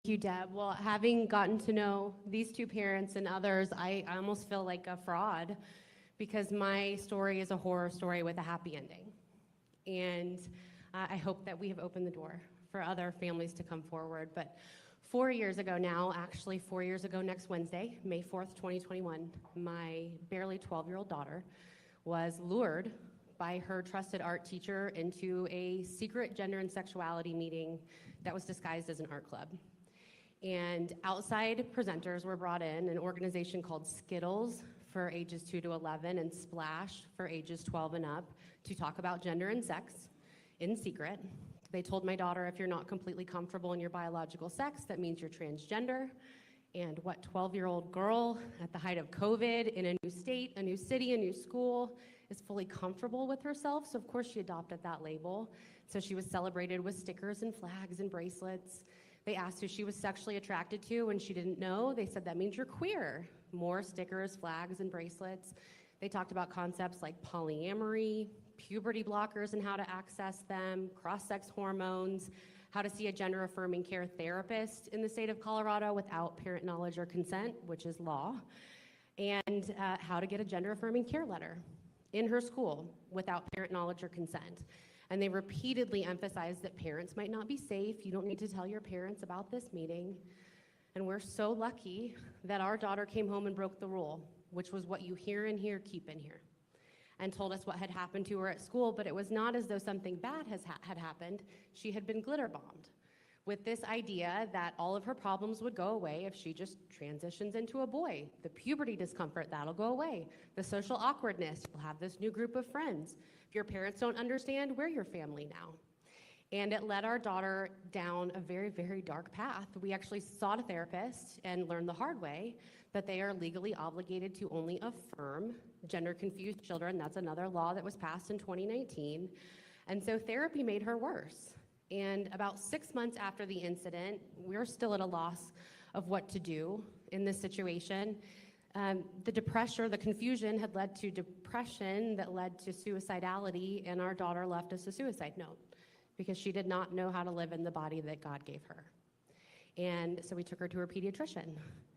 Thank you, Deb. Well, having gotten to know these two parents and others, I almost feel like a fraud because my story is a horror story with a happy ending. And I hope that we have opened the door for other families to come forward. But 4 years ago now, actually 4 years ago next Wednesday, May 4th, 2021, my barely 12-year-old daughter was lured by her trusted art teacher into a secret gender and sexuality meeting that was disguised as an art club. And outside presenters were brought in, an organization called Skittles for ages 2 to 11 and Splash for ages 12 and up, to talk about gender and sex in secret. They told my daughter, if you're not completely comfortable in your biological sex, that means you're transgender. And what 12-year-old girl at the height of COVID in a new state, a new city, a new school is fully comfortable with herself? So of course she adopted that label. So she was celebrated with stickers and flags and bracelets. They asked who she was sexually attracted to, and she didn't know. They said, that means you're queer. More stickers, flags, and bracelets. They talked about concepts like polyamory, puberty blockers and how to access them, cross-sex hormones, how to see a gender-affirming care therapist in the state of Colorado without parent knowledge or consent, which is law, and how to get a gender-affirming care letter in her school without parent knowledge or consent. And they repeatedly emphasized that parents might not be safe. You don't need to tell your parents about this meeting. And we're so lucky that our daughter came home and broke the rule, which was what you hear in here, keep in here, and told us what had happened to her at school. But it was not as though something bad had happened. She had been glitter bombed with this idea that all of her problems would go away if she just transitions into a boy. The puberty discomfort, that'll go away. The social awkwardness, you'll have this new group of friends. If your parents don't understand, we're your family now. And it led our daughter down a very, very dark path. We actually sought a therapist and learned the hard way that they are legally obligated to only affirm gender-confused children. That's another law that was passed in 2019. And so therapy made her worse. And about 6 months after the incident, we're still at a loss of what to do in this situation. The depression, or the confusion, had led to depression that led to suicidality, and our daughter left us a suicide note because she did not know how to live in the body that God gave her. And so we took her to her pediatrician,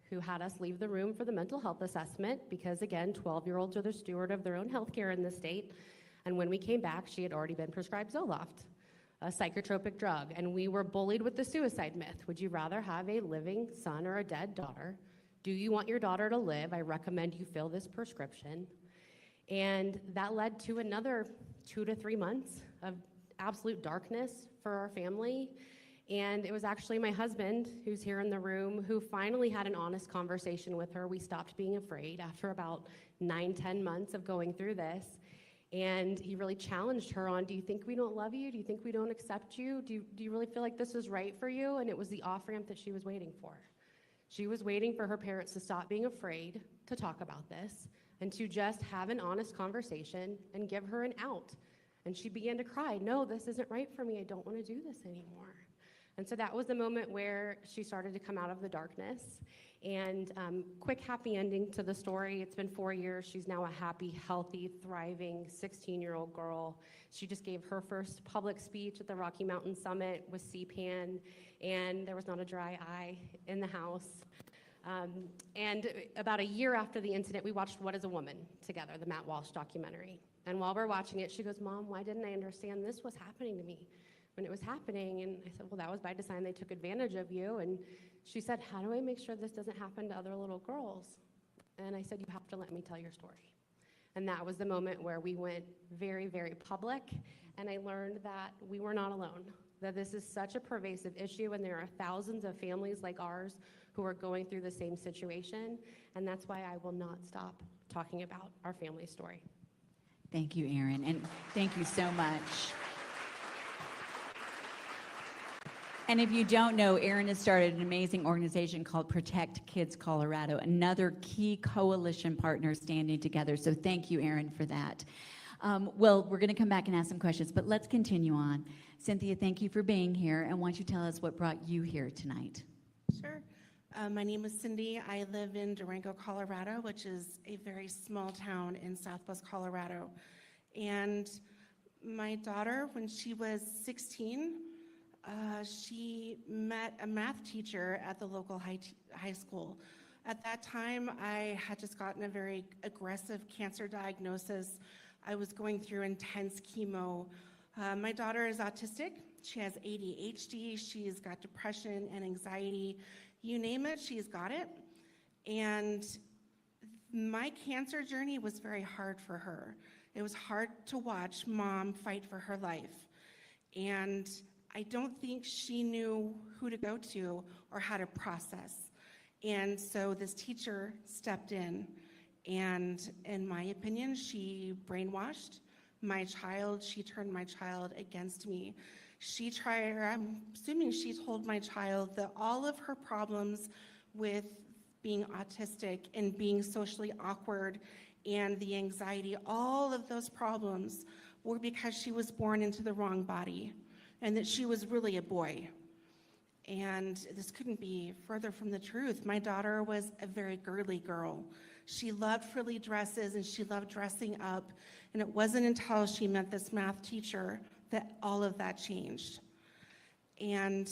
who had us leave the room for the mental health assessment because, again, 12-year-olds are the steward of their own health care in this state. And when we came back, she had already been prescribed Zoloft, a psychotropic drug, and we were bullied with the suicide myth. Would you rather have a living son or a dead daughter? Do you want your daughter to live? I recommend you fill this prescription. And that led to another 2 to 3 months of absolute darkness for our family. And it was actually my husband, who's here in the room, who finally had an honest conversation with her. We stopped being afraid after about 9-10 months of going through this. And he really challenged her on, do you think we don't love you? Do you think we don't accept you? Do you really feel like this is right for you? And it was the off-ramp that she was waiting for. She was waiting for her parents to stop being afraid to talk about this and to just have an honest conversation and give her an out. And she began to cry, no, this isn't right for me. I don't want to do this anymore. And so that was the moment where she started to come out of the darkness. And quick happy ending to the story. It's been 4 years. She's now a happy, healthy, thriving 16-year-old girl. She just gave her first public speech at the Rocky Mountain Summit with CPAN, and there was not a dry eye in the house. And about a year after the incident, we watched What is a Woman together, the Matt Walsh documentary. And while we're watching it, she goes, Mom, why didn't I understand this was happening to me when it was happening? And I said, well, that was by design. They took advantage of you. And she said, how do I make sure this doesn't happen to other little girls? And I said, you have to let me tell your story. And that was the moment where we went very, very public. And I learned that we were not alone, that this is such a pervasive issue, and there are thousands of families like ours who are going through the same situation. And that's why I will not stop talking about our family story. Thank you, Erin, and thank you so much. And if you don't know, Erin has started an amazing organization called Protect Kids Colorado, another key coalition partner standing together. So thank you, Erin, for that. Well, we're going to come back and ask some questions, but let's continue on. Cynthia, thank you for being here, and why don't you tell us what brought you here tonight? Sure. My name is Cindy. I live in Durango, Colorado, which is a very small town in southwest Colorado. And my daughter, when she was 16, she met a math teacher at the local high school. At that time, I had just gotten a very aggressive cancer diagnosis. I was going through intense chemo My daughter is autistic. She has ADHD. She's got depression and anxiety. You name it, she's got it. And my cancer journey was very hard for her. It was hard to watch mom fight for her life. And I don't think she knew who to go to or how to process. And so this teacher stepped in, and in my opinion, she brainwashed my child. She turned my child against me. I'm assuming she told my child that all of her problems with being autistic and being socially awkward and the anxiety, all of those problems were because she was born into the wrong body and that she was really a boy. And this couldn't be further from the truth. My daughter was a very girly girl. She loved frilly dresses and she loved dressing up. And it wasn't until she met this math teacher that all of that changed. And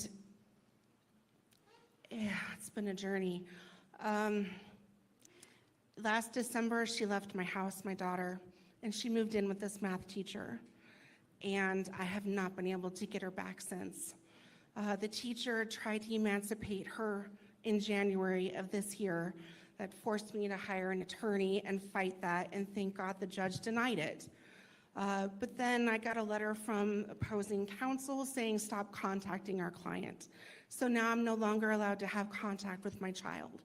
yeah, it's been a journey. Last December, she left my house, my daughter, and she moved in with this math teacher. And I have not been able to get her back since. The teacher tried to emancipate her in January of this year. That forced me to hire an attorney and fight that, and thank God the judge denied it. But then I got a letter from opposing counsel saying stop contacting our client. So now I'm no longer allowed to have contact with my child.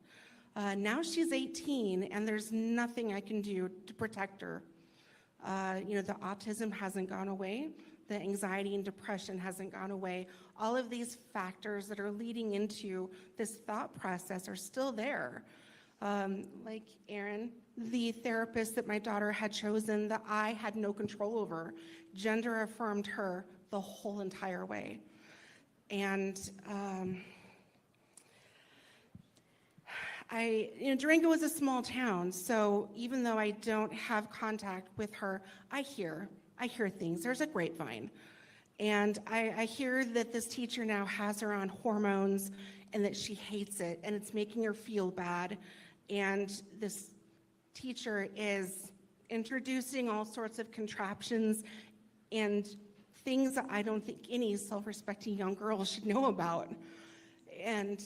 Now she's 18 and there's nothing I can do to protect her. The autism hasn't gone away. The anxiety and depression hasn't gone away. All of these factors that are leading into this thought process are still there. Like Aaron, the therapist that my daughter had chosen that I had no control over, gender affirmed her the whole entire way. And Durango is a small town, so even though I don't have contact with her, I hear things. There's a grapevine. And I hear that this teacher now has her on hormones and that she hates it and it's making her feel bad. And this teacher is introducing all sorts of contraptions and things that I don't think any self-respecting young girl should know about. And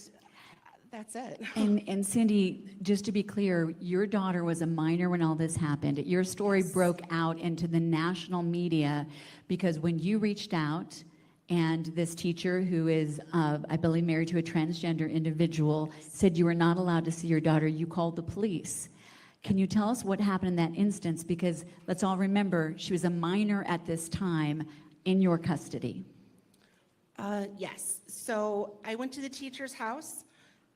that's it. And Cindy, just to be clear, your daughter was a minor when all this happened. Your story broke out into the national media because when you reached out, and this teacher, who is, I believe, married to a transgender individual, said you were not allowed to see your daughter, you called the police. Can you tell us what happened in that instance? Because let's all remember, she was a minor at this time in your custody. Yes. So I went to the teacher's house,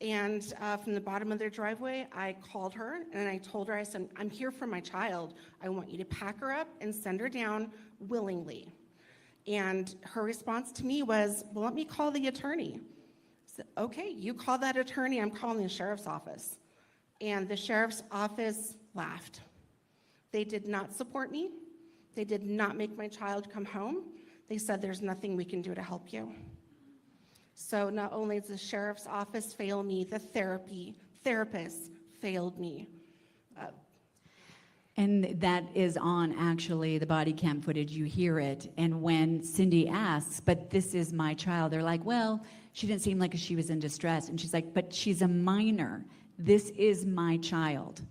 and from the bottom of their driveway, I called her, and I told her, I said, I'm here for my child. I want you to pack her up and send her down willingly. And her response to me was, well, let me call the attorney. I said, okay, you call that attorney, I'm calling the sheriff's office. And the sheriff's office laughed. They did not support me. They did not make my child come home. They said, there's nothing we can do to help you. So not only does the sheriff's office fail me, the therapist failed me. And that is on actually the body cam footage, you hear it. And when Cindy asks, but this is my child, they're like, well, she didn't seem like she was in distress. And she's like, but she's a minor. This is my child.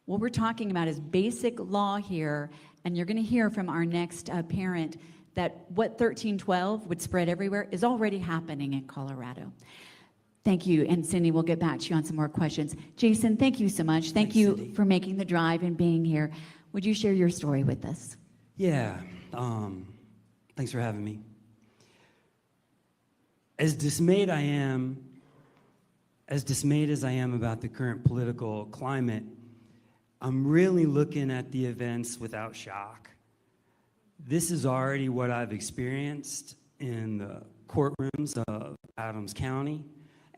What we're talking about is basic law here. And you're gonna hear from our next parent that what 1312 would spread everywhere is already happening in Colorado. Thank you, and Cindy, we'll get back to you on some more questions. Jason, thank you so much. Thanks, you Cindy, for making the drive and being here. Would you share your story with us? Yeah, thanks for having me. As dismayed as I am about the current political climate, I'm really looking at the events without shock. This is already what I've experienced in the courtrooms of Adams County.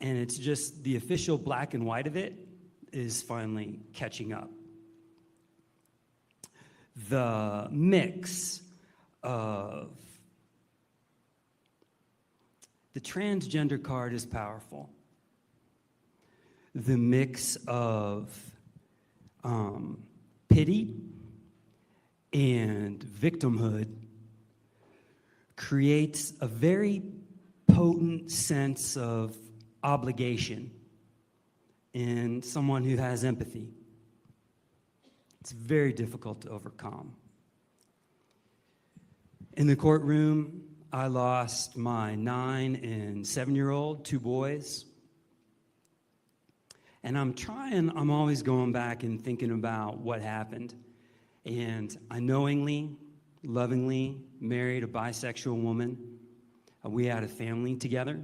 And it's just the official black and white of it is finally catching up. The mix of the transgender card is powerful. The mix of pity and victimhood creates a very potent sense of obligation in someone who has empathy. It's very difficult to overcome. In the courtroom, I lost my 9 and 7-year-old, 2 boys. And I'm always going back and thinking about what happened. And I knowingly, lovingly married a bisexual woman. We had a family together.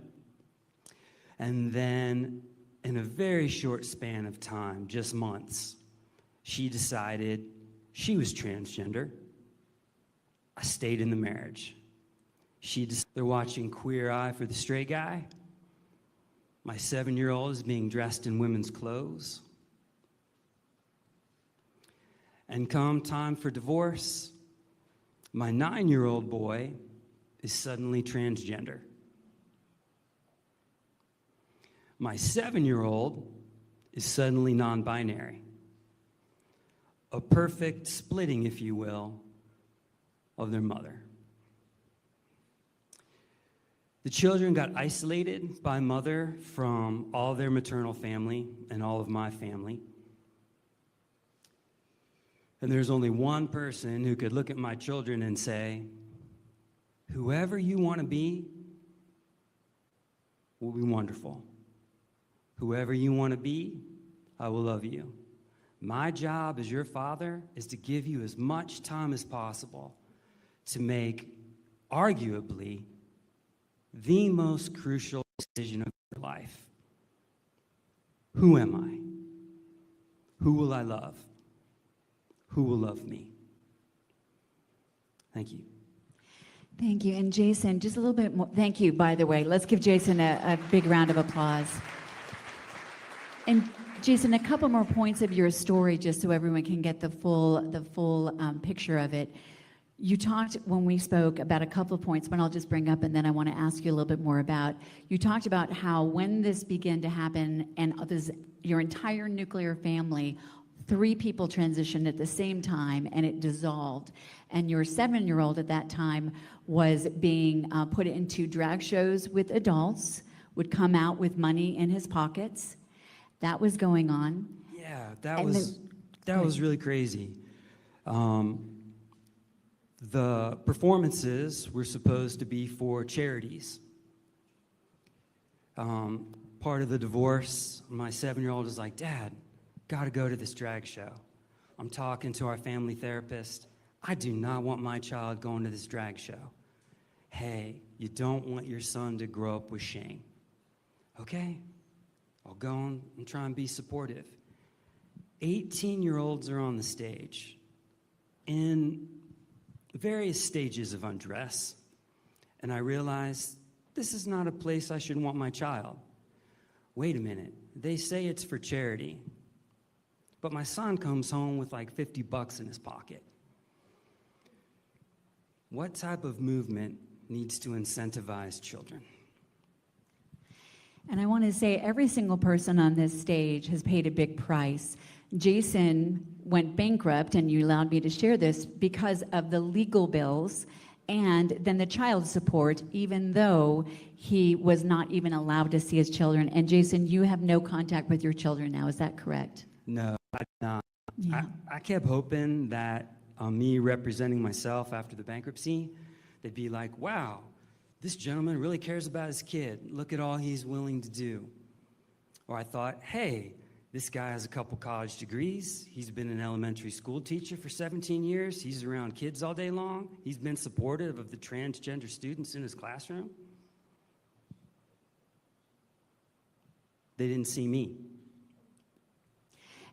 And then in a very short span of time, just months, she decided she was transgender. I stayed in the marriage. They're watching Queer Eye for the Straight Guy. My 7-year-old is being dressed in women's clothes. And come time for divorce, my 9-year-old boy is suddenly transgender. My 7-year-old is suddenly non-binary. A perfect splitting, if you will, of their mother. The children got isolated by mother from all their maternal family and all of my family. And there's only one person who could look at my children and say, whoever you want to be will be wonderful. Whoever you want to be, I will love you. My job as your father is to give you as much time as possible to make, arguably, the most crucial decision of your life. Who am I? Who will I love? Who will love me? Thank you. Thank you. And Jason, just a little bit more. Thank you, by the way. Let's give Jason a big round of applause. And Jason, a couple more points of your story, just so everyone can get the full picture of it. You talked, when we spoke, about a couple of points, but I'll just bring up, and then I want to ask you a little bit more about. You talked about how when this began to happen, and your entire nuclear family, 3 people transitioned at the same time, and it dissolved. And your 7-year-old at that time was being put into drag shows with adults, would come out with money in his pockets. That was going on. Yeah, that was really crazy. The performances were supposed to be for charities. Part of the divorce, my 7-year-old is like, Dad, gotta go to this drag show. I'm talking to our family therapist. I do not want my child going to this drag show. Hey, you don't want your son to grow up with shame. Okay, I'll go and try and be supportive. 18-year-olds are on the stage in various stages of undress, and I realized this is not a place I should want my child. Wait a minute, they say it's for charity, but my son comes home with like $50 in his pocket. What type of movement needs to incentivize children? And I want to say every single person on this stage has paid a big price. Jason went bankrupt, and you allowed me to share this, because of the legal bills and then the child support, even though he was not even allowed to see his children. And Jason, you have no contact with your children now, is that correct? No, I did not. Yeah. I kept hoping that me representing myself after the bankruptcy, they'd be like, wow, this gentleman really cares about his kid. Look at all he's willing to do. Or I thought, hey, this guy has a couple college degrees. He's been an elementary school teacher for 17 years. He's around kids all day long. He's been supportive of the transgender students in his classroom. They didn't see me.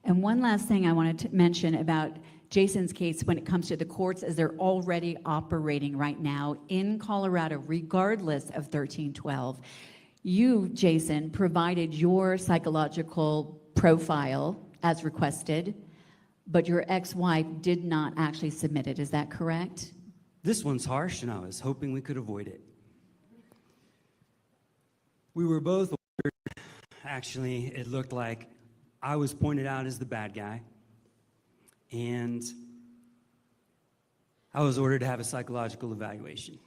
And one last thing I wanted to mention about Jason's case when it comes to the courts is they're already operating right now in Colorado, regardless of 1312. You, Jason, provided your psychological profile as requested, but your ex-wife did not actually submit it. Is that correct? This one's harsh, and I was hoping we could avoid it. We were both ordered. Actually, it looked like I was pointed out as the bad guy, and I was ordered to have a psychological evaluation.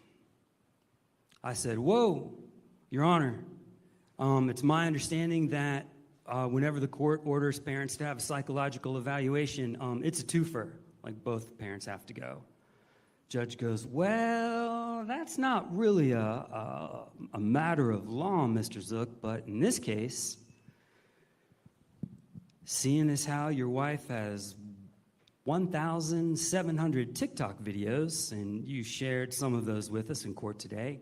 I said, whoa, Your Honor, it's my understanding that whenever the court orders parents to have a psychological evaluation, it's a twofer, like both parents have to go. Judge goes, well, that's not really a matter of law, Mr. Zook, but in this case, seeing as how your wife has 1,700 TikTok videos, and you shared some of those with us in court today,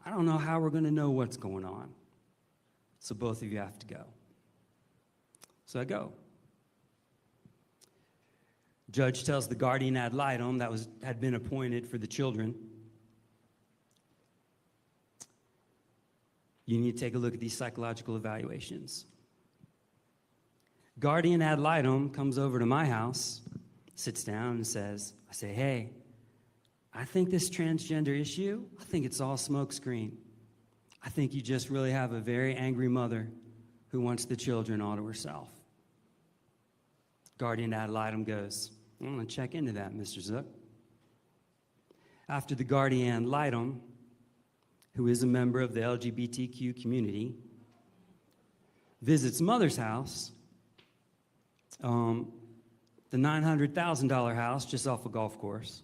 I don't know how we're going to know what's going on. So both of you have to go. So I go. Judge tells the guardian ad litem that had been appointed for the children, you need to take a look at these psychological evaluations. Guardian ad litem comes over to my house, sits down and says, I say, hey, I think this transgender issue, I think it's all smokescreen. I think you just really have a very angry mother who wants the children all to herself. Guardian ad litem goes, I'm going to check into that, Mr. Zook. After the guardian ad litem, who is a member of the LGBTQ community, visits mother's house, the $900,000 house just off a golf course.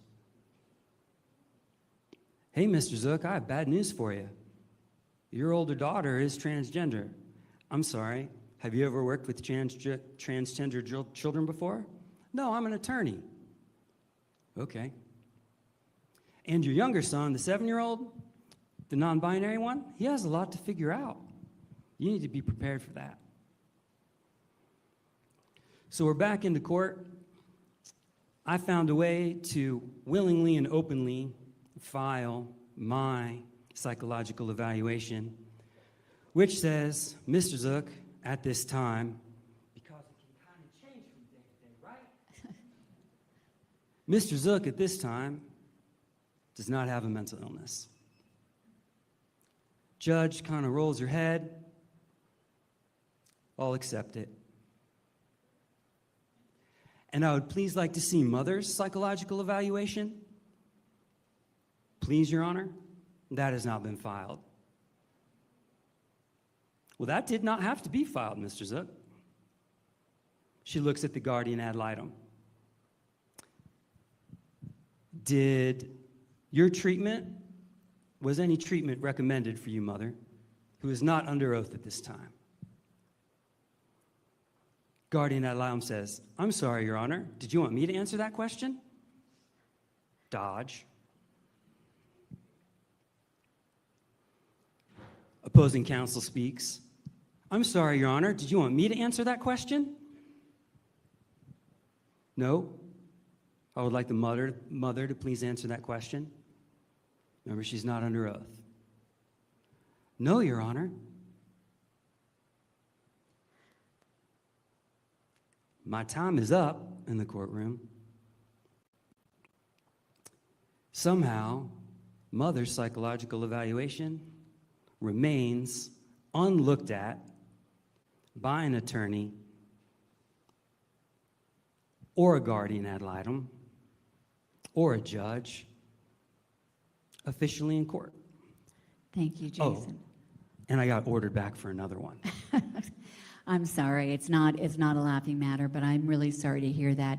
Hey, Mr. Zook, I have bad news for you. Your older daughter is transgender. I'm sorry, have you ever worked with transgender children before? No, I'm an attorney. Okay. And your younger son, the 7-year-old, the non-binary one, he has a lot to figure out. You need to be prepared for that. So we're back into court. I found a way to willingly and openly file my psychological evaluation, which says, Mr. Zook, at this time, because it can kind of change from day to day, right? Mr. Zook, at this time, does not have a mental illness. Judge kind of rolls her head. I'll accept it. And I would please like to see mother's psychological evaluation. Please, Your Honor, that has not been filed. Well, that did not have to be filed, Mr. Zook. She looks at the guardian ad litem. Was any treatment recommended for you, mother, who is not under oath at this time? Guardian ad litem says, I'm sorry, Your Honor, did you want me to answer that question? Dodge. Opposing counsel speaks. I'm sorry, Your Honor, did you want me to answer that question? No. I would like the mother to please answer that question. Remember, she's not under oath. No, Your Honor. My time is up in the courtroom. Somehow, mother's psychological evaluation remains unlooked at by an attorney or a guardian ad litem or a judge officially in court. Thank you, Jason. Oh, and I got ordered back for another one. I'm sorry, it's not a laughing matter, but I'm really sorry to hear that.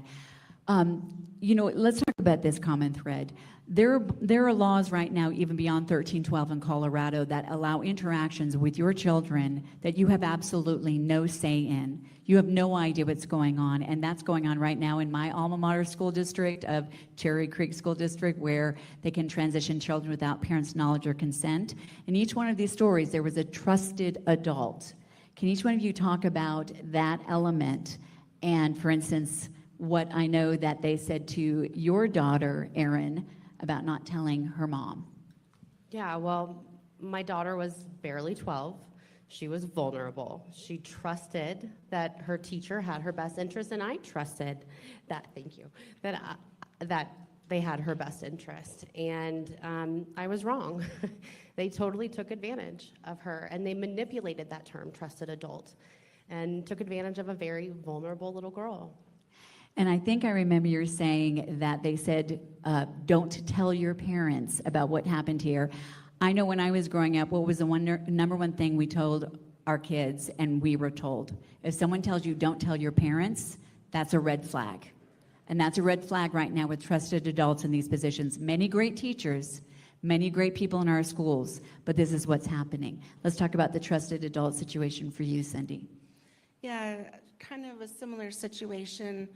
Let's talk about this common thread. There are laws right now, even beyond 1312 in Colorado, that allow interactions with your children that you have absolutely no say in. You have no idea what's going on, and that's going on right now in my alma mater school district of Cherry Creek School District, where they can transition children without parents' knowledge or consent. In each one of these stories, there was a trusted adult. Can each one of you talk about that element? And for instance, what I know that they said to your daughter, Erin, about not telling her mom. Yeah, well, my daughter was barely 12. She was vulnerable. She trusted that her teacher had her best interest, and I trusted that, that they had her best interest. And I was wrong. They totally took advantage of her, and they manipulated that term, trusted adult, and took advantage of a very vulnerable little girl. And I think I remember you saying that they said, don't tell your parents about what happened here. I know when I was growing up, what was the number one thing we told our kids, and we were told? If someone tells you don't tell your parents, that's a red flag. And that's a red flag right now with trusted adults in these positions. Many great teachers, many great people in our schools, but this is what's happening. Let's talk about the trusted adult situation for you, Cindy. Yeah, kind of a similar situation,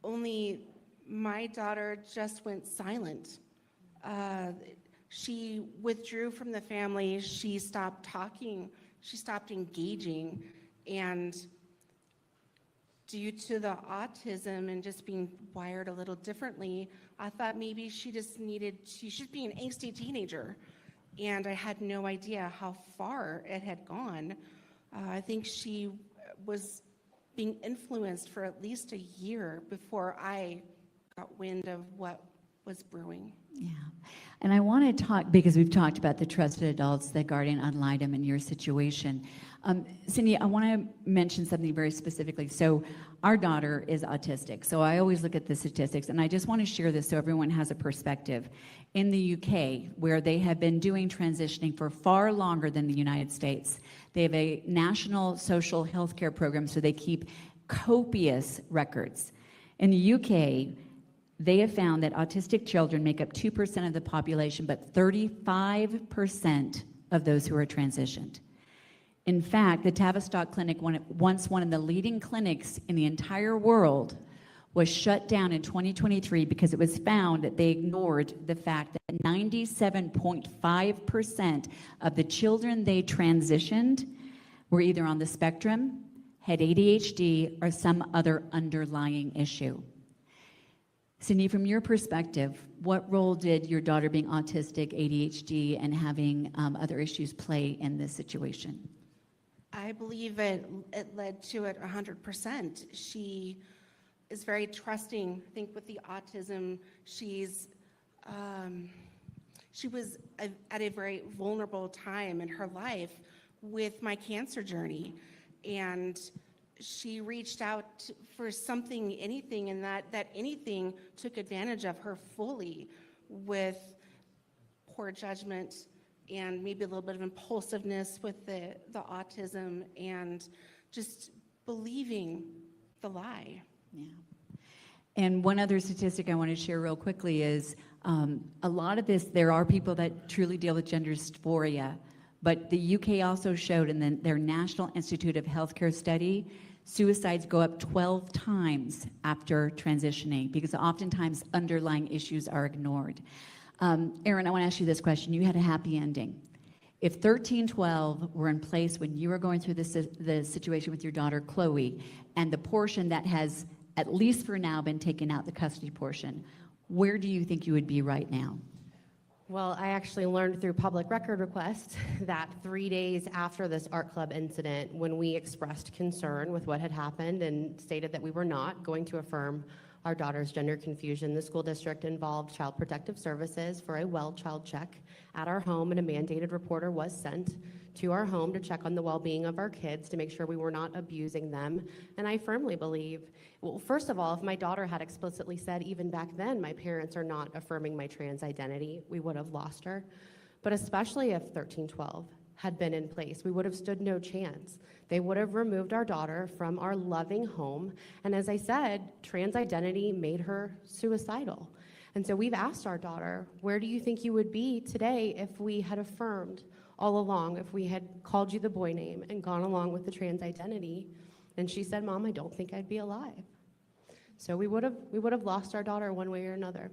only my daughter just went silent. She withdrew from the family, she stopped talking, she stopped engaging, and due to the autism and just being wired a little differently, I thought maybe she should be an angsty teenager. And I had no idea how far it had gone. I think she was being influenced for at least a year before I got wind of what was brewing. Yeah. And I want to talk, because we've talked about the trusted adults, the guardian ad litem in your situation. Cindy, I want to mention something very specifically. So our daughter is autistic. So I always look at the statistics, and I just want to share this so everyone has a perspective. In the UK, where they have been doing transitioning for far longer than the United States, they have a national social health care program, so they keep copious records. In the UK, they have found that autistic children make up 2% of the population, but 35% of those who are transitioned. In fact, the Tavistock Clinic, once one of the leading clinics in the entire world, was shut down in 2023 because it was found that they ignored the fact that 97.5% of the children they transitioned were either on the spectrum, had ADHD, or some other underlying issue. Cindy, from your perspective, what role did your daughter being autistic, ADHD, and having other issues play in this situation? I believe it led to it 100%. She is very trusting. I think with the autism, she was at a very vulnerable time in her life with my cancer journey, and she reached out for something, anything, and that anything took advantage of her fully with poor judgment and maybe a little bit of impulsiveness with the autism and just believing the lie. Yeah. And one other statistic I want to share real quickly is a lot of this, there are people that truly deal with gender dysphoria, but the UK also showed in their National Institute of Healthcare study, suicides go up 12 times after transitioning because oftentimes underlying issues are ignored. Erin, I want to ask you this question. You had a happy ending. If 1312 were in place when you were going through the situation with your daughter, Chloe, and the portion that has, at least for now, been taken out, the custody portion, where do you think you would be right now? Well, I actually learned through public record requests that 3 days after this art club incident, when we expressed concern with what had happened and stated that we were not going to affirm our daughter's gender confusion, the school district involved Child Protective Services for a well child check at our home, and a mandated reporter was sent to our home to check on the well-being of our kids to make sure we were not abusing them. And I firmly believe, well, first of all, if my daughter had explicitly said even back then, my parents are not affirming my trans identity, we would have lost her. But especially if 1312 had been in place, we would have stood no chance. They would have removed our daughter from our loving home. And as I said, trans identity made her suicidal. And so we've asked our daughter, where do you think you would be today if we had affirmed all along, if we had called you the boy name and gone along with the trans identity? And she said, Mom, I don't think I'd be alive. So we would have lost our daughter one way or another.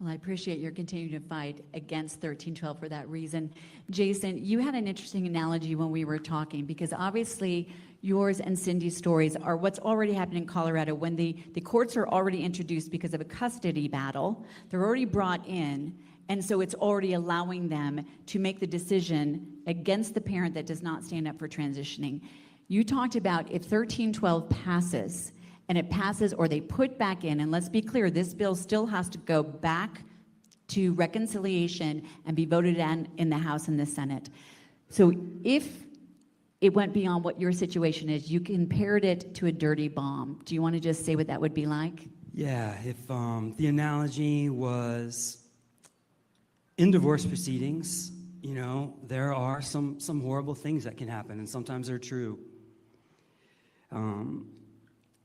Well, I appreciate your continuing to fight against 1312 for that reason. Jason, you had an interesting analogy when we were talking, because obviously yours and Cindy's stories are what's already happened in Colorado when the courts are already introduced because of a custody battle. They're already brought in, and so it's already allowing them to make the decision against the parent that does not stand up for transitioning. You talked about if 1312 passes, and it passes or they put back in, and let's be clear, this bill still has to go back to reconciliation and be voted on in the House and the Senate. So if it went beyond what your situation is, you compared it to a dirty bomb. Do you want to just say what that would be like? Yeah, if the analogy was in divorce proceedings, you know, there are some horrible things that can happen, and sometimes they're true.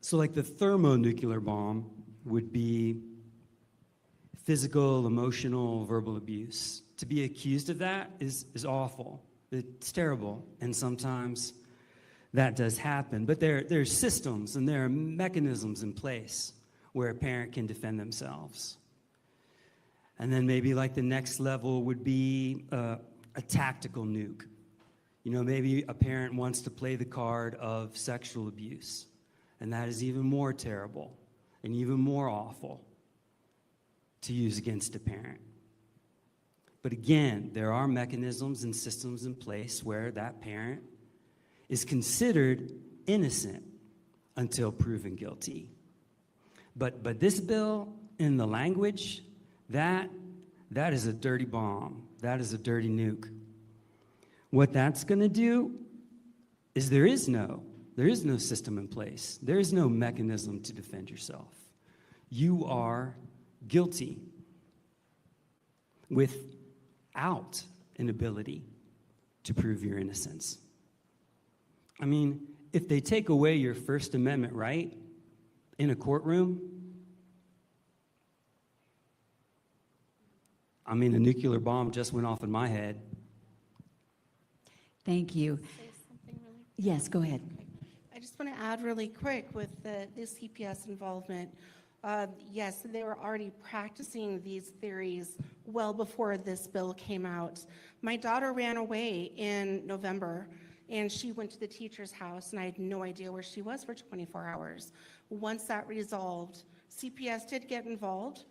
So like the thermonuclear bomb would be physical, emotional, verbal abuse. To be accused of that is awful. It's terrible, and sometimes that does happen. But there's systems and there are mechanisms in place where a parent can defend themselves. And then maybe like the next level would be a tactical nuke. You know, maybe a parent wants to play the card of sexual abuse, and that is even more terrible and even more awful to use against a parent. But again, there are mechanisms and systems in place where that parent is considered innocent until proven guilty. But this bill, in the language, that is a dirty bomb. That is a dirty nuke. What that's going to do is there is no system in place. There is no mechanism to defend yourself. You are guilty without an ability to prove your innocence. I mean, if they take away your First Amendment right in a courtroom, I mean, a nuclear bomb just went off in my head. Thank you. Say something really Yes, go ahead. I just want to add really quick with the CPS involvement. Yes, they were already practicing these theories well before this bill came out. My daughter ran away in November, and she went to the teacher's house, and I had no idea where she was for 24 hours. Once that resolved, CPS did get involved,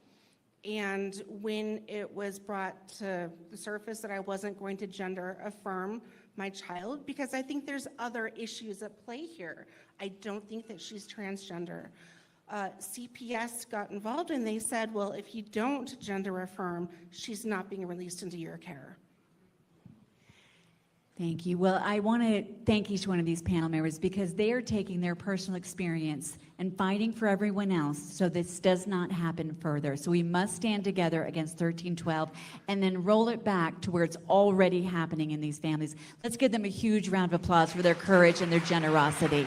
and when it was brought to the surface that I wasn't going to gender affirm my child, because I think there's other issues at play here. I don't think that she's transgender. CPS got involved and they said, well, if you don't gender affirm, she's not being released into your care. Thank you. Well, I want to thank each one of these panel members because they are taking their personal experience and fighting for everyone else so this does not happen further. So we must stand together against 1312 and then roll it back to where it's already happening in these families. Let's give them a huge round of applause for their courage and their generosity.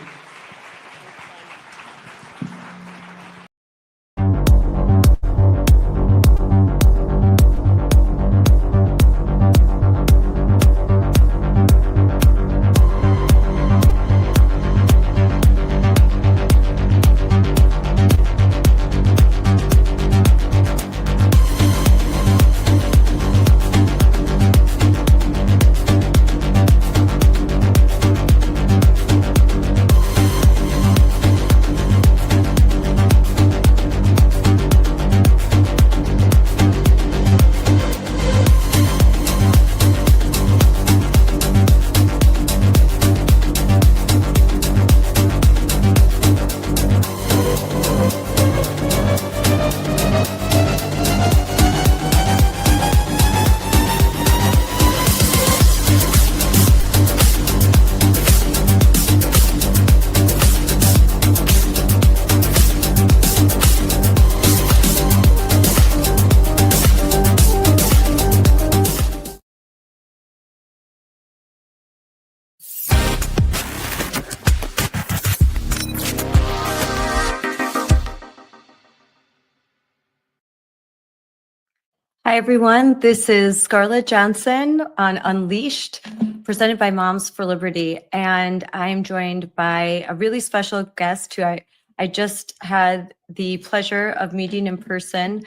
Hi, everyone. This is Scarlett Johnson on Unleashed, presented by Moms for Liberty. And I'm joined by a really special guest who I just had the pleasure of meeting in person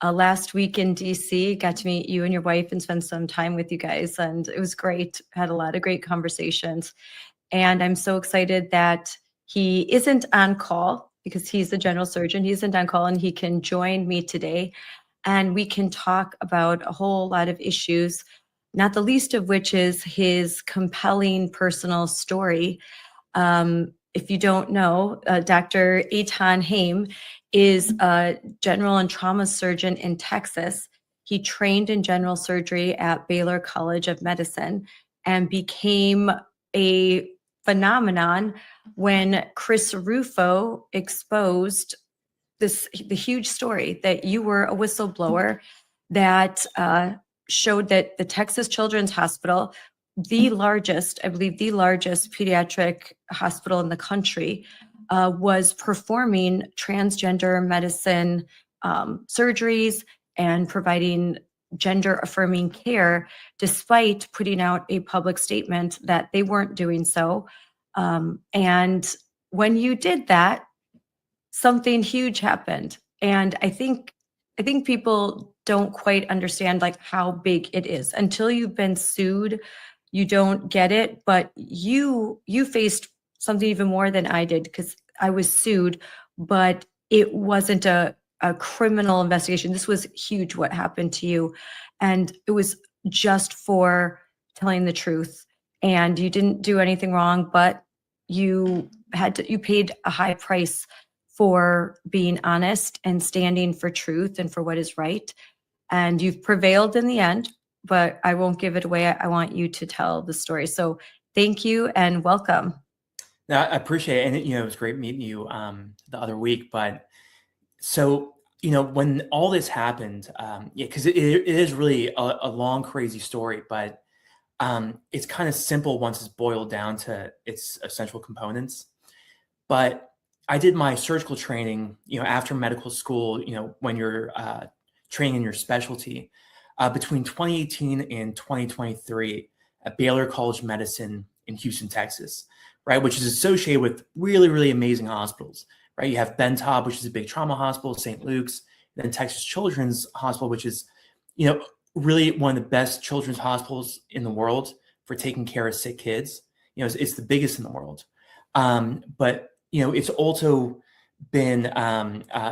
last week in DC. Got to meet you and your wife and spend some time with you guys. And it was great. Had a lot of great conversations. And I'm so excited that he isn't on call because he's the general surgeon. He isn't on call and he can join me today. And we can talk about a whole lot of issues, not the least of which is his compelling personal story. If you don't know, Dr. Eithan Haim is a general and trauma surgeon in Texas. He trained in general surgery at Baylor College of Medicine and became a phenomenon when Chris Rufo exposed the huge story that you were a whistleblower, that showed that the Texas Children's Hospital, the largest, I believe, the largest pediatric hospital in the country, was performing transgender medicine surgeries and providing gender affirming care, despite putting out a public statement that they weren't doing so. And when you did that, something huge happened. And I think people don't quite understand like how big it is. Until you've been sued, you don't get it. But you faced something even more than I did, because I was sued, but it wasn't a criminal investigation. This was huge what happened to you. And it was just for telling the truth. And you didn't do anything wrong, but you paid a high price for being honest and standing for truth and for what is right. And you've prevailed in the end, but I won't give it away. I want you to tell the story. So thank you and welcome. No, I appreciate it. And, it was great meeting you the other week. But so, when all this happened, because it is really a long, crazy story, but it's kind of simple once it's boiled down to its essential components. But I did my surgical training, after medical school, when you're training in your specialty, between 2018 and 2023 at Baylor College of Medicine in Houston, Texas, right, which is associated with really, really amazing hospitals, right? You have Bentop, which is a big trauma hospital, St. Luke's, and then Texas Children's Hospital, which is, really one of the best children's hospitals in the world for taking care of sick kids. It's the biggest in the world. But it's also been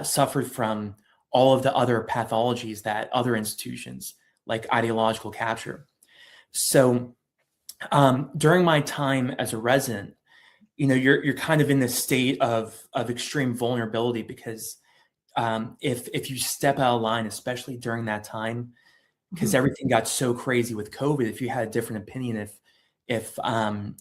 suffered from all of the other pathologies that other institutions like ideological capture. So during my time as a resident, you're kind of in this state of extreme vulnerability, because if you step out of line, especially during that time, because everything got so crazy with COVID, if you had a different opinion, if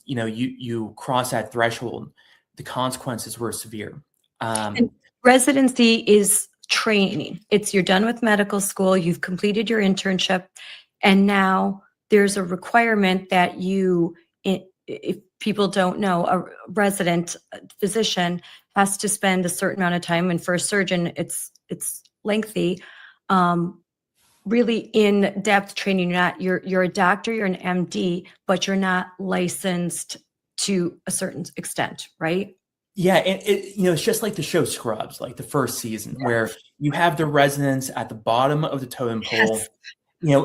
you cross that threshold, the consequences were severe. And residency is training. You're done with medical school, you've completed your internship, and now there's a requirement that if people don't know, a resident physician has to spend a certain amount of time, and for a surgeon, it's lengthy, really in-depth training. You're a doctor, you're an MD, but you're not licensed to a certain extent, right? Yeah, and it's just like the show Scrubs, like the first season, where you have the residents at the bottom of the totem pole. Yes.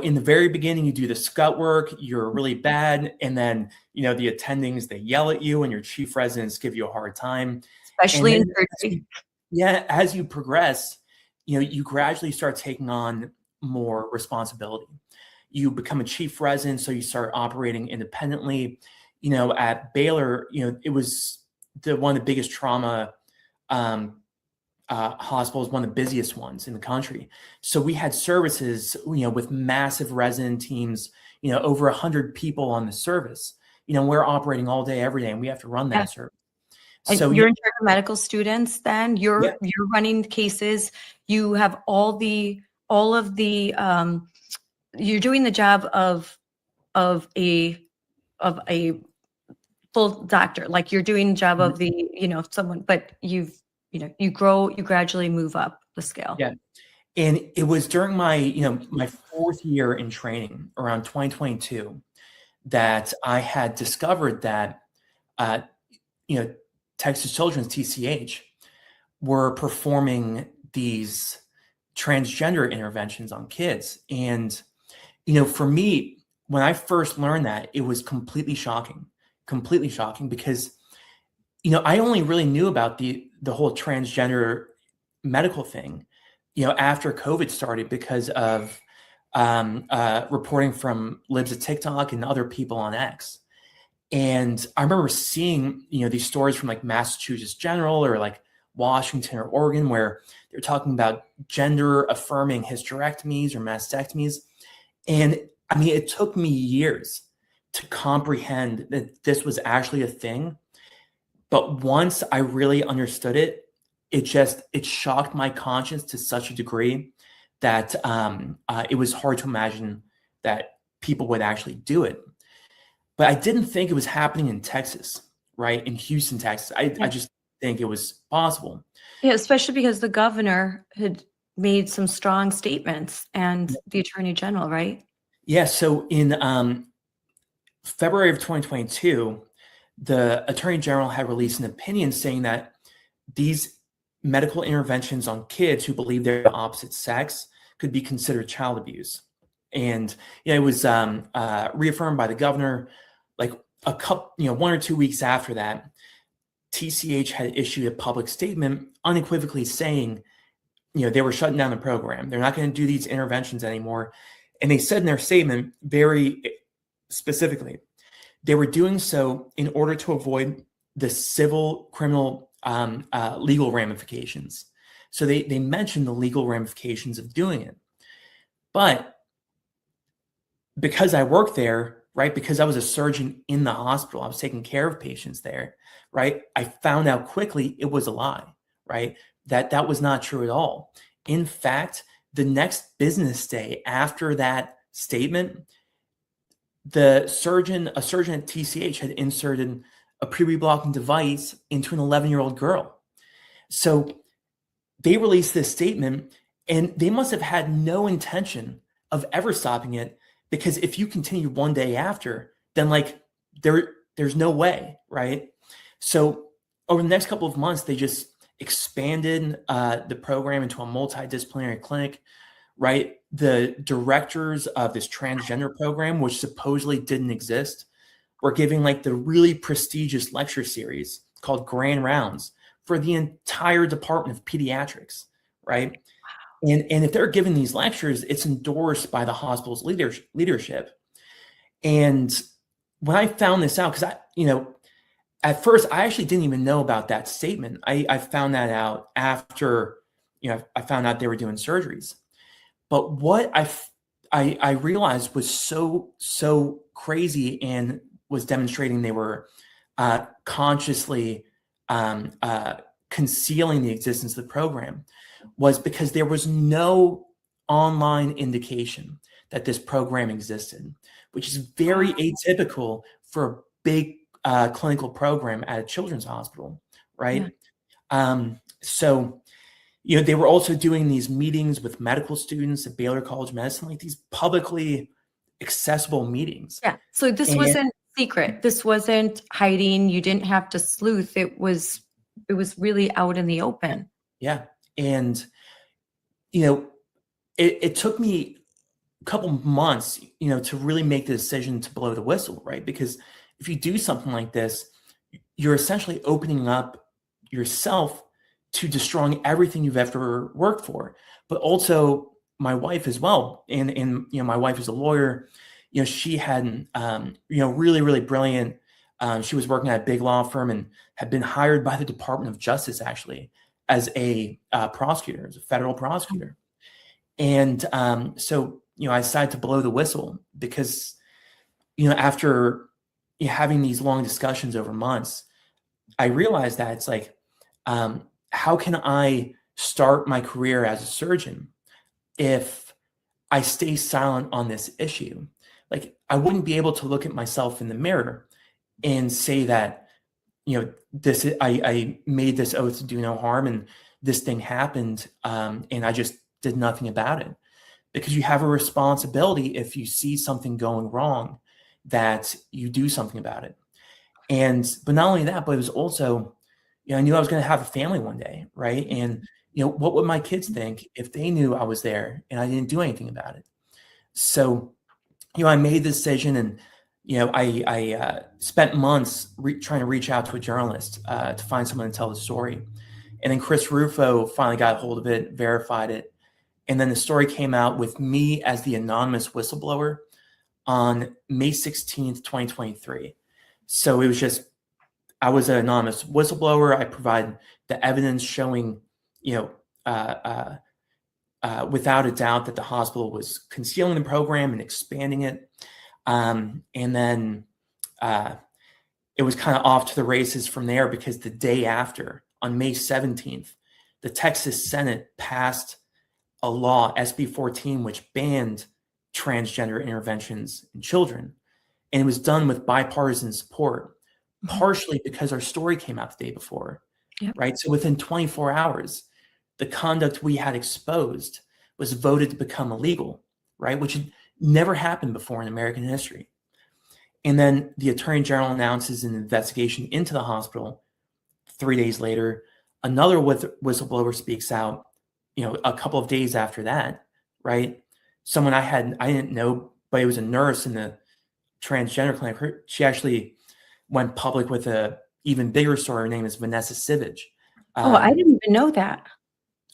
In the very beginning, you do the scut work, you're really bad, and then the attendings, they yell at you, and your chief residents give you a hard time. Especially in surgery. As you progress, you gradually start taking on more responsibility. You become a chief resident, so you start operating independently. At Baylor, it was one of the biggest trauma hospitals, one of the busiest ones in the country. So we had services, with massive resident teams, over 100 people on the service. We're operating all day, every day, and we have to run that service. And So you're in charge of medical students then, you're running cases, you have all of the you're doing the job of a full doctor, like you're doing the job of the, someone, but you gradually move up the scale. Yeah. And it was during my, my fourth year in training around 2022 that I had discovered that, Texas Children's, TCH, were performing these transgender interventions on kids. And, for me, when I first learned that, it was completely shocking because, I only really knew about the whole transgender medical thing, after COVID started, because of reporting from libs at TikTok and other people on X. And I remember seeing, these stories from like Massachusetts General or like Washington or Oregon, where they're talking about gender affirming hysterectomies or mastectomies. And I mean, it took me years to comprehend that this was actually a thing. But once I really understood it, it shocked my conscience to such a degree that it was hard to imagine that people would actually do it. But I didn't think it was happening in Texas, right? In Houston, Texas. I just think it was possible. Yeah, especially because the governor had made some strong statements and the attorney general, right? Yeah. So in February of 2022, the attorney general had released an opinion saying that these medical interventions on kids who believe they're the opposite sex could be considered child abuse. And it was reaffirmed by the governor. Like a couple, 1 or 2 weeks after that, TCH had issued a public statement unequivocally saying, they were shutting down the program. They're not going to do these interventions anymore. And they said in their statement very specifically, they were doing so in order to avoid the civil criminal legal ramifications. So they mentioned the legal ramifications of doing it. But because I worked there, right, because I was a surgeon in the hospital, I was taking care of patients there, right, I found out quickly it was a lie, right, that was not true at all. In fact, the next business day after that statement, a surgeon at TCH had inserted a pre-blocking device into an 11-year-old girl. So they released this statement, and they must have had no intention of ever stopping it, because if you continue one day after, then there's no way, right? So over the next couple of months, they just expanded the program into a multidisciplinary clinic, right? The directors of this transgender program, which supposedly didn't exist, were giving the really prestigious lecture series called Grand Rounds for the entire department of pediatrics, right? And if they're giving these lectures, it's endorsed by the hospital's leadership. And when I found this out, because at first I actually didn't even know about that statement. I found that out after, I found out they were doing surgeries. But what I realized was so crazy and was demonstrating they were consciously concealing the existence of the program was because there was no online indication that this program existed, which is very atypical for a big clinical program at a children's hospital, right? Yeah. So, they were also doing these meetings with medical students at Baylor College of Medicine, these publicly accessible meetings. Yeah. So this wasn't secret. This wasn't hiding. You didn't have to sleuth. It was really out in the open. Yeah. And, it took me a couple months, to really make the decision to blow the whistle, right? Because if you do something like this, you're essentially opening up yourself to destroying everything you've ever worked for, but also my wife as well. And my wife is a lawyer. She had, really, really brilliant. She was working at a big law firm and had been hired by the Department of Justice, actually, as a prosecutor, as a federal prosecutor. And so, I decided to blow the whistle because, after having these long discussions over months, I realized that it's how can I start my career as a surgeon if I stay silent on this issue? I wouldn't be able to look at myself in the mirror and say that, I made this oath to do no harm and this thing happened, and I just did nothing about it. Because you have a responsibility, if you see something going wrong, that you do something about it. But not only that, but it was also, I knew I was going to have a family one day, right? And, what would my kids think if they knew I was there and I didn't do anything about it? So, I made the decision, and, I spent months trying to reach out to a journalist to find someone to tell the story. And then Chris Rufo finally got a hold of it, verified it. And then the story came out with me as the anonymous whistleblower on May 16th, 2023. So it was just, I was an anonymous whistleblower. I provided the evidence showing, without a doubt that the hospital was concealing the program and expanding it. And then it was kind of off to the races from there, because the day after, on May 17th, the Texas Senate passed a law, SB 14, which banned transgender interventions in children. And it was done with bipartisan support, partially because our story came out the day before, Yep. right? So within 24 hours, the conduct we had exposed was voted to become illegal, right? Which had never happened before in American history. And then the Attorney General announces an investigation into the hospital. 3 days later, another whistleblower speaks out, a couple of days after that, right? Someone I didn't know, but it was a nurse in the transgender clinic. She actually went public with a even bigger story. Her name is Vanessa Sivage. Oh, I didn't even know that.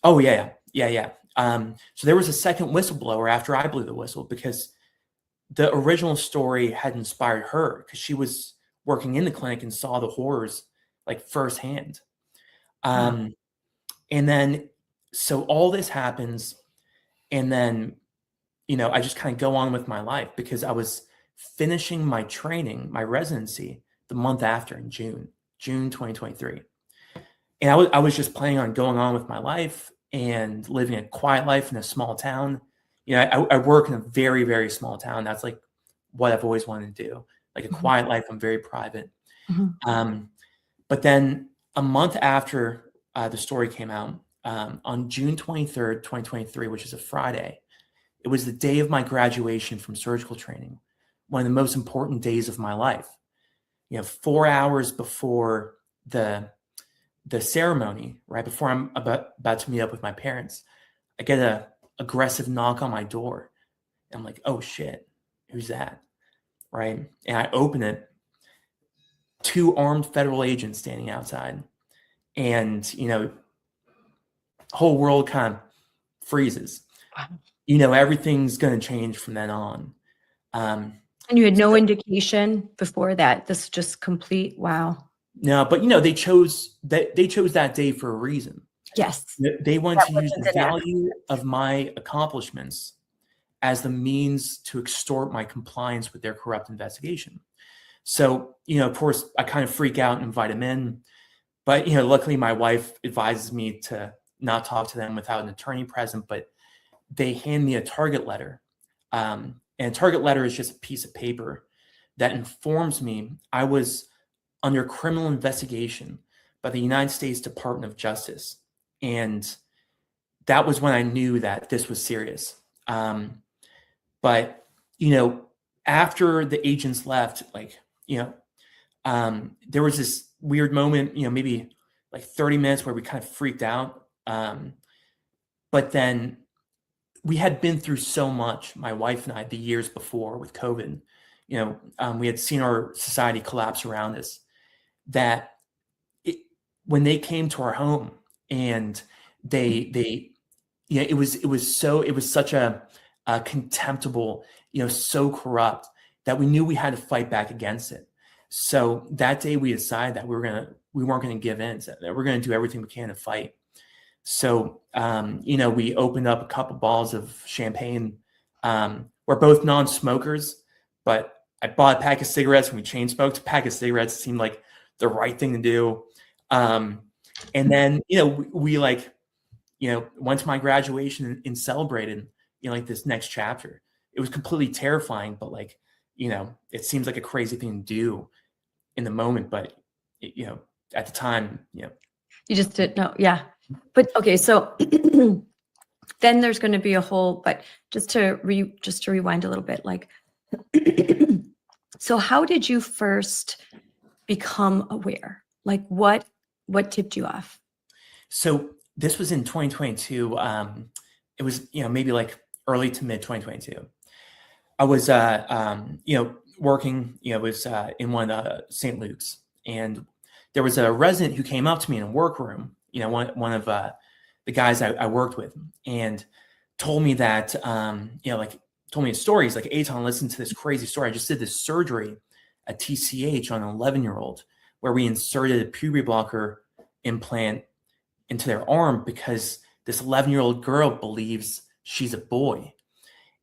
Oh, yeah. So there was a second whistleblower after I blew the whistle, because the original story had inspired her, because she was working in the clinic and saw the horrors like firsthand. And then, so all this happens, and then, I just kind of go on with my life, because I was finishing my training, my residency, the month after, in June 2023. And I was just planning on going on with my life and living a quiet life in a small town. I work in a very, very small town. That's like what I've always wanted to do, like a quiet life. I'm very private. But then a month after the story came out, on June 23rd, 2023, which is a Friday, it was the day of my graduation from surgical training, one of the most important days of my life. 4 hours before the ceremony, right before I'm about to meet up with my parents, I get a aggressive knock on my door. I'm like, oh shit, who's that? Right? And I open it, 2 armed federal agents standing outside, and whole world kind of freezes. Wow. Everything's going to change from then on. And you had no indication before that. This is just complete, wow. No, but they chose that day for a reason. Yes. They wanted That to use wasn't the an accident. value of my accomplishments as the means to extort my compliance with their corrupt investigation. So, of course, I kind of freak out and invite them in. But, luckily my wife advises me to not talk to them without an attorney present, but they hand me a target letter. And a target letter is just a piece of paper that informs me I was under criminal investigation by the United States Department of Justice. And that was when I knew that this was serious. But, after the agents left, there was this weird moment, maybe like 30 minutes where we kind of freaked out. But then we had been through so much, my wife and I, the years before with COVID. We had seen our society collapse around us, that when they came to our home and it was such a contemptible, so corrupt, that we knew we had to fight back against it. So that day we decided that we weren't going to give in, so that we're going to do everything we can to fight. So, we opened up a couple bottles of champagne. We're both non-smokers, but I bought a pack of cigarettes and we chain smoked a pack of cigarettes. It seemed like the right thing to do. And then, we went to my graduation and celebrated, like this next chapter. It was completely terrifying, but it seems like a crazy thing to do in the moment, but at the time, You just didn't know. Yeah. But okay, so then there's going to be but just to rewind a little bit, so how did you first become aware? What tipped you off? So this was in 2022. It was, maybe like early to mid 2022. I was, working, was in one of the St. Luke's, and there was a resident who came up to me in a workroom, one of the guys I worked with, and told me that, told me a story. He's like, Eithan, listen to this crazy story. I just did this surgery at TCH on an 11-year-old where we inserted a puberty blocker implant into their arm because this 11-year-old girl believes she's a boy.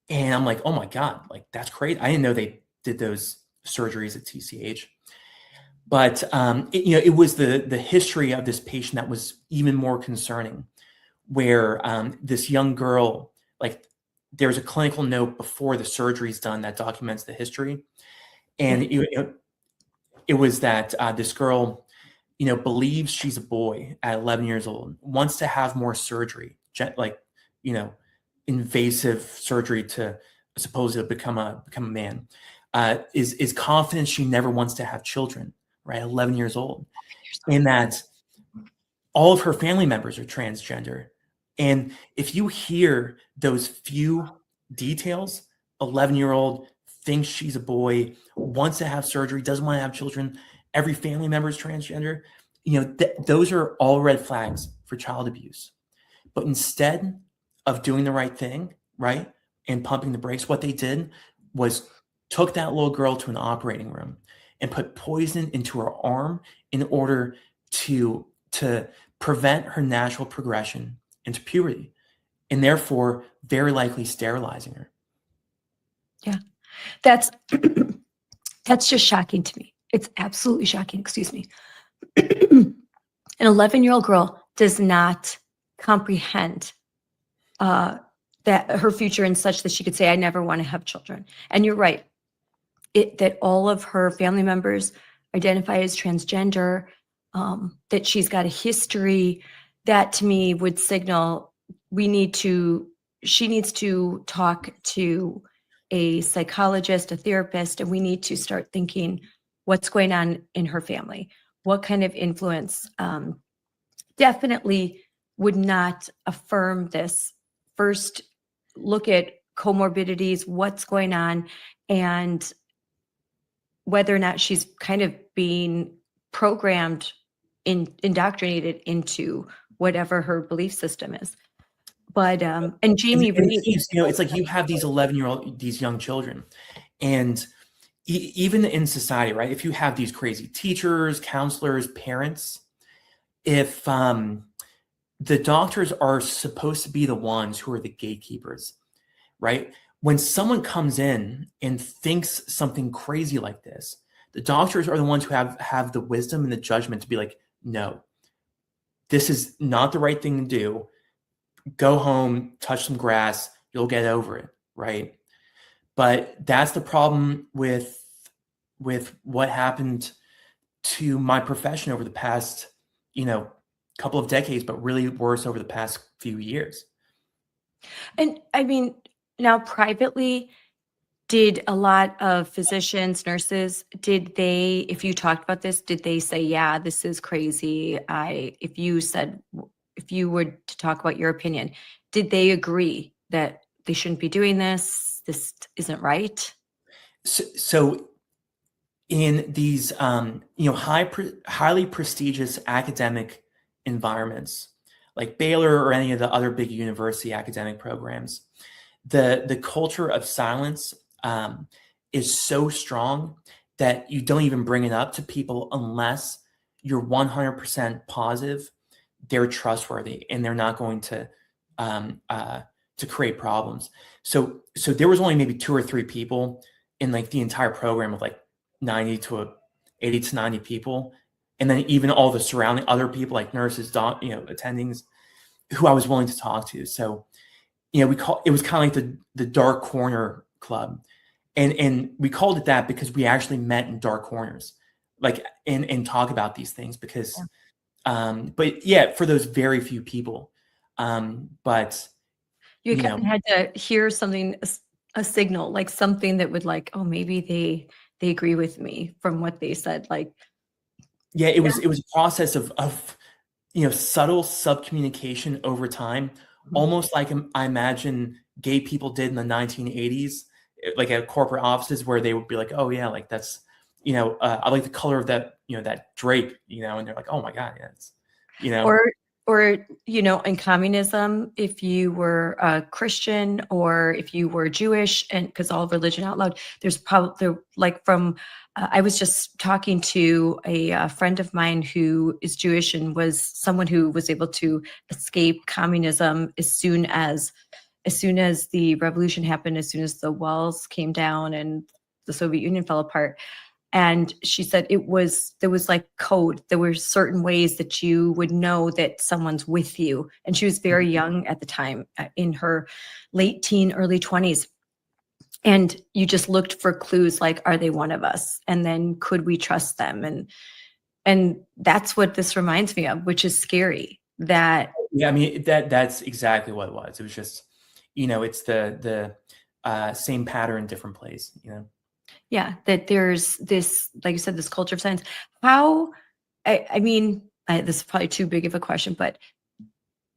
And I'm like, oh my God, that's crazy. I didn't know they did those surgeries at TCH. But it was the history of this patient that was even more concerning, where this young girl, there's a clinical note before the surgery is done that documents the history. And it was that this girl, believes she's a boy at 11 years old, wants to have more surgery, like, invasive surgery to supposedly become a man, is confident she never wants to have children, right? 11 years old. And that all of her family members are transgender. And if you hear those few details, 11-year-old thinks she's a boy, wants to have surgery, doesn't want to have children, every family member is transgender, those are all red flags for child abuse. But instead of doing the right thing, right, and pumping the brakes, what they did was took that little girl to an operating room and put poison into her arm in order to prevent her natural progression into puberty, and therefore very likely sterilizing her. Yeah, that's just shocking to me. It's absolutely shocking. Excuse me. An 11-year-old girl does not comprehend that her future in such that she could say, I never want to have children. And you're right, that all of her family members identify as transgender, that she's got a history, that to me would signal she needs to talk to a psychologist, a therapist, and we need to start thinking what's going on in her family, what kind of influence. Definitely would not affirm this. First, look at comorbidities, what's going on, and whether or not she's kind of being programmed, indoctrinated into whatever her belief system is. But and Jamie Reed, it's like you have these 11-year-old, these young children, and even in society, right? If you have these crazy teachers, counselors, parents, if the doctors are supposed to be the ones who are the gatekeepers, right? When someone comes in and thinks something crazy like this, the doctors are the ones who have the wisdom and the judgment to be like, no, this is not the right thing to do. Go home, touch some grass, you'll get over it, right? But that's the problem with what happened to my profession over the past, couple of decades, but really worse over the past few years. and I mean, now privately, did a lot of physicians, nurses, if you talked about this, did they say, yeah, this is crazy? If you were to talk about your opinion, did they agree that they shouldn't be doing this? This isn't right? So in these, highly prestigious academic environments, like Baylor or any of the other big university academic programs, the culture of silence is so strong that you don't even bring it up to people unless you're 100% positive they're trustworthy and they're not going to create problems. So there was only maybe 2 or 3 people in like the entire program of like 80 to 90 people, and then even all the surrounding other people like nurses, attendings, who I was willing to talk to. So it was kind of like the dark corner club. And we called it that because we actually met in dark corners, like and talk about these things because, but yeah, for those very few people. But You kind of had to hear something, a signal, like something that would like, oh, maybe they agree with me from what they said. Like, yeah, it was a process of subtle subcommunication over time, almost like I imagine gay people did in the 1980s. Like at corporate offices where they would be like, oh yeah, like that's, I like the color of that, that drape, and they're like, oh my God, yeah, it's, or in communism, if you were a Christian or if you were Jewish, and because all religion out loud, there's probably I was just talking to a friend of mine who is Jewish and was someone who was able to escape communism as soon as the revolution happened, as soon as the walls came down and the Soviet Union fell apart. And she said there was like code. There were certain ways that you would know that someone's with you. And she was very young at the time, in her late teen, early 20s. And you just looked for clues like, are they one of us? And then could we trust them? And that's what this reminds me of, which is scary. That Yeah, I mean, that's exactly what it was. It was just, it's the same pattern, different place, yeah, that there's this, like you said, this culture of silence. How, I mean, this is probably too big of a question, but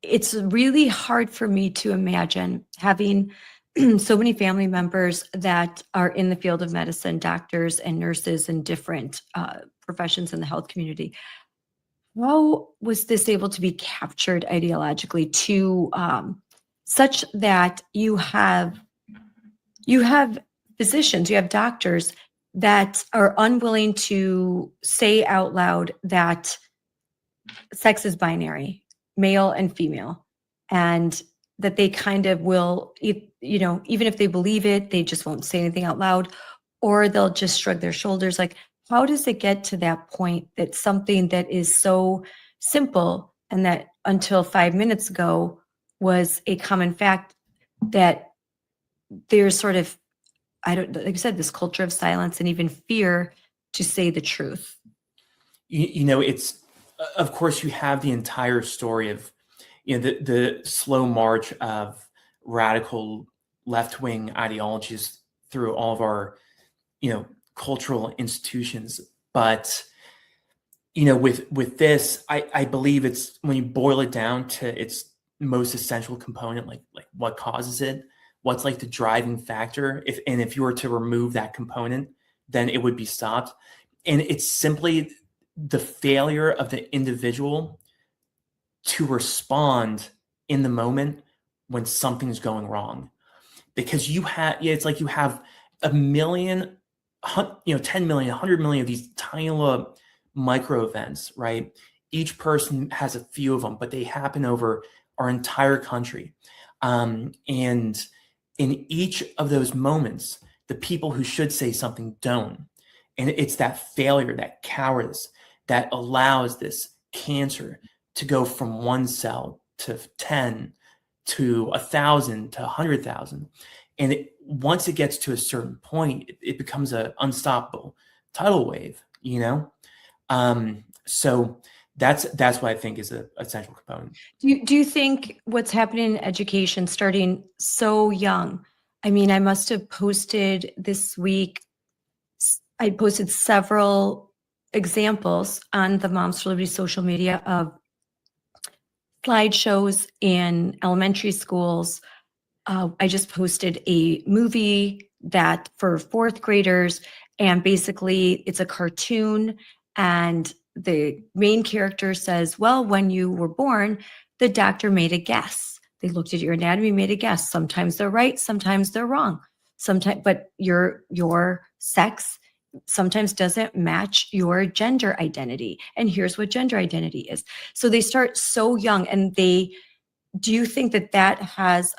it's really hard for me to imagine having so many family members that are in the field of medicine, doctors and nurses and different professions in the health community. How was this able to be captured ideologically to such that you have physicians, you have doctors that are unwilling to say out loud that sex is binary, male and female, and that they kind of will, even if they believe it, they just won't say anything out loud, or they'll just shrug their shoulders. Like, how does it get to that point that something that is so simple and that until 5 minutes ago was a common fact, that there's sort of, like I said, this culture of silence and even fear to say the truth? It's, of course, you have the entire story of, the slow march of radical left-wing ideologies through all of our, cultural institutions. But, with this, I believe it's, when you boil it down to its most essential component, like what causes it, what's like the driving factor. If you were to remove that component, then it would be stopped. And it's simply the failure of the individual to respond in the moment when something's going wrong. Because it's like you have a million, 10 million, 100 million of these tiny little micro events, right? Each person has a few of them, but they happen over our entire country. And in each of those moments, the people who should say something don't. And it's that failure, that cowardice, that allows this cancer to go from 1 cell to 10 to 1,000 to 100,000. And once it gets to a certain point, it becomes an unstoppable tidal wave, So that's what I think is a essential component. Do you think what's happening in education starting so young? I mean, I must have posted this week, I posted several examples on the Moms for Liberty social media of slideshows in elementary schools. I just posted a movie that for 4th graders, and basically it's a cartoon, and the main character says, well, when you were born, the doctor made a guess. They looked at your anatomy, made a guess. Sometimes they're right, sometimes they're wrong. But your sex sometimes doesn't match your gender identity. And here's what gender identity is. So they start so young, and do you think that has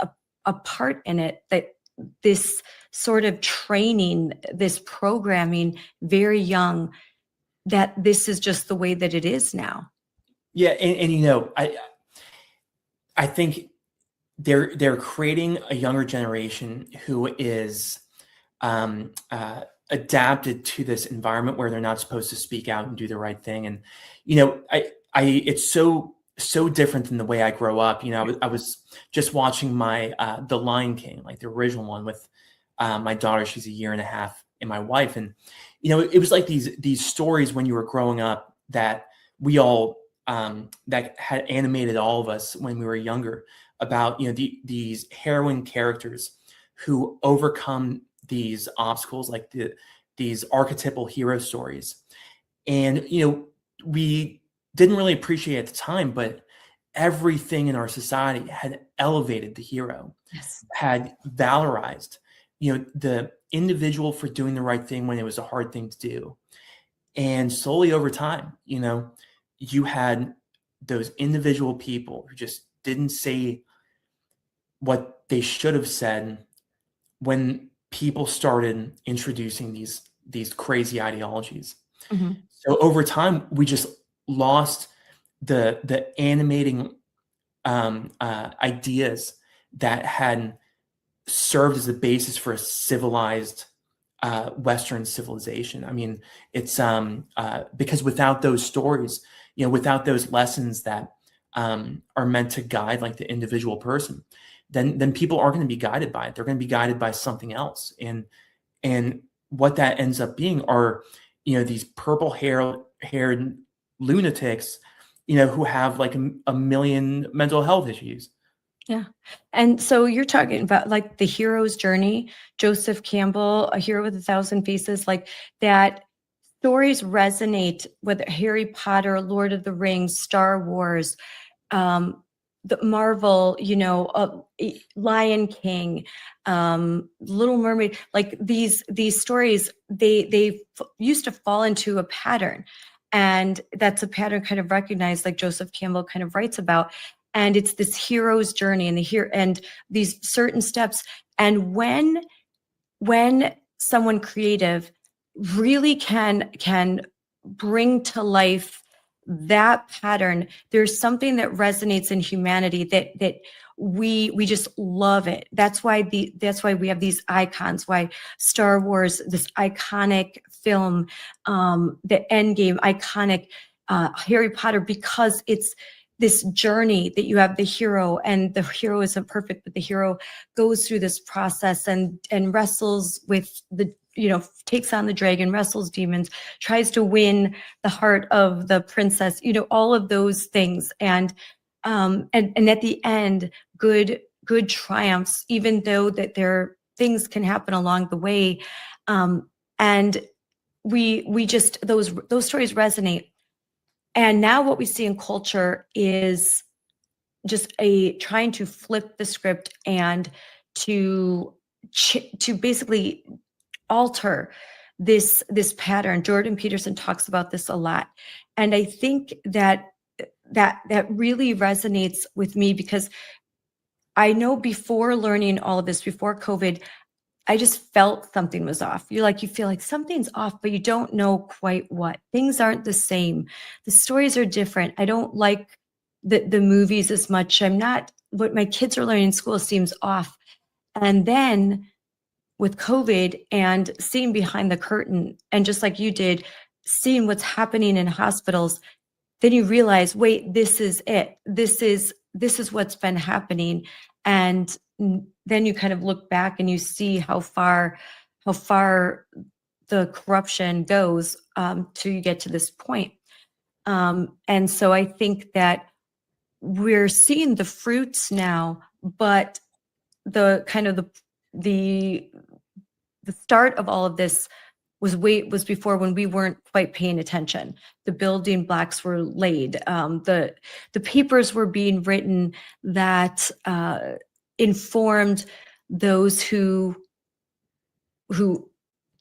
a part in it, that this sort of training, this programming very young, that this is just the way that it is now? Yeah. And I think they're creating a younger generation who is adapted to this environment where they're not supposed to speak out and do the right thing. And, it's so different than the way I grow up. I was just watching The Lion King, like the original one, with my daughter. She's 1.5 years, and my wife. And, it was like these stories when you were growing up that we all, that had animated all of us when we were younger, about, these heroine characters who overcome these obstacles, like these archetypal hero stories. And, we didn't really appreciate at the time, but everything in our society had elevated the hero, Yes. had valorized, the individual for doing the right thing when it was a hard thing to do. And slowly over time, you had those individual people who just didn't say what they should have said when people started introducing these crazy ideologies. Mhm. So over time, we just lost the animating ideas that had served as the basis for a civilized Western civilization. I mean, it's because without those stories, without those lessons that are meant to guide like the individual person, then people aren't going to be guided by it. They're going to be guided by something else, and what that ends up being are these purple haired lunatics, who have like a million mental health issues. Yeah. And so you're talking about like the hero's journey, Joseph Campbell, A Hero with a Thousand Faces, like that stories resonate with Harry Potter, Lord of the Rings, Star Wars, the Marvel, Lion King, Little Mermaid, like these stories, they used to fall into a pattern. And that's a pattern kind of recognized, like Joseph Campbell kind of writes about. And it's this hero's journey and these certain steps. And when someone creative really can bring to life that pattern, there's something that resonates in humanity that we just love it. That's why we have these icons, why Star Wars, this iconic film, the Endgame, iconic Harry Potter, because it's this journey that you have the hero, and the hero isn't perfect, but the hero goes through this process and wrestles with takes on the dragon, wrestles demons, tries to win the heart of the princess, all of those things. And at the end, good triumphs, even though that things can happen along the way. And we just, those stories resonate. And now what we see in culture is just trying to flip the script and to basically alter this pattern. Jordan Peterson talks about this a lot. And I think that really resonates with me, because I know before learning all of this, before COVID, I just felt something was off. You feel like something's off, but you don't know quite what. Things aren't the same. The stories are different. I don't like the movies as much. What my kids are learning in school seems off. And then with COVID and seeing behind the curtain, and just like you did, seeing what's happening in hospitals, then you realize, wait, this is it. This is what's been happening. And then you kind of look back and you see how far the corruption goes till you get to this point. And so I think that we're seeing the fruits now, but the kind of the start of all of this was before, when we weren't quite paying attention. The building blocks were laid. The papers were being written that informed those who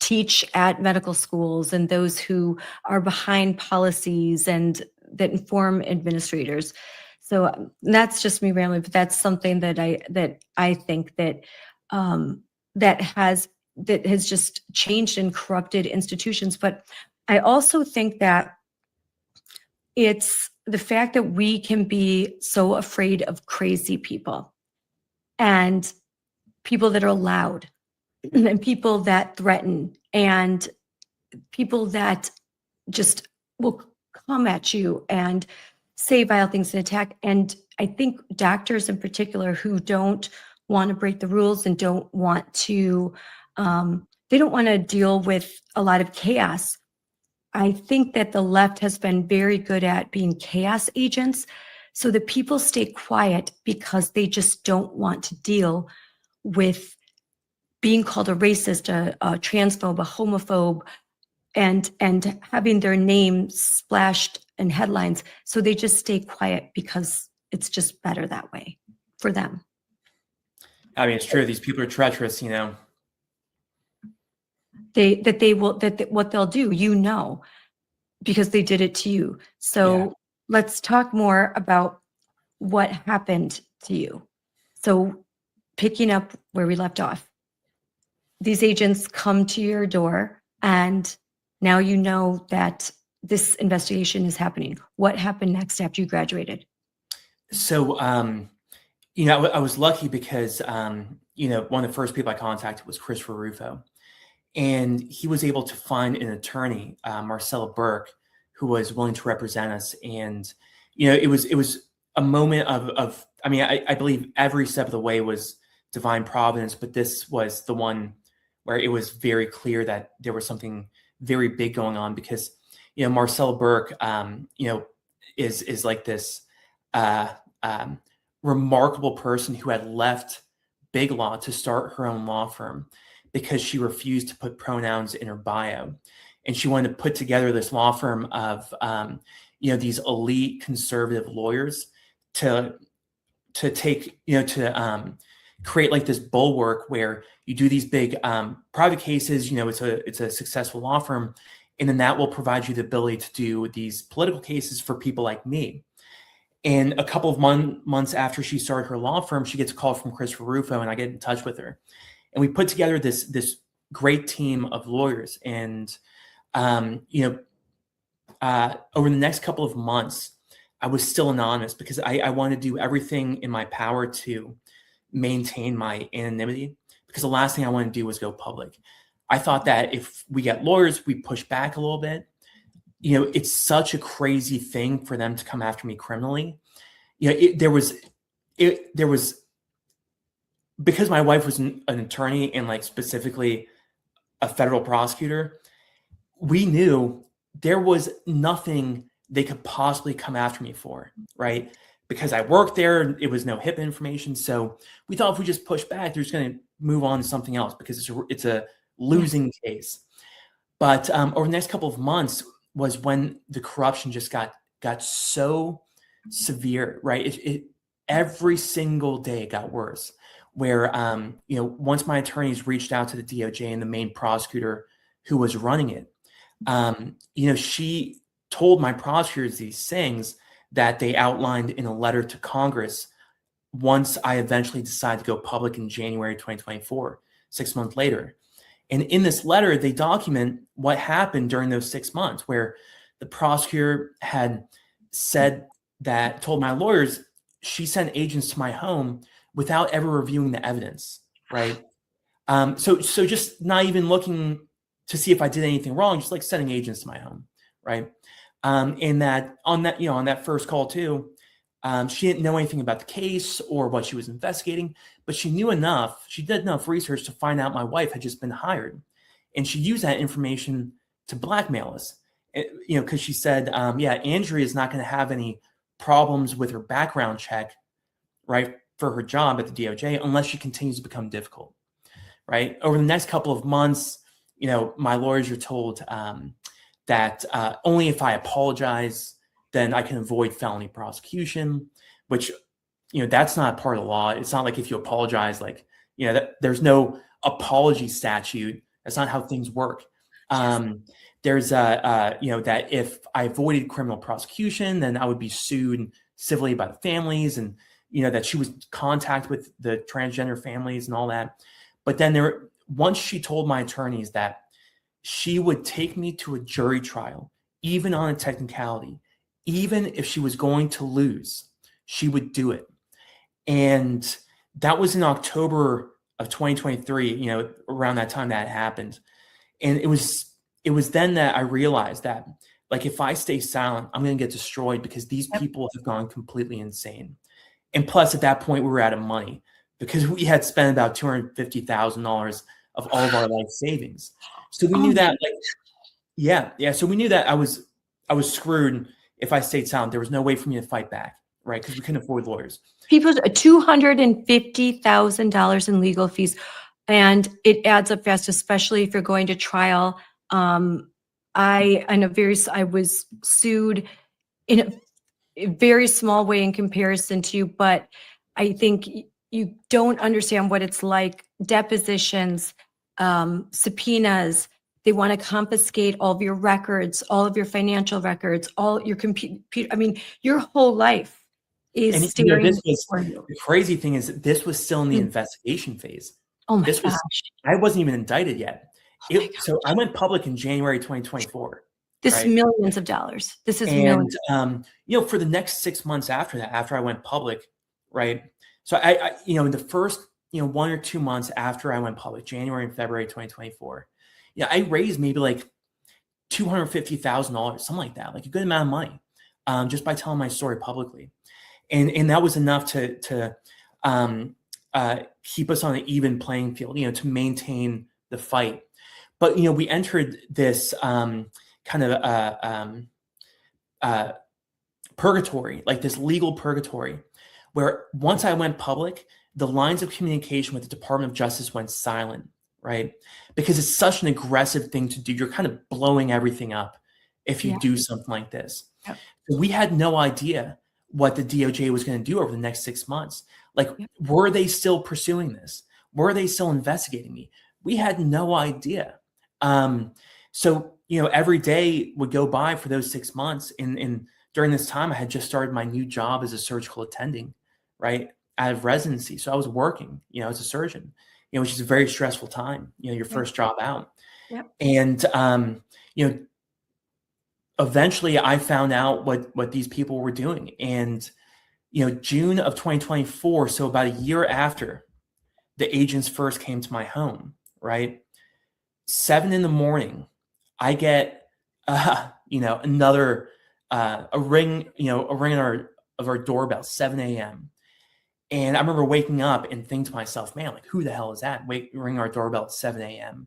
teach at medical schools, and those who are behind policies and that inform administrators. So that's just me rambling, but that's something that I think that has just changed and corrupted institutions. But I also think that it's the fact that we can be so afraid of crazy people, and people that are loud, and people that threaten, and people that just will come at you and say vile things and attack. And I think doctors in particular, who don't want to break the rules and don't want to they don't want to deal with a lot of chaos. I think that the left has been very good at being chaos agents, so that people stay quiet because they just don't want to deal with being called a racist, a transphobe, a homophobe, and having their name splashed in headlines. So they just stay quiet because it's just better that way for them. I mean, it's true. These people are treacherous, What they'll do, because they did it to you. So Yeah. let's talk more about what happened to you. So picking up where we left off, these agents come to your door And now you know that this investigation is happening. What happened next after you graduated? So, I was lucky because, one of the first people I contacted was Christopher Rufo. And he was able to find an attorney, Marcella Burke, who was willing to represent us. And, it was a moment of I believe every step of the way was divine providence, but this was the one where it was very clear that there was something very big going on because, Marcella Burke, is like this remarkable person who had left Big Law to start her own law firm because she refused to put pronouns in her bio. And she wanted to put together this law firm of, these elite conservative lawyers to take, to create like this bulwark where you do these big private cases, it's a successful law firm. And then that will provide you the ability to do these political cases for people like me. And a couple of months after she started her law firm, she gets a call from Christopher Rufo, and I get in touch with her. And we put together this great team of lawyers. And, over the next couple of months, I was still anonymous because I wanted to do everything in my power to maintain my anonymity, because the last thing I wanted to do was go public. I thought that if we get lawyers, we push back a little bit. It's such a crazy thing for them to come after me criminally. There was because my wife was an attorney and like specifically a federal prosecutor, we knew there was nothing they could possibly come after me for, right? Because I worked there, it was no HIPAA information. So we thought if we just push back, they're just going to move on to something else because it's a losing case. But over the next couple of months was when the corruption just got so severe, right? It every single day it got worse. Where once my attorneys reached out to the DOJ and the main prosecutor who was running it, she told my prosecutors these things that they outlined in a letter to Congress once I eventually decided to go public in January 2024, 6 months later. And in this letter, they document what happened during those 6 months, where the prosecutor had told my lawyers she sent agents to my home without ever reviewing the evidence, right? So just not even looking to see if I did anything wrong, just like sending agents to my home, right? And that on that first call too, she didn't know anything about the case or what she was investigating, but she did enough research to find out my wife had just been hired. And she used that information to blackmail us, because she said, Andrea is not going to have any problems with her background check, right, for her job at the DOJ unless she continues to become difficult, right? Over the next couple of months, my lawyers are told that only if I apologize, then I can avoid felony prosecution, which, that's not part of the law. It's not like if you apologize, there's no apology statute. That's not how things work. There's that if I avoided criminal prosecution, then I would be sued civilly by the families, and that she was in contact with the transgender families and all that. But then once she told my attorneys that she would take me to a jury trial, even on a technicality, even if she was going to lose, she would do it. And that was in October of 2023, around that time that happened. And it was then that I realized that, if I stay silent, I'm going to get destroyed because these people have gone completely insane. And plus, at that point, we were out of money because we had spent about $250,000 of all of our life savings. So we knew that, So we knew that I was screwed if I stayed silent. There was no way for me to fight back, right? Because we couldn't afford lawyers. People, $250,000 in legal fees, and it adds up fast, especially if you're going to trial. I was sued in a very small way in comparison to you, but I think you don't understand what it's like. Depositions, subpoenas, they want to confiscate all of your records, all of your financial records, all your computer. Your whole life is staring. The crazy thing is that this was still in the investigation phase. Oh my gosh. I wasn't even indicted yet. So I went public in January 2024. This is right? millions of dollars. This is And, millions. for the next 6 months after that, after I went public, right? So in the first, 1 or 2 months after I went public, January and February 2024, I raised maybe like $250,000, something like that, like a good amount of money, just by telling my story publicly. And that was enough to keep us on an even playing field, to maintain the fight. But, we entered this kind of purgatory, like this legal purgatory, where once I went public, the lines of communication with the Department of Justice went silent, right? Because it's such an aggressive thing to do. You're kind of blowing everything up if you Yeah. do something like this. Yep. So we had no idea what the DOJ was going to do over the next 6 months. Like, Yep. were they still pursuing this? Were they still investigating me? We had no idea. So, every day would go by for those 6 months. And during this time, I had just started my new job as a surgical attending, right, out of residency. So I was working, as a surgeon, which is a very stressful time, your first job out. Yep. And, eventually I found out what these people were doing. And, June of 2024, so about a year after the agents first came to my home, right, 7 a.m, I get, another, a ring, a ring of our doorbell, 7 a.m. And I remember waking up and thinking to myself, man, like, who the hell is that? Ring our doorbell at 7 a.m.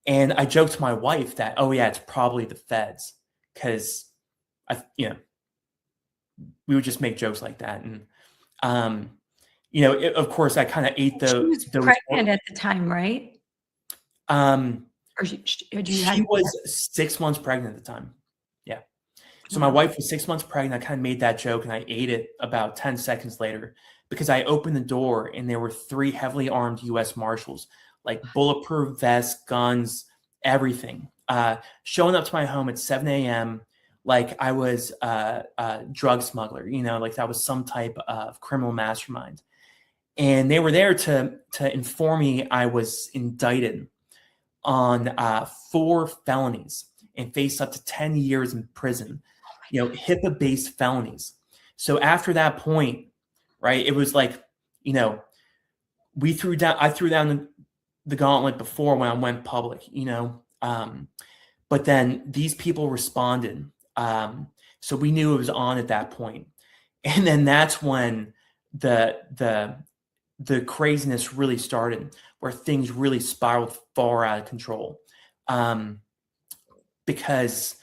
And I joked to my wife that, oh yeah, it's probably the feds. Cause we would just make jokes like that. And, of course I kind of ate She was those. pregnant at the time, right? Or She was 6 months pregnant at the time. Yeah. So my wife was 6 months pregnant. I kind of made that joke and I ate it about 10 seconds later because I opened the door and there were 3 heavily armed U.S. Marshals, like bulletproof vests, guns, everything, showing up to my home at 7 a.m. like I was a drug smuggler, like that was some type of criminal mastermind. And they were there to inform me I was indicted on 4 felonies and faced up to 10 years in prison, HIPAA-based felonies. So after that point, right, it was like, I threw down the gauntlet before when I went public, but then these people responded. So we knew it was on at that point. And then that's when the craziness really started, where things really spiraled far out of control. Because,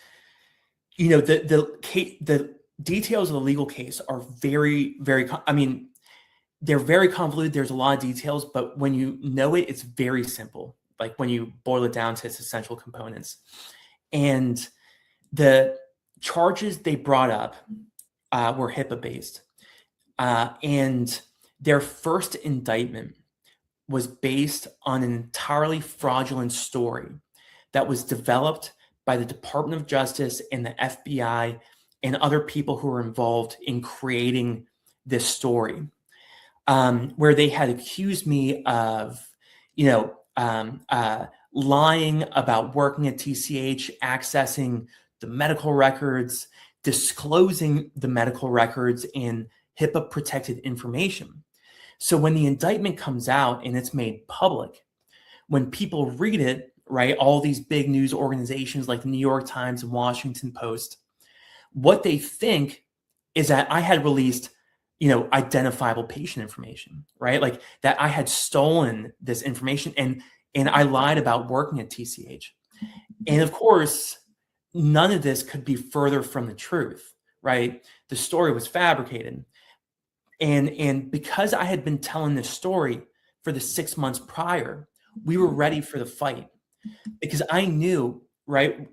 the details of the legal case are very, very, they're very convoluted. There's a lot of details, but when you know it, it's very simple. Like when you boil it down to its essential components. And the charges they brought up were HIPAA based. And their first indictment was based on an entirely fraudulent story that was developed by the Department of Justice and the FBI and other people who were involved in creating this story, where they had accused me of, lying about working at TCH, accessing the medical records, disclosing the medical records and HIPAA protected information. So when the indictment comes out and it's made public, when people read it, right, all these big news organizations like the New York Times and Washington Post, what they think is that I had released, identifiable patient information, right? Like that I had stolen this information and I lied about working at TCH. And of course, none of this could be further from the truth, right? The story was fabricated. And because I had been telling this story for the 6 months prior, we were ready for the fight. Because I knew, right,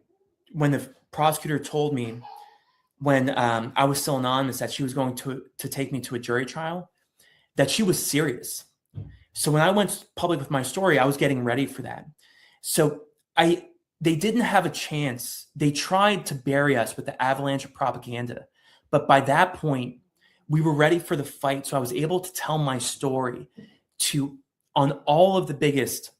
when the prosecutor told me when I was still anonymous that she was going to take me to a jury trial, that she was serious. So when I went public with my story, I was getting ready for that. So they didn't have a chance. They tried to bury us with the avalanche of propaganda. But by that point, we were ready for the fight. So I was able to tell my story on all of the biggest,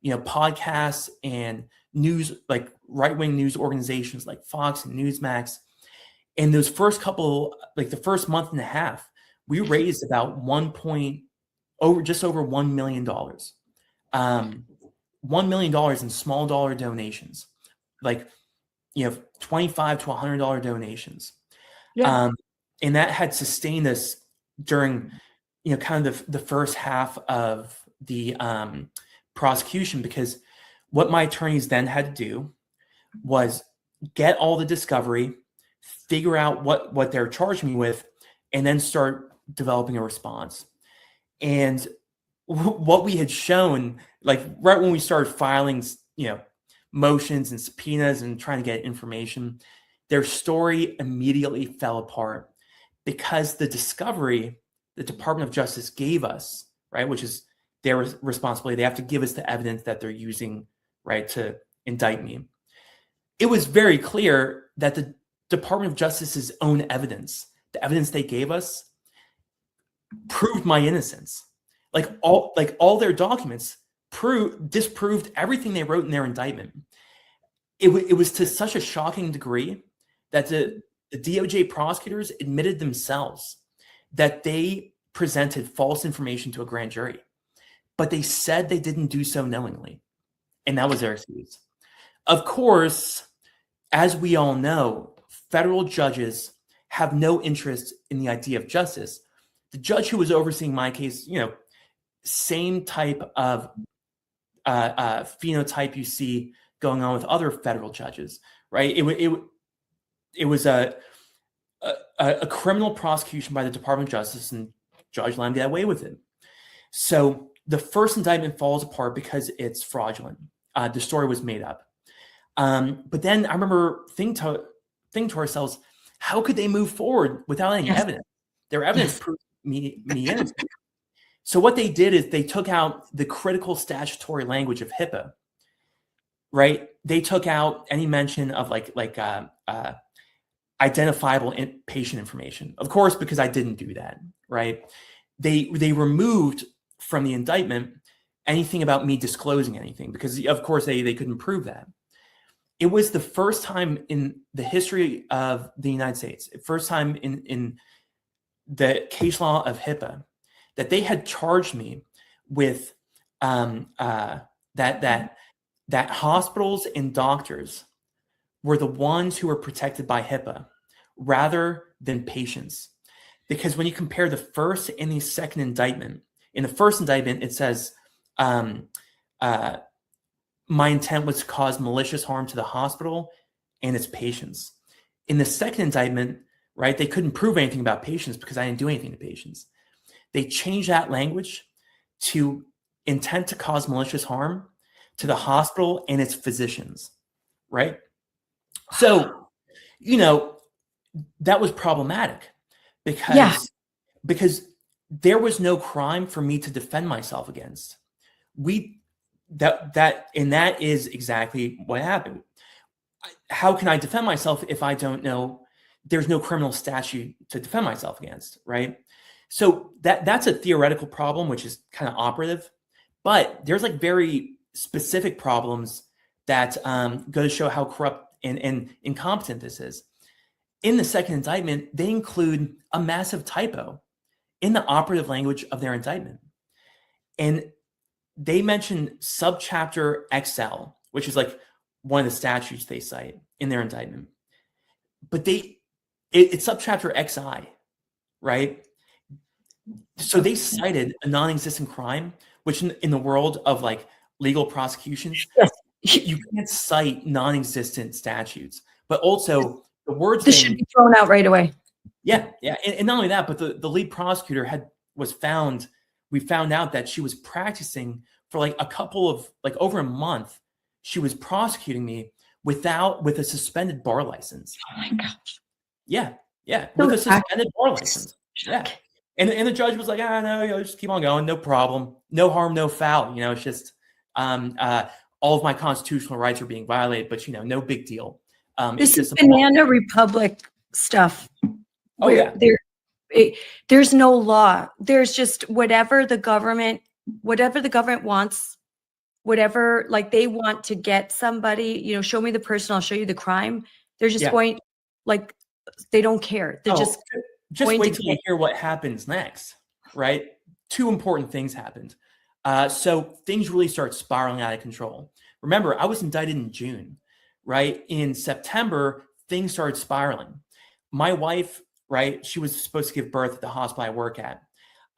podcasts and news, like right-wing news organizations like Fox and Newsmax. And those first couple, like the first month and a half, we raised about just over $1 million. $1 million in small dollar donations, like, $25 to $100 donations. Yeah. And that had sustained us during, kind of the first half of the prosecution, because what my attorneys then had to do was get all the discovery, figure out what they're charging me with, and then start developing a response. And what we had shown, like right when we started filing, motions and subpoenas and trying to get information, their story immediately fell apart because the discovery the Department of Justice gave us, right, which is their responsibility, they have to give us the evidence that they're using, right, to indict me. It was very clear that the Department of Justice's own evidence, the evidence they gave us, proved my innocence. Like all their documents disproved everything they wrote in their indictment. It was to such a shocking degree that the DOJ prosecutors admitted themselves that they presented false information to a grand jury, but they said they didn't do so knowingly, and that was their excuse. Of course, as we all know, federal judges have no interest in the idea of justice. The judge who was overseeing my case, same type of phenotype you see going on with other federal judges, right? It was a criminal prosecution by the Department of Justice, and Judge Lamb get away with it. So the first indictment falls apart because it's fraudulent. The story was made up. But then I remember thinking to ourselves, how could they move forward without any evidence? Their evidence proved me innocent. So what they did is they took out the critical statutory language of HIPAA, right? They took out any mention of identifiable patient information. Of course, because I didn't do that, right? They removed from the indictment anything about me disclosing anything, because of course they couldn't prove that. It was the first time in the history of the United States, first time in the case law of HIPAA, that they had charged me with that hospitals and doctors were the ones who were protected by HIPAA rather than patients. Because when you compare the first and the second indictment, in the first indictment, it says, my intent was to cause malicious harm to the hospital and its patients. In the second indictment, right, they couldn't prove anything about patients because I didn't do anything to patients. They changed that language to intent to cause malicious harm to the hospital and its physicians, right? So, that was problematic because there was no crime for me to defend myself against. That is exactly what happened. How can I defend myself if I don't know? There's no criminal statute to defend myself against, right? So that's a theoretical problem, which is kind of operative, but there's like very specific problems that go to show how corrupt and incompetent this is. In the second indictment, they include a massive typo in the operative language of their indictment. And they mention subchapter XL, which is like one of the statutes they cite in their indictment. But it's subchapter XI, right? So they cited a non-existent crime, which in the world of like legal prosecutions, you can't cite non-existent statutes. But also the words This should be thrown out right away. Yeah. And not only that, but the lead prosecutor we found out that she was practicing for like over a month. She was prosecuting me with a suspended bar license. Oh my gosh. Yeah. With a suspended bar license. Yeah. And the judge was like, no, just keep on going. No problem. No harm, no foul. It's just all of my constitutional rights are being violated, but no big deal. This is Banana Republic stuff. Oh, yeah. There's no law. There's just whatever the government wants, whatever, like they want to get somebody, show me the person, I'll show you the crime. They're just Yeah. going, like, they don't care. They're just going wait to till you get. hear what happens next, right? Two important things happened. So things really start spiraling out of control. Remember, I was indicted in June, right? In September, things started spiraling. My wife, right, she was supposed to give birth at the hospital I work at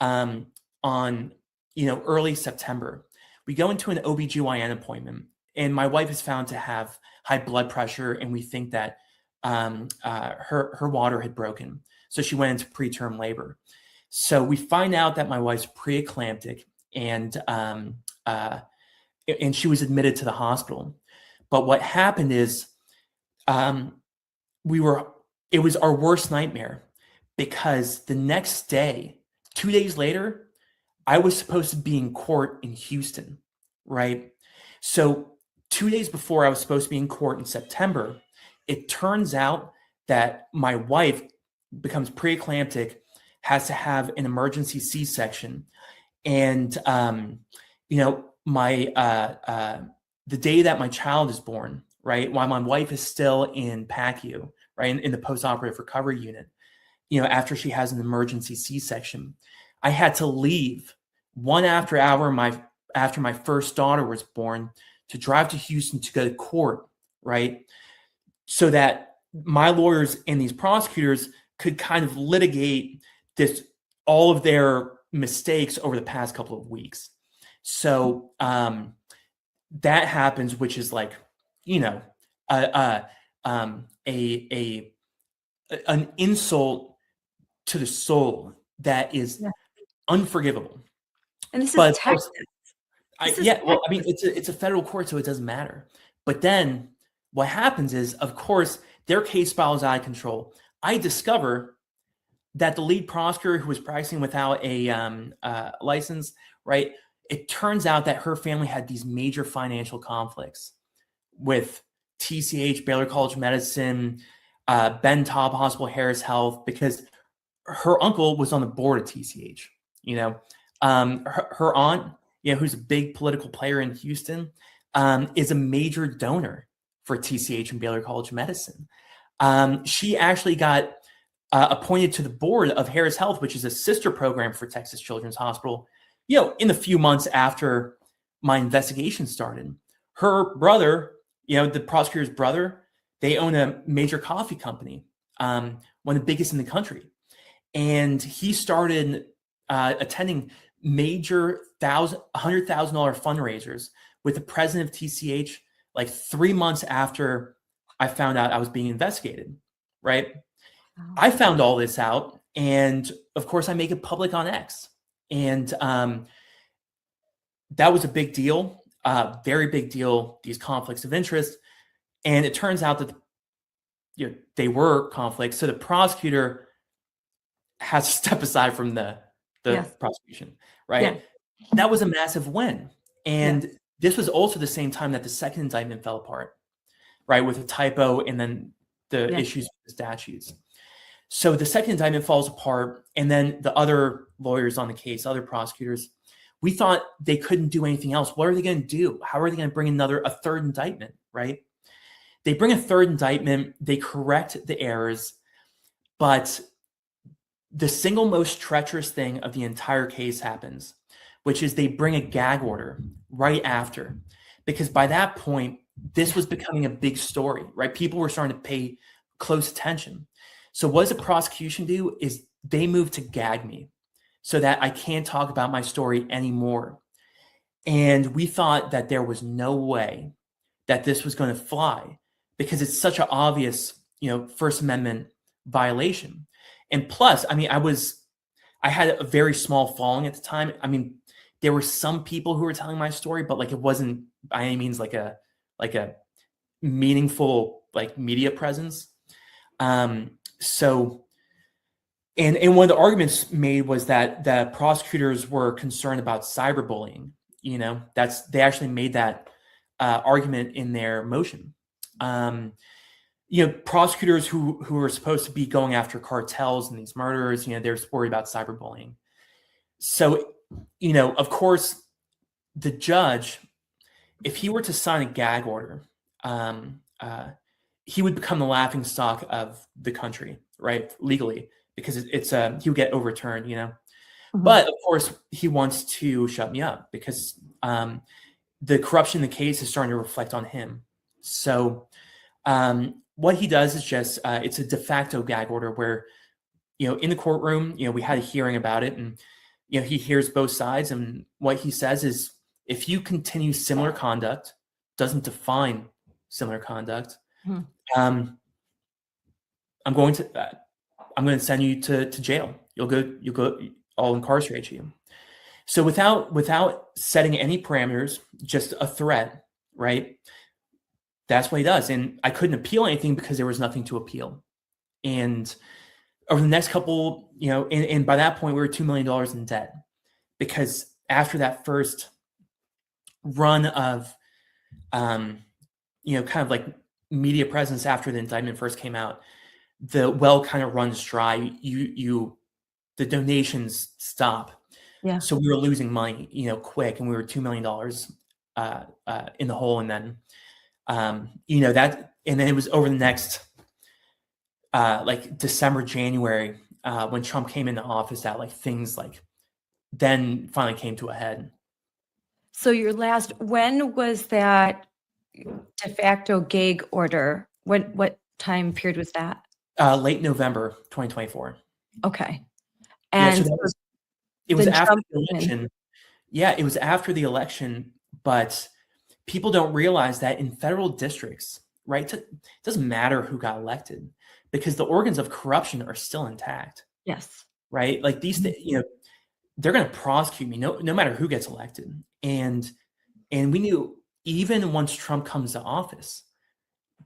on, early September. We go into an OBGYN appointment, and my wife is found to have high blood pressure, and we think that her water had broken. So she went into preterm labor. So we find out that my wife's preeclamptic, and she was admitted to the hospital. But what happened is it was our worst nightmare, because the next day, 2 days later, I was supposed to be in court in Houston, right? So 2 days before I was supposed to be in court in September, it turns out that my wife becomes preeclamptic, has to have an emergency C-section. And, the day that my child is born, right, while my wife is still in PACU, right, in the post-operative recovery unit, after she has an emergency C-section, I had to leave 1 hour after my first daughter was born to drive to Houston to go to court, right, so that my lawyers and these prosecutors could kind of litigate all of their mistakes over the past couple of weeks. So that happens, which is like, an insult to the soul that is unforgivable. And this But is of course, Texas. it's a federal court, so it doesn't matter. But then what happens is, of course, their case spirals out of control. I discover that the lead prosecutor, who was practicing without a license, right? It turns out that her family had these major financial conflicts with TCH, Baylor College of Medicine, Ben Taub Hospital, Harris Health, because her uncle was on the board of TCH. Her aunt, who's a big political player in Houston, is a major donor for TCH and Baylor College of Medicine. She actually got appointed to the board of Harris Health, which is a sister program for Texas Children's Hospital, in the few months after my investigation started. Her brother, the prosecutor's brother, they own a major coffee company, one of the biggest in the country. And he started attending major $100,000 fundraisers with the president of TCH, like 3 months after I found out I was being investigated, right? Wow. I found all this out, and of course I make it public on X. And that was a big deal, very big deal, these conflicts of interest. And it turns out that they were conflicts. So the prosecutor has to step aside from the prosecution, right? Yeah. That was a massive win. And this was also the same time that the second indictment fell apart, right? With a typo and then the issues with the statutes. So the second indictment falls apart, and then the other lawyers on the case, other prosecutors, we thought they couldn't do anything else. What are they going to do? How are they going to bring a third indictment, right? They bring a third indictment, they correct the errors, but the single most treacherous thing of the entire case happens, which is they bring a gag order right after, because by that point, this was becoming a big story, right? People were starting to pay close attention. So what does the prosecution do is they move to gag me so that I can't talk about my story anymore. And we thought that there was no way that this was going to fly, because it's such an obvious, First Amendment violation. And plus, I had a very small following at the time. There were some people who were telling my story, but it wasn't by any means like a meaningful media presence. So, and one of the arguments made was that the prosecutors were concerned about cyberbullying. They actually made that argument in their motion. Prosecutors who are supposed to be going after cartels and these murderers, they're worried about cyberbullying. So, of course, the judge, if he were to sign a gag order, he would become the laughing stock of the country, right? Legally, because he would get overturned, you know. Mhm. But of course, he wants to shut me up because the corruption in the case is starting to reflect on him. So what he does is just it's a de facto gag order where, you know, in the courtroom, you know, we had a hearing about it, and you know, he hears both sides, and what he says is, if you continue similar conduct, doesn't define similar conduct, Hmm. I'm going to send you to jail. You'll go. I'll incarcerate you. So without setting any parameters, just a threat, right? That's what he does. And I couldn't appeal anything because there was nothing to appeal. And over the next couple, you know, and by that point we were $2 million in debt, because after that first run of, you know, kind of like media presence after the indictment first came out, the well kind of runs dry. The donations stop. Yeah. So we were losing money, you know, quick, and we were $2 million in the hole. And then, you know, and then it was over the next, like December, January, when Trump came into office, that like things like then finally came to a head. So when was that de facto gag order? What time period was that? Late November 2024. Okay. Yeah, And so it was then after Trump the came in. election. Yeah, it was after the election, but people don't realize that in federal districts, right? It doesn't matter who got elected because the organs of corruption are still intact, Yes. right? Like these, you know, they're going to prosecute me no matter who gets elected. And we knew even once Trump comes to office,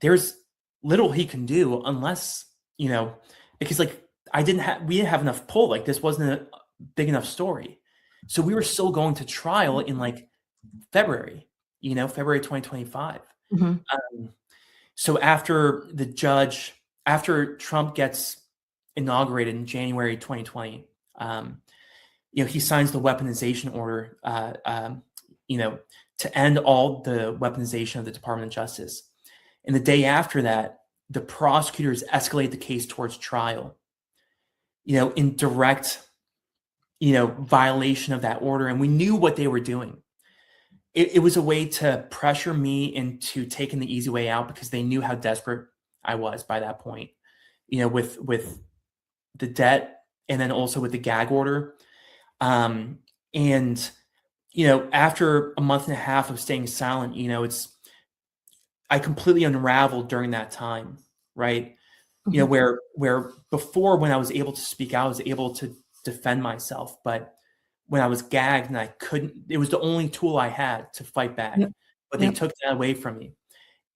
there's little he can do unless, you know, because like we didn't have enough pull. Like this wasn't a big enough story. So we were still going to trial in like February, you know, February 2025. Mhm. So after Trump gets inaugurated in January 2020, you know, he signs the weaponization order, you know, to end all the weaponization of the Department of Justice. And the day after that, the prosecutors escalate the case towards trial, you know, in direct, you know, violation of that order. And we knew what they were doing. It was a way to pressure me into taking the easy way out because they knew how desperate I was by that point, you know, with the debt and then also with the gag order. And, you know, after a month and a half of staying silent, you know, I completely unraveled during that time, right? You know, where before when I was able to speak out, I was able to defend myself, but when I was gagged and I couldn't, it was the only tool I had to fight back, Yep. but they Yep. took that away from me.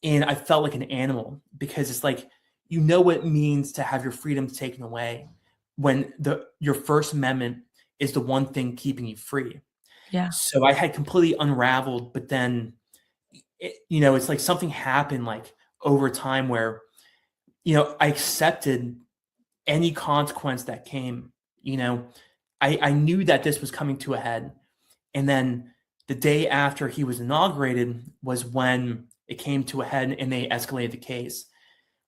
And I felt like an animal because it's like, you know what it means to have your freedom taken away when your First Amendment is the one thing keeping you free. Yeah. So I had completely unraveled, but then, you know, it's like something happened like over time where, you know, I accepted any consequence that came, you know, I knew that this was coming to a head. And then the day after he was inaugurated was when it came to a head and they escalated the case,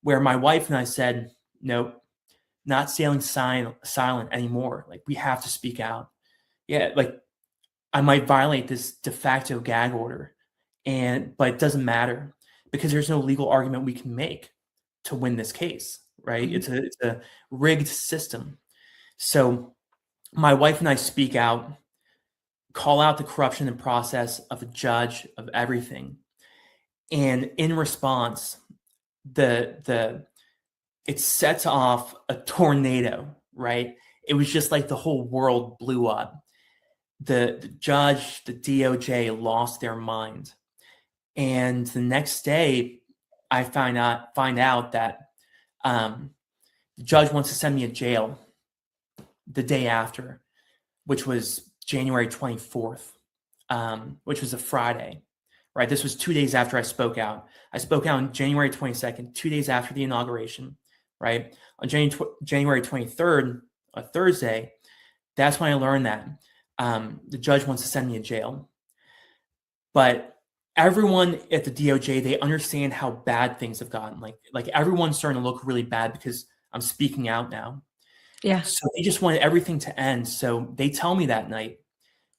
where my wife and I said, nope, not sailing silent anymore. Like we have to speak out. Yeah, like I might violate this de facto gag order, but it doesn't matter because there's no legal argument we can make to win this case, right? Mhm. It's a rigged system. So my wife and I speak out, call out the corruption and process of a judge, of everything. And in response, it sets off a tornado, right? It was just like the whole world blew up. The judge, the DOJ lost their mind. And the next day, I find out that the judge wants to send me to jail the day after, which was January 24th, which was a Friday, right? This was 2 days after I spoke out. I spoke out on January 22nd, 2 days after the inauguration, right? On January 23rd, a Thursday, that's when I learned that the judge wants to send me to jail. But everyone at the DOJ, they understand how bad things have gotten. Like everyone's starting to look really bad because I'm speaking out now. Yeah. So they just wanted everything to end. So they tell me that night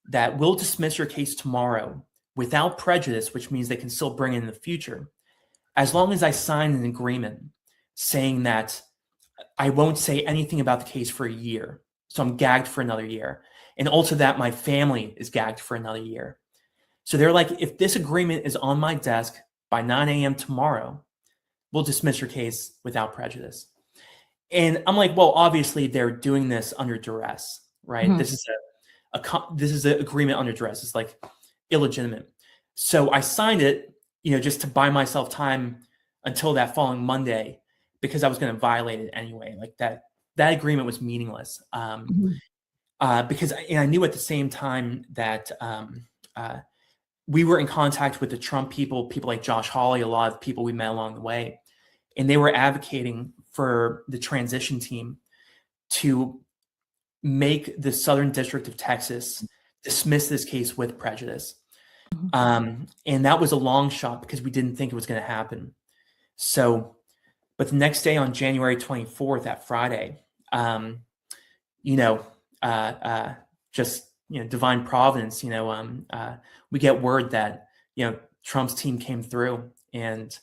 that we'll dismiss your case tomorrow without prejudice, which means they can still bring it in the future, as long as I sign an agreement saying that I won't say anything about the case for a year. So I'm gagged for another year. And also that my family is gagged for another year. So they're like, if this agreement is on my desk by 9 a.m. tomorrow, we'll dismiss your case without prejudice. And I'm like, well, obviously they're doing this under duress, right? Mhm. This is an agreement under duress. It's like illegitimate. So I signed it, just to buy myself time until that following Monday, because I was going to violate it anyway. Like that agreement was meaningless. Because I knew at the same time that we were in contact with the Trump people like Josh Hawley, a lot of people we met along the way, and they were advocating for the transition team to make the Southern District of Texas dismiss this case with prejudice. And that was a long shot because we didn't think it was going to happen. So, but the next day on January 24th, that Friday, just divine providence, we get word that Trump's team came through and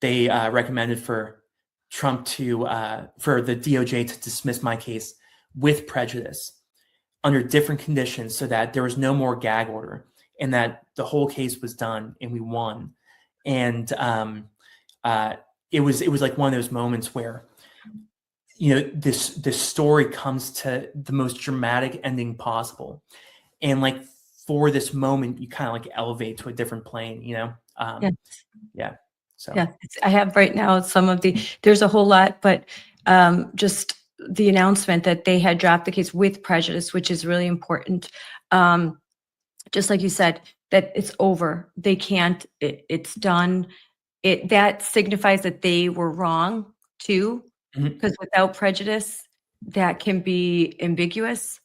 they recommended for Trump for the DOJ to dismiss my case with prejudice under different conditions, so that there was no more gag order and that the whole case was done and we won. And it was like one of those moments where this story comes to the most dramatic ending possible, and like for this moment you kind of like elevate to a different plane. Yeah. So Yeah, I have right now there's a whole lot, but just the announcement that they had dropped the case with prejudice, which is really important. Just like you said, that it's over. They can't, it's done. That signifies that they were wrong too, because without prejudice, that can be ambiguous.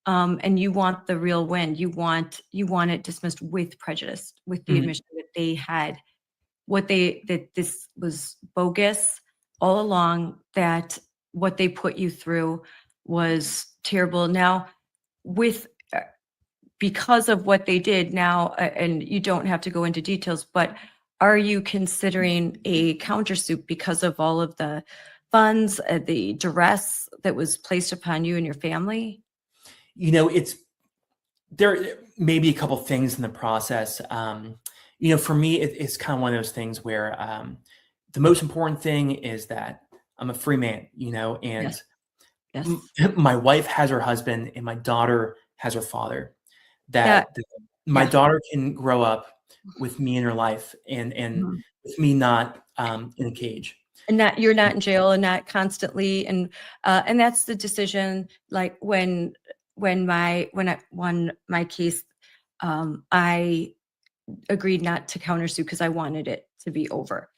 And you want the real win. You want it dismissed with prejudice, with the admission that they had that this was bogus all along, that what they put you through was terrible. Now, because of what they did now, and you don't have to go into details, but are you considering a countersuit because of all of the funds, the duress that was placed upon you and your family? There may be a couple things in the process. For me, it's kind of one of those things where the most important thing is that I'm a free man, and Yes. my wife has her husband and my daughter has her father. That my daughter can grow up with me in her life and with me not in a cage. And that you're not in jail and not constantly, and that's the decision. Like when I won my case, I agreed not to countersue because I wanted it to be over.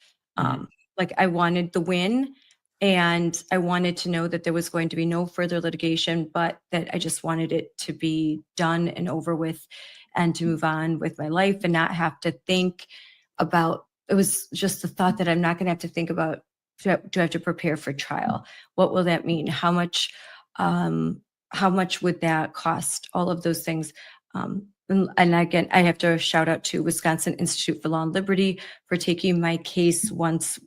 Like I wanted the win, and I wanted to know that there was going to be no further litigation, but that I just wanted it to be done and over with, and to move on with my life and not have to think about. It was just the thought that I'm not going to have to think about, do I have to prepare for trial? What will that mean? How much would that cost? All of those things. And again, I have to shout out to Wisconsin Institute for Law and Liberty for taking my case once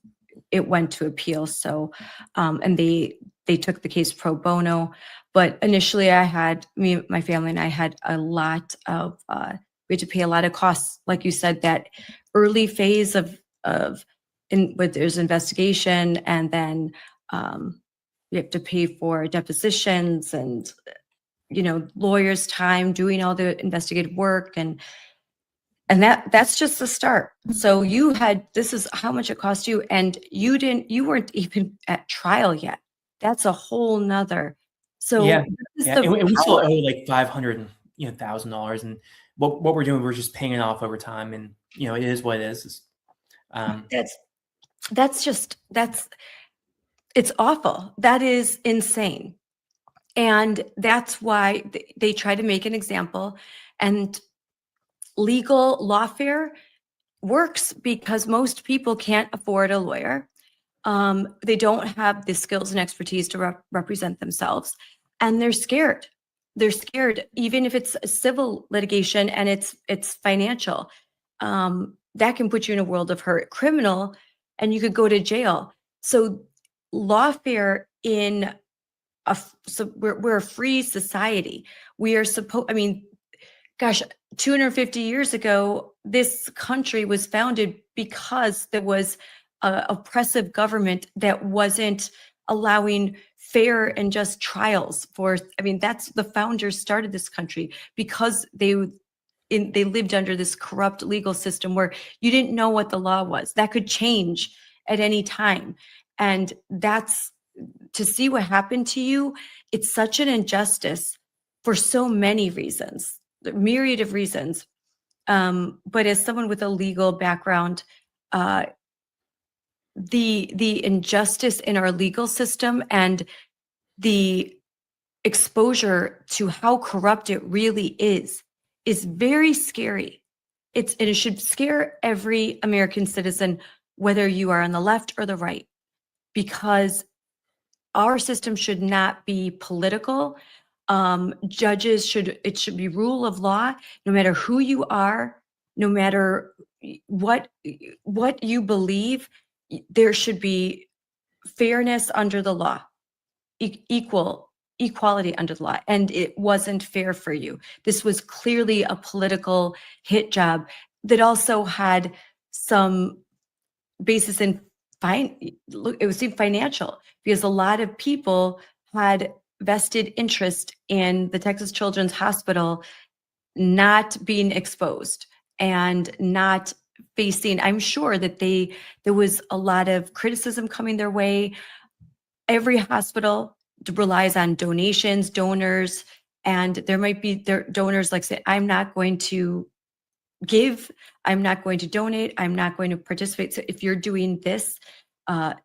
it went to appeal. So, and they took the case pro bono. But initially, my family and I had a lot of, we had to pay a lot of costs. Like you said, that early phase but there's investigation, and then you have to pay for depositions and lawyers' time doing all the investigative work, and that's just the start. So this is how much it cost you, and you weren't even at trial yet. That's a whole nother. So and we still owe like $500,000, and what we're doing, we're just paying it off over time, and it is what it is. It's awful. That is insane. And that's why they try to make an example. And legal lawfare works because most people can't afford a lawyer. They don't have the skills and expertise to represent themselves, and they're scared. They're scared, even if it's a civil litigation and it's financial. That can put you in a world of hurt. Criminal, and you could go to jail. So lawfare in so we're a free society. We are supposed, I mean, gosh, 250 years ago, this country was founded because there was a oppressive government that wasn't allowing fair and just trials for, I mean, that's the founders started this country because they lived under this corrupt legal system where you didn't know what the law was. That could change at any time. And that's, to see what happened to you, it's such an injustice for so many reasons, the myriad of reasons. But as someone with a legal background, the injustice in our legal system and the exposure to how corrupt it really is very scary. And it should scare every American citizen, whether you are on the left or the right, because our system should not be political. It should be rule of law, no matter who you are, no matter what you believe, there should be fairness under the law, equality under the law. And it wasn't fair for you. This was clearly a political hit job that also had some basis in it was financial, because a lot of people had vested interest in the Texas Children's Hospital not being exposed and not facing, I'm sure that there was a lot of criticism coming their way. Every hospital relies on donations, donors, and there might be their donors like say, I'm not going to give, I'm not going to donate, I'm not going to participate. So if you're doing this,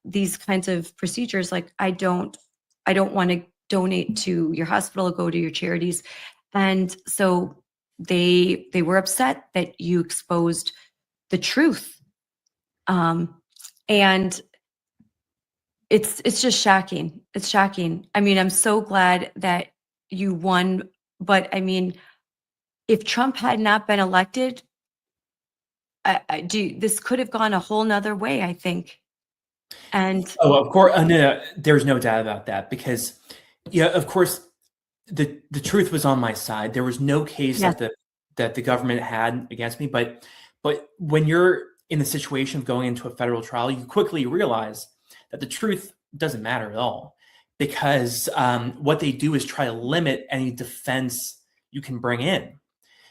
these kinds of procedures, like I don't want to donate to your hospital, go to your charities. And so they were upset that you exposed the truth. And it's just shocking. It's shocking. I mean, I'm so glad that you won, but I mean, if Trump had not been elected, this could have gone a whole nother way, I think. And Oh, of course, no, there's no doubt about that, because, yeah, of course, the truth was on my side. There was no case yes, that the government had against me. But when you're in the situation of going into a federal trial, you quickly realize that the truth doesn't matter at all, because what they do is try to limit any defense you can bring in.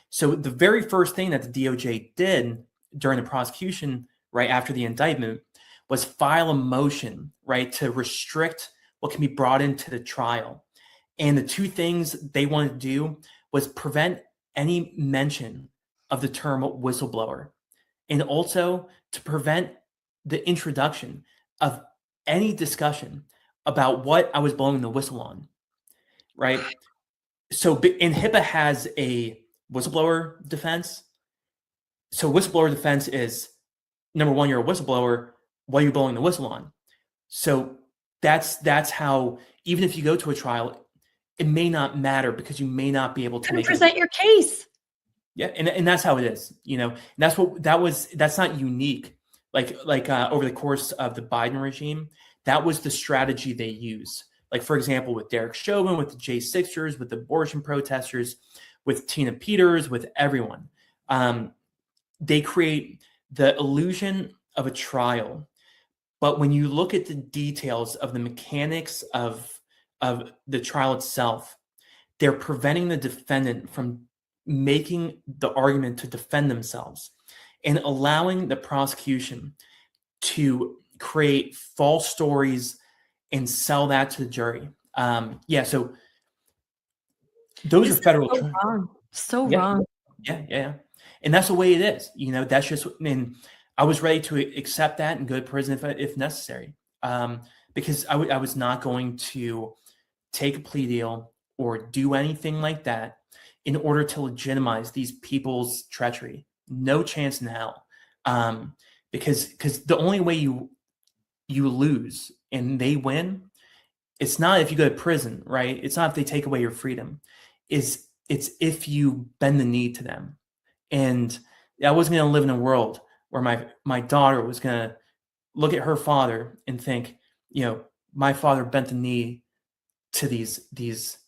So the very first thing that the DOJ did during the prosecution, right after the indictment, was file a motion, right, to restrict what can be brought into the trial. And the two things they wanted to do was prevent any mention of the term whistleblower, and also to prevent the introduction of any discussion about what I was blowing the whistle on, right? So, and HIPAA has a whistleblower defense. So whistleblower defense is, number one, you're a whistleblower. What are you blowing the whistle on? So that's how, even if you go to a trial, it may not matter, because you may not be able to present your case. Yeah, and that's how it is, you know. And that's not unique. Like over the course of the Biden regime, that was the strategy they use. Like, for example, with Derek Chauvin, with the J6ers, with the abortion protesters, with Tina Peters, with everyone. They create the illusion of a trial. But when you look at the details of the mechanics of the trial itself, they're preventing the defendant from making the argument to defend themselves and allowing the prosecution to create false stories and sell that to the jury. So those are federal so wrong. So Yeah. wrong. Yeah. And that's the way it is. You know, that's just, and I was ready to accept that and go to prison if necessary, because I was not going to take a plea deal or do anything like that in order to legitimize these people's treachery. No chance in hell. Because the only way you lose and they win, it's not if you go to prison, right? It's not if they take away your freedom. It's if you bend the knee to them. And I wasn't going to live in a world where my daughter was going to look at her father and think, my father bent the knee to these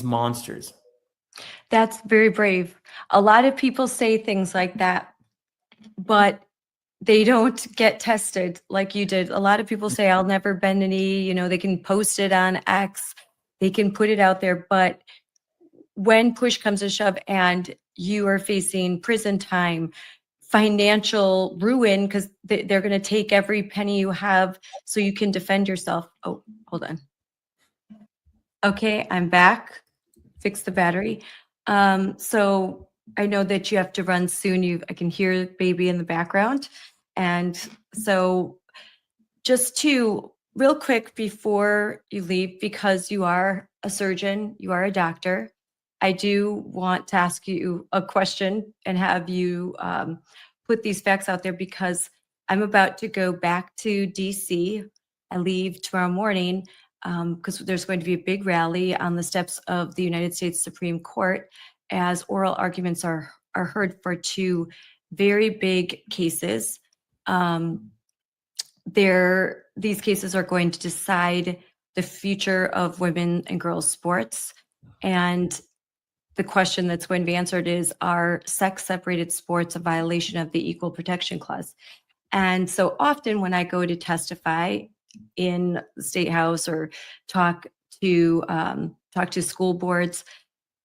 monsters. That's very brave. A lot of people say things like that, but they don't get tested like you did. A lot of people say, I'll never bend a knee. They can post it on X, they can put it out there. But when push comes to shove and you are facing prison time, financial ruin, because they're going to take every penny you have so you can defend yourself. Oh, hold on. Okay, I'm back. Fix the battery. So I know that you have to run soon. I can hear baby in the background. And so just to real quick before you leave, because you are a surgeon, you are a doctor, I do want to ask you a question and have you put these facts out there, because I'm about to go back to DC. I leave tomorrow morning because there's going to be a big rally on the steps of the United States Supreme Court as oral arguments are heard for two very big cases. These cases are going to decide the future of women and girls sports. And the question that's going to be answered is, are sex-separated sports a violation of the Equal Protection Clause? And so often when I go to testify in the State House or talk to school boards,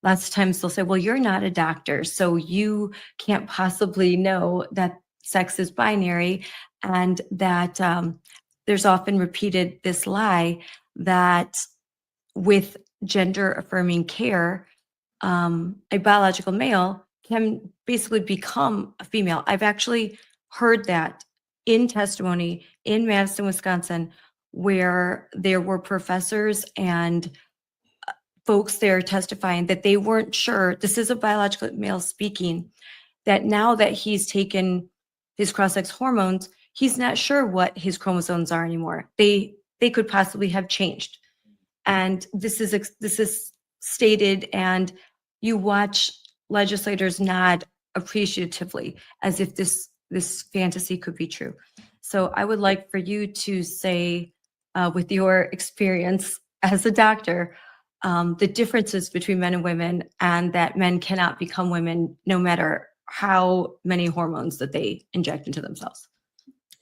lots of times they'll say, well, you're not a doctor, so you can't possibly know that sex is binary, and that there's often repeated this lie that with gender affirming care, a biological male can basically become a female. I've actually heard that in testimony in Madison, Wisconsin, where there were professors and folks there testifying that they weren't sure, this is a biological male speaking, that now that he's taken his cross-sex hormones, he's not sure what his chromosomes are anymore. They could possibly have changed. And this is stated, and you watch legislators nod appreciatively as if this fantasy could be true. So I would like for you to say, with your experience as a doctor, the differences between men and women, and that men cannot become women no matter how many hormones that they inject into themselves.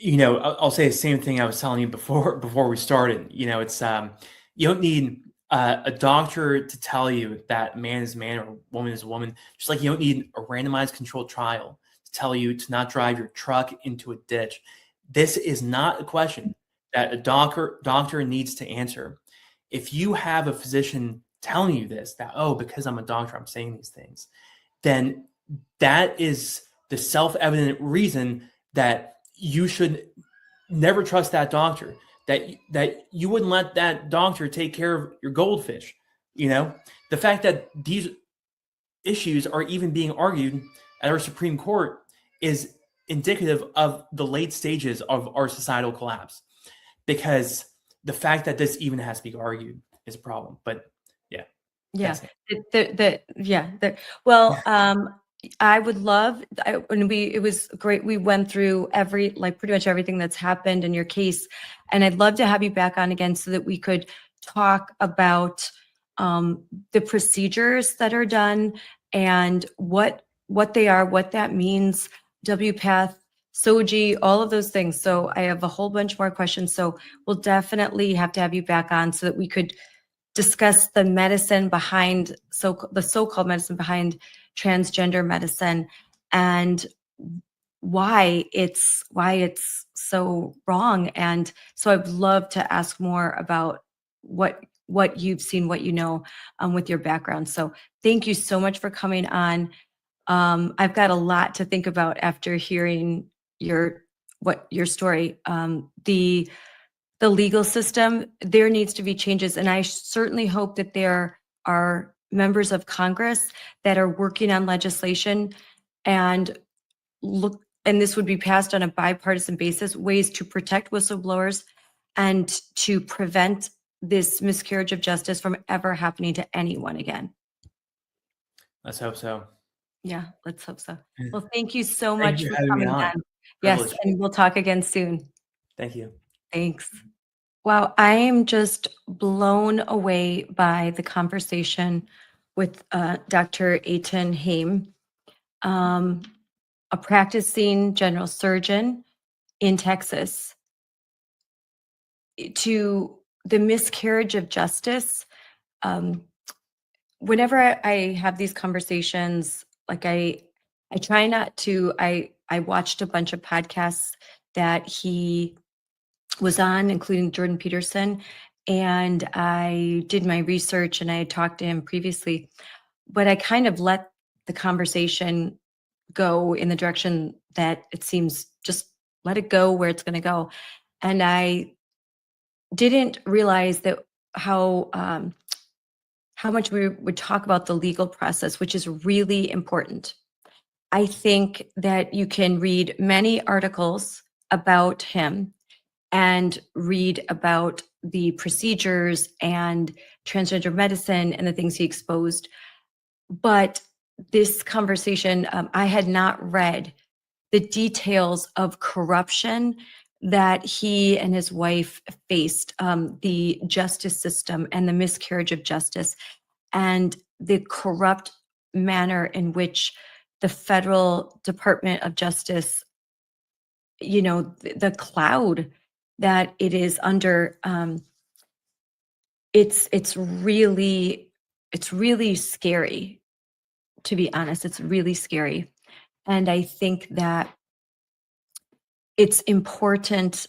I'll say the same thing I was telling you before we started. It's you don't need a doctor to tell you that man is man or woman is woman. Just like you don't need a randomized controlled trial to tell you to not drive your truck into a ditch. This is not a question that a doctor needs to answer. If you have a physician telling you this, that, oh, because I'm a doctor, I'm saying these things, then that is the self-evident reason that you should never trust that doctor, that you wouldn't let that doctor take care of your goldfish. The fact that these issues are even being argued at our Supreme Court is indicative of the late stages of our societal collapse, because the fact that this even has to be argued is a problem. But yeah, well, I would love, it was great. We went through pretty much everything that's happened in your case. And I'd love to have you back on again so that we could talk about the procedures that are done and what they are, what that means, WPATH, SOGI, all of those things. So I have a whole bunch more questions. So we'll definitely have to have you back on so that we could discuss the medicine behind, the so-called medicine behind transgender medicine, and why it's so wrong. And so I'd love to ask more about what you've seen, what you know, with your background. So thank you so much for coming on. I've got a lot to think about after hearing your story. The legal system, there needs to be changes, and I certainly hope that there are members of Congress that are working on legislation and and this would be passed on a bipartisan basis, ways to protect whistleblowers and to prevent this miscarriage of justice from ever happening to anyone again. Let's hope so. Yeah, let's hope so. Well, thank you so Thank much you for for having me coming on. on. Yes, Privilege. and we'll talk again soon. Thank you. Thanks. Wow, I am just blown away by the conversation with Dr. Eithan Haim, a practicing general surgeon in Texas, to the miscarriage of justice. Whenever I have these conversations, like I try not to, I watched a bunch of podcasts that he was on, including Jordan Peterson, and I did my research and I had talked to him previously, but I kind of let the conversation go in the direction that it seems, just let it go where it's going to go. And I didn't realize that how much we would talk about the legal process, which is really important. I think that you can read many articles about him and read about the procedures and transgender medicine and the things he exposed. But this conversation, I had not read the details of corruption that he and his wife faced, the justice system and the miscarriage of justice, and the corrupt manner in which the federal Department of Justice, the cloud that it is under, it's really scary, to be honest. It's really scary. And I think that it's important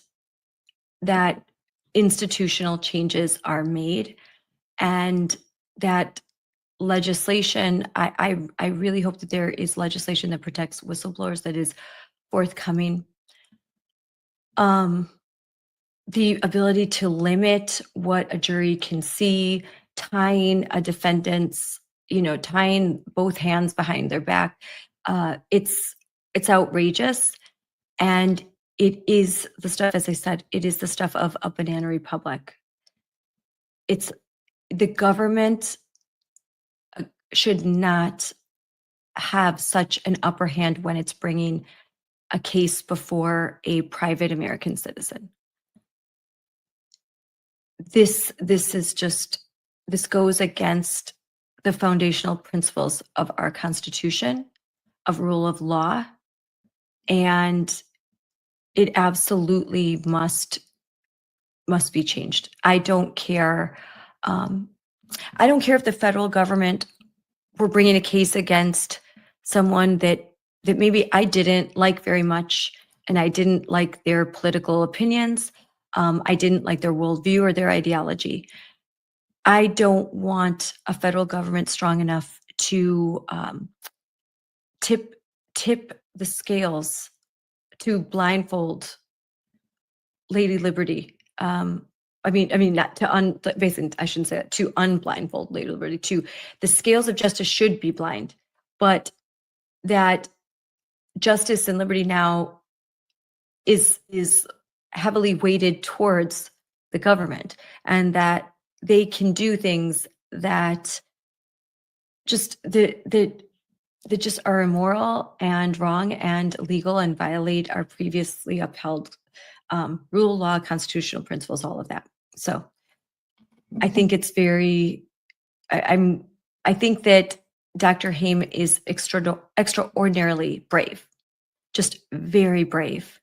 that institutional changes are made, and that legislation, I really hope that there is legislation that protects whistleblowers that is forthcoming. The ability to limit what a jury can see, tying a defendant's, tying both hands behind their back. It's outrageous. And it is the stuff, as I said, it is the stuff of a banana republic. It's the government should not have such an upper hand when it's bringing a case before a private American citizen. This goes against the foundational principles of our Constitution, of rule of law, and it absolutely must be changed. I don't care. I don't care if the federal government were bringing a case against someone that maybe I didn't like very much, and I didn't like their political opinions. I didn't like their worldview or their ideology. I don't want a federal government strong enough to tip the scales, to blindfold Lady Liberty. I mean, not to basically, I shouldn't say that, to unblindfold Lady Liberty. To the scales of justice should be blind, but that justice and liberty now is heavily weighted towards the government, and that they can do things that just that just are immoral and wrong and illegal and violate our previously upheld rule of law, constitutional principles, all of that. So I think it's very, I think that Dr. Haim is extraordinarily brave, just very brave.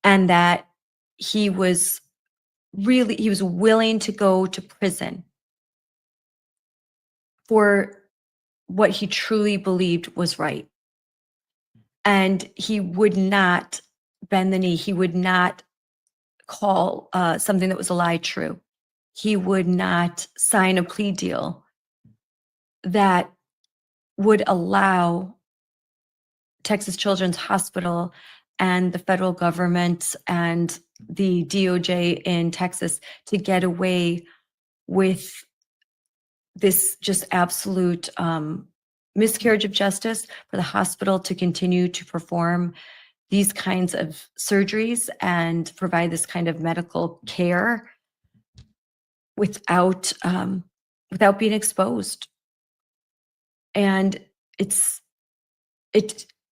And that he was willing to go to prison for what he truly believed was right. And he would not bend the knee. He would not call something that was a lie true. He would not sign a plea deal that would allow Texas Children's Hospital and the federal government and the DOJ in Texas to get away with this just absolute miscarriage of justice, for the hospital to continue to perform these kinds of surgeries and provide this kind of medical care without without being exposed. And it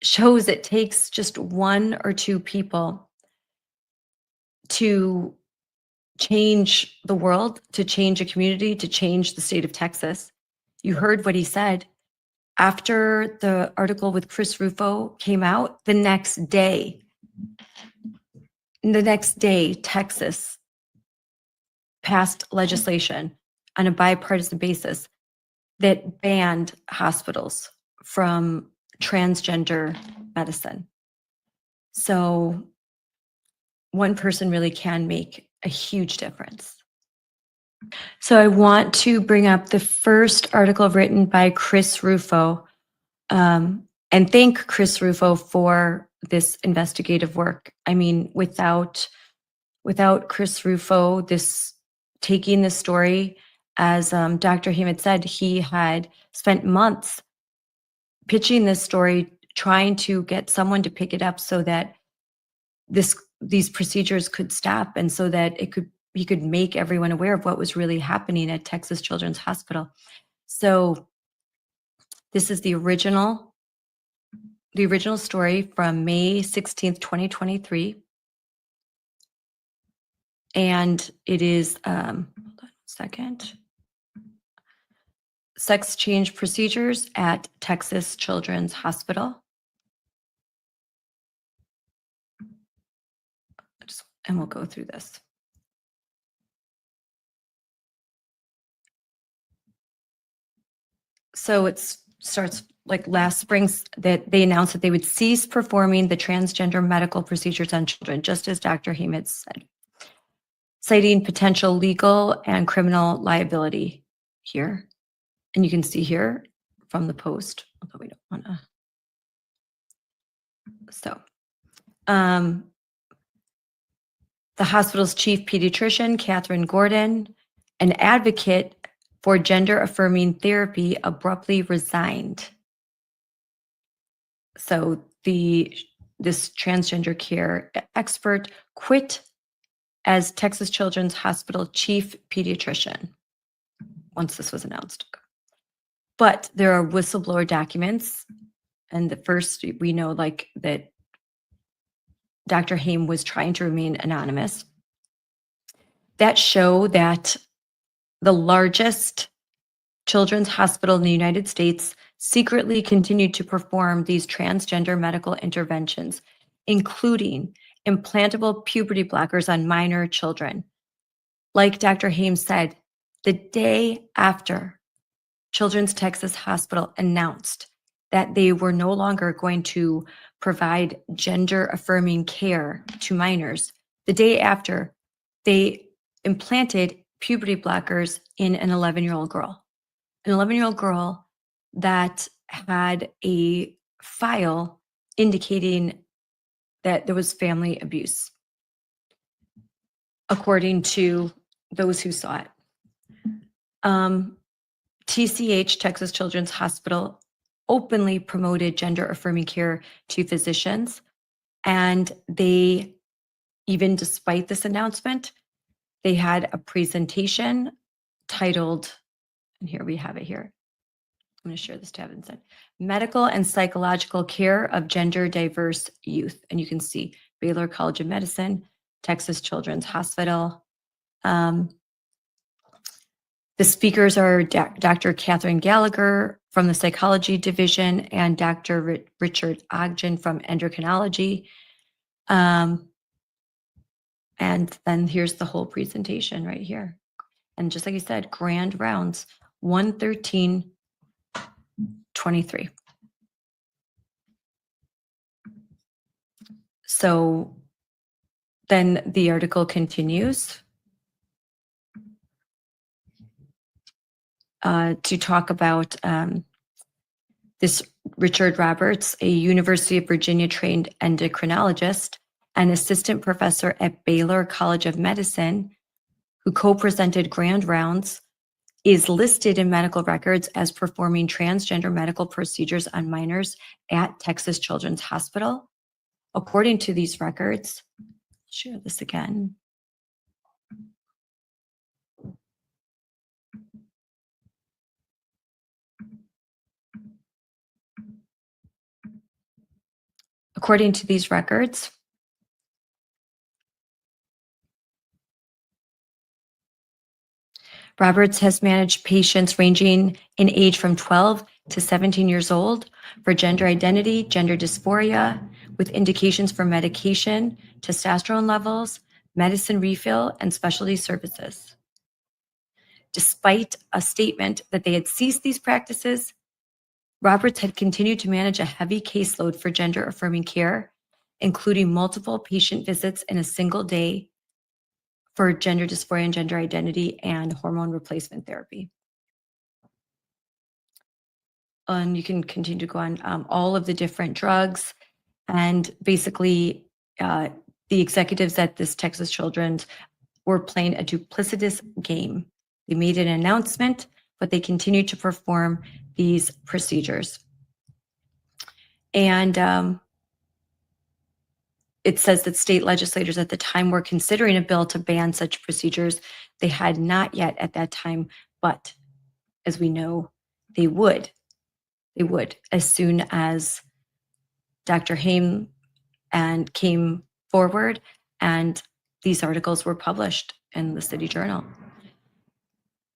shows it takes just one or two people to change the world, to change a community, to change the state of Texas. You heard what he said. After the article with Chris Rufo came out, the next day, Texas passed legislation on a bipartisan basis that banned hospitals from transgender medicine. So one person really can make a huge difference. So I want to bring up the first article written by Chris Rufo, and thank Chris Rufo for this investigative work. I mean, without Chris Rufo, taking this story, as Dr. Haim had said, he had spent months pitching this story, trying to get someone to pick it up so that these procedures could stop, and so that he could make everyone aware of what was really happening at Texas Children's Hospital. So this is the original story from May 16th, 2023. And it is, hold on a second. Sex change procedures at Texas Children's Hospital. And we'll go through this. So it starts like last spring that they announced that they would cease performing the transgender medical procedures on children, just as Dr. Haim had said, citing potential legal and criminal liability here. And you can see here from the post, although we don't want to. So, the hospital's chief pediatrician, Catherine Gordon, an advocate for gender-affirming therapy, abruptly resigned. So this transgender care expert quit as Texas Children's Hospital chief pediatrician once this was announced. But there are whistleblower documents, and the first we know that Dr. Haim was trying to remain anonymous, that show that the largest children's hospital in the United States secretly continued to perform these transgender medical interventions, including implantable puberty blockers on minor children. Like Dr. Haim said, the day after Children's Texas Hospital announced that they were no longer going to provide gender-affirming care to minors, the day after, they implanted puberty blockers in an 11-year-old girl. An 11-year-old girl that had a file indicating that there was family abuse, according to those who saw it. TCH, Texas Children's Hospital, openly promoted gender-affirming care to physicians, and they, even despite this announcement, they had a presentation titled, and here we have it here. I'm going to share this tab instead. Medical and Psychological Care of Gender Diverse Youth. And you can see Baylor College of Medicine, Texas Children's Hospital. The speakers are Dr. Catherine Gallagher from the Psychology Division and Dr. Richard Ogden from Endocrinology. And then here's the whole presentation right here. And just like you said, grand rounds, 113-23. So then the article continues to talk about this Richard Roberts, a University of Virginia trained endocrinologist and assistant professor at Baylor College of Medicine, who co-presented grand rounds, is listed in medical records as performing transgender medical procedures on minors at Texas Children's Hospital. According to these records, share this again. According to these records, Roberts has managed patients ranging in age from 12 to 17 years old for gender identity, gender dysphoria, with indications for medication, testosterone levels, medicine refill, and specialty services. Despite a statement that they had ceased these practices, Roberts had continued to manage a heavy caseload for gender affirming care, including multiple patient visits in a single day for gender dysphoria and gender identity and hormone replacement therapy. And you can continue to go on all of the different drugs. And basically, the executives at this Texas Children's were playing a duplicitous game. They made an announcement, but they continued to perform these procedures. And it says that state legislators at the time were considering a bill to ban such procedures. They had not yet at that time, but as we know, they would. They would as soon as Dr. Haim and came forward and these articles were published in the City Journal.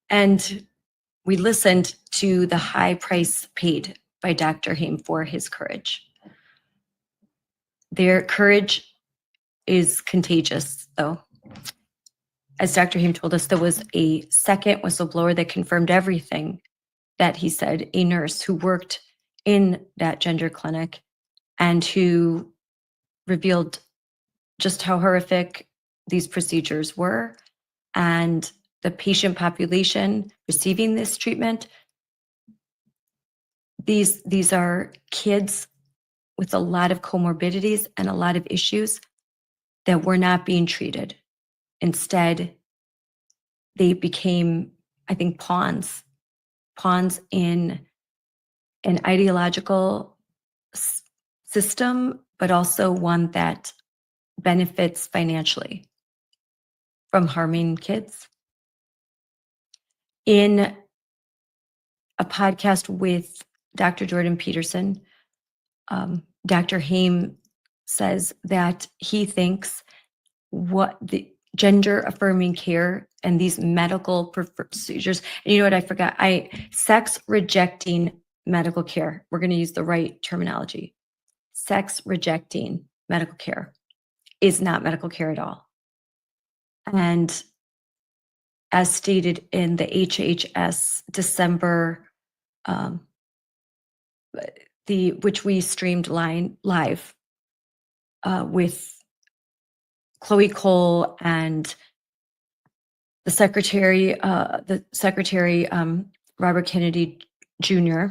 And we listened to the high price paid by Dr. Haim for his courage. Their courage is contagious, though. As Dr. Haim told us, there was a second whistleblower that confirmed everything that he said, a nurse who worked in that gender clinic and who revealed just how horrific these procedures were, and the patient population receiving this treatment. These are kids with a lot of comorbidities and a lot of issues that were not being treated. Instead, they became, I think, pawns in an ideological system, but also one that benefits financially from harming kids. In a podcast with Dr. Jordan Peterson, Dr. Haim says that he thinks what the gender affirming care and these medical procedures, and you know what, I forgot, sex rejecting medical care. We're going to use the right terminology. Sex rejecting medical care is not medical care at all. And as stated in the HHS December, which we streamed live with Chloe Cole and the Secretary Robert Kennedy Jr.,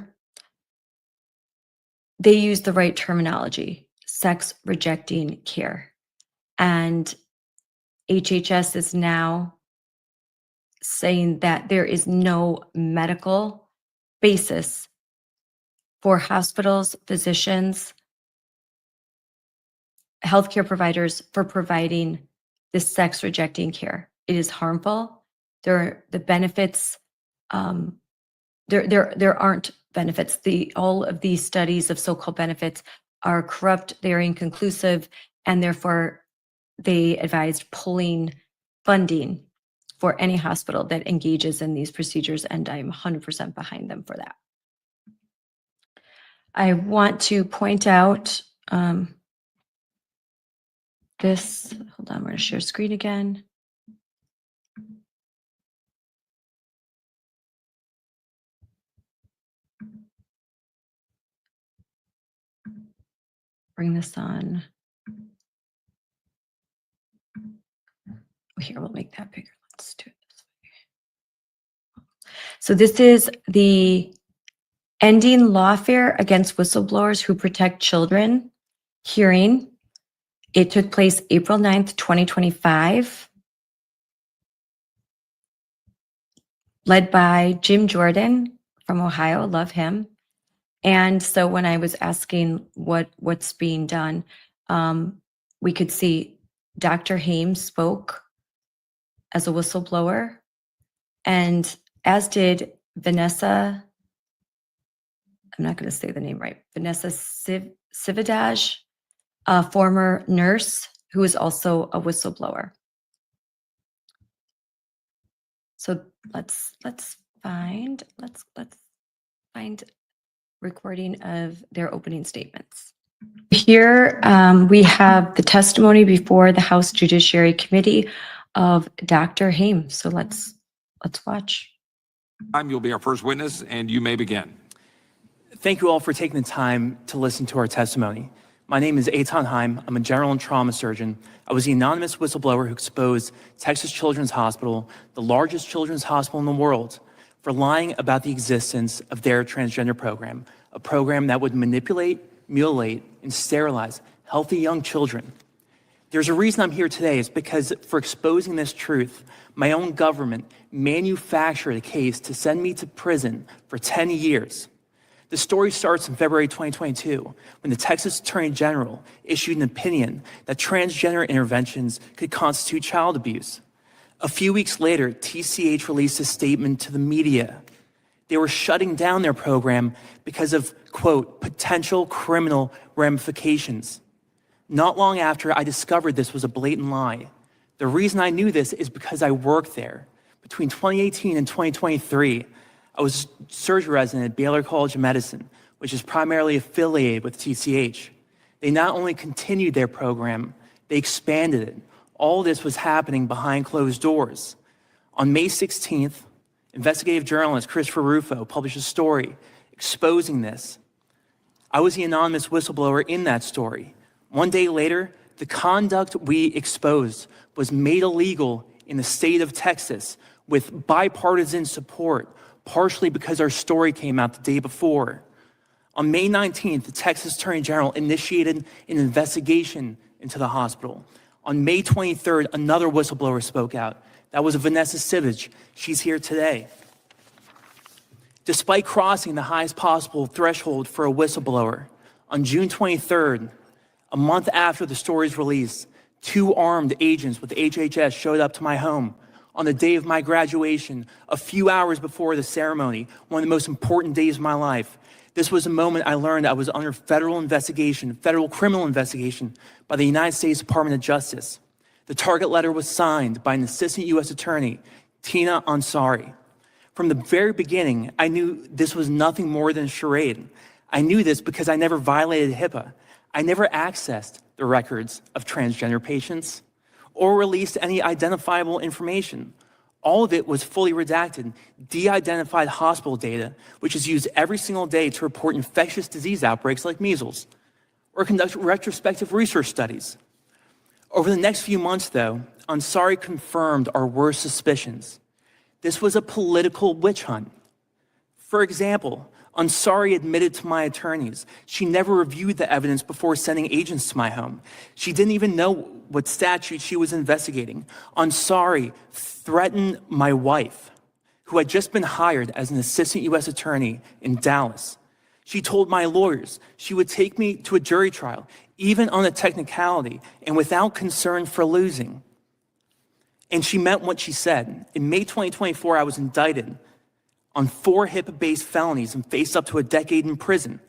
they use the right terminology, sex rejecting care. And HHS is now saying that there is no medical basis for hospitals, physicians, healthcare providers for providing this sex rejecting care. It is harmful. The benefits, there aren't benefits. All of these studies of so-called benefits are corrupt, they're inconclusive, and therefore they advised pulling funding for any hospital that engages in these procedures, and I'm 100% behind them for that. I want to point out this, hold on, I'm going to share screen again. Bring this on. Here, we'll make that bigger. Let's do it this way. So this is the Ending Lawfare Against Whistleblowers Who Protect Children hearing. It took place April 9th, 2025, led by Jim Jordan from Ohio. Love him. And so when I was asking what's being done, We could see Dr. Haim spoke as a whistleblower, and as did Vanessa, I'm not going to say the name right, Vanessa Cividaj, a former nurse who is also a whistleblower. So let's find recording of their opening statements. Here we have the testimony before the House Judiciary Committee of Dr. Haim. So let's watch. You'll be our first witness, and you may begin. Thank you all for taking the time to listen to our testimony. My name is Eithan Haim. I'm a general and trauma surgeon. I was the anonymous whistleblower who exposed Texas Children's Hospital, the largest children's hospital in the world, for lying about the existence of their transgender program, a program that would manipulate, mutilate, and sterilize healthy young children. There's a reason I'm here today. It's because for exposing this truth, my own government manufactured a case to send me to prison for 10 years. The story starts in February 2022, when the Texas Attorney General issued an opinion that transgender interventions could constitute child abuse. A few weeks later, TCH released a statement to the media. They were shutting down their program because of, quote, potential criminal ramifications. Not long after, I discovered this was a blatant lie. The reason I knew this is because I worked there. Between 2018 and 2023, I was a surgery resident at Baylor College of Medicine, which is primarily affiliated with TCH. They not only continued their program, they expanded it. All this was happening behind closed doors. On May 16th, investigative journalist Christopher Rufo published a story exposing this. I was the anonymous whistleblower in that story. One day later, the conduct we exposed was made illegal in the state of Texas with bipartisan support, partially because our story came out the day before. On May 19th, the Texas Attorney General initiated an investigation into the hospital. On May 23rd, another whistleblower spoke out. That was Vanessa Cividaj. She's here today. Despite crossing the highest possible threshold for a whistleblower, on June 23rd, a month after the story's release, 2 armed agents with HHS showed up to my home on the day of my graduation, a few hours before the ceremony, one of the most important days of my life. This was a moment I learned I was under federal investigation, federal criminal investigation by the United States Department of Justice. The target letter was signed by an assistant U.S. attorney, Tina Ansari. From the very beginning, I knew this was nothing more than a charade. I knew this because I never violated HIPAA. I never accessed the records of transgender patients or released any identifiable information. All of it was fully redacted, de-identified hospital data, which is used every single day to report infectious disease outbreaks like measles, or conduct retrospective research studies. Over the next few months, though, Ansari confirmed our worst suspicions. This was a political witch hunt. For example, Ansari admitted to my attorneys she never reviewed the evidence before sending agents to my home. She didn't even know what statute she was investigating. Ansari threatened my wife, who had just been hired as an assistant U.S. attorney in Dallas. She told my lawyers she would take me to a jury trial, even on a technicality, and without concern for losing. And she meant what she said. In May 2024, I was indicted on 4 HIPAA-based felonies and faced up to a decade in prison.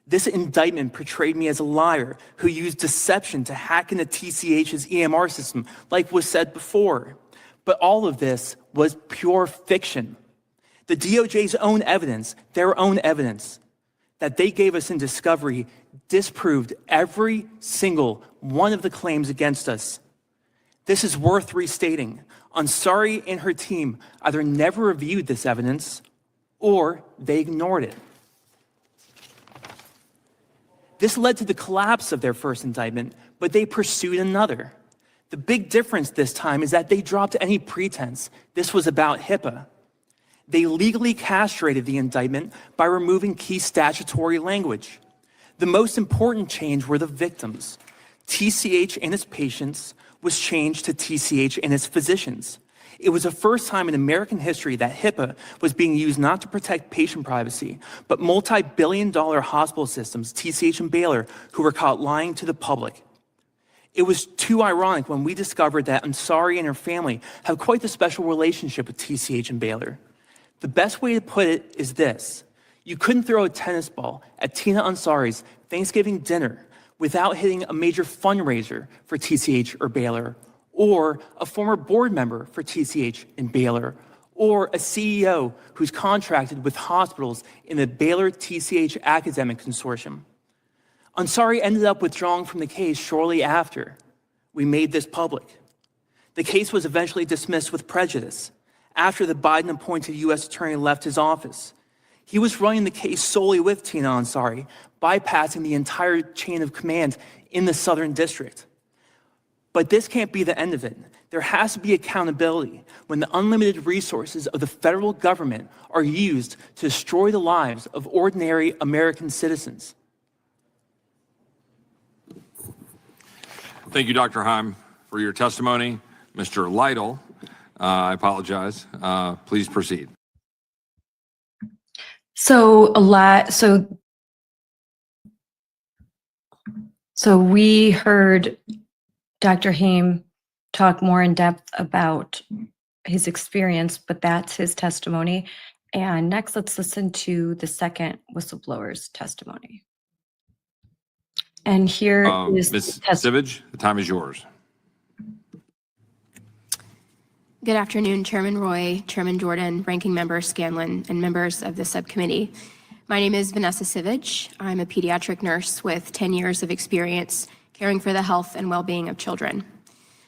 This indictment portrayed me as a liar who used deception to hack into TCH's EMR system, like was said before. But all of this was pure fiction. The DOJ's own evidence, their own evidence, that they gave us in discovery disproved every single one of the claims against us. This is worth restating. Ansari and her team either never reviewed this evidence or they ignored it. This led to the collapse of their first indictment, but they pursued another. The big difference this time is that they dropped any pretense this was about HIPAA. They legally castrated the indictment by removing key statutory language. The most important change were the victims. TCH and its patients was changed to TCH and its physicians. It was the first time in American history that HIPAA was being used not to protect patient privacy, but multi-billion-dollar hospital systems, TCH and Baylor, who were caught lying to the public. It was too ironic when we discovered that Ansari and her family have quite the special relationship with TCH and Baylor. The best way to put it is this: you couldn't throw a tennis ball at Tina Ansari's Thanksgiving dinner without hitting a major fundraiser for TCH or Baylor, or a former board member for TCH and Baylor, or a CEO who's contracted with hospitals in the Baylor TCH Academic Consortium. Ansari ended up withdrawing from the case shortly after we made this public. The case was eventually dismissed with prejudice after the Biden-appointed U.S. attorney left his office. He was running the case solely with Tina Ansari, bypassing the entire chain of command in the Southern District. But this can't be the end of it. There has to be accountability when the unlimited resources of the federal government are used to destroy the lives of ordinary American citizens. Thank you, Dr. Haim, for your testimony. Mr. Lytle, I apologize. Please proceed. So we heard Dr. Haim talk more in depth about his experience, but that's his testimony. And next, let's listen to the second whistleblower's testimony. And here is Ms. the testimony. Sivage, the time is yours. Good afternoon, Chairman Roy, Chairman Jordan, Ranking Member Scanlon, and members of the subcommittee. My name is Vanessa Sivage. I'm a pediatric nurse with 10 years of experience caring for the health and well-being of children.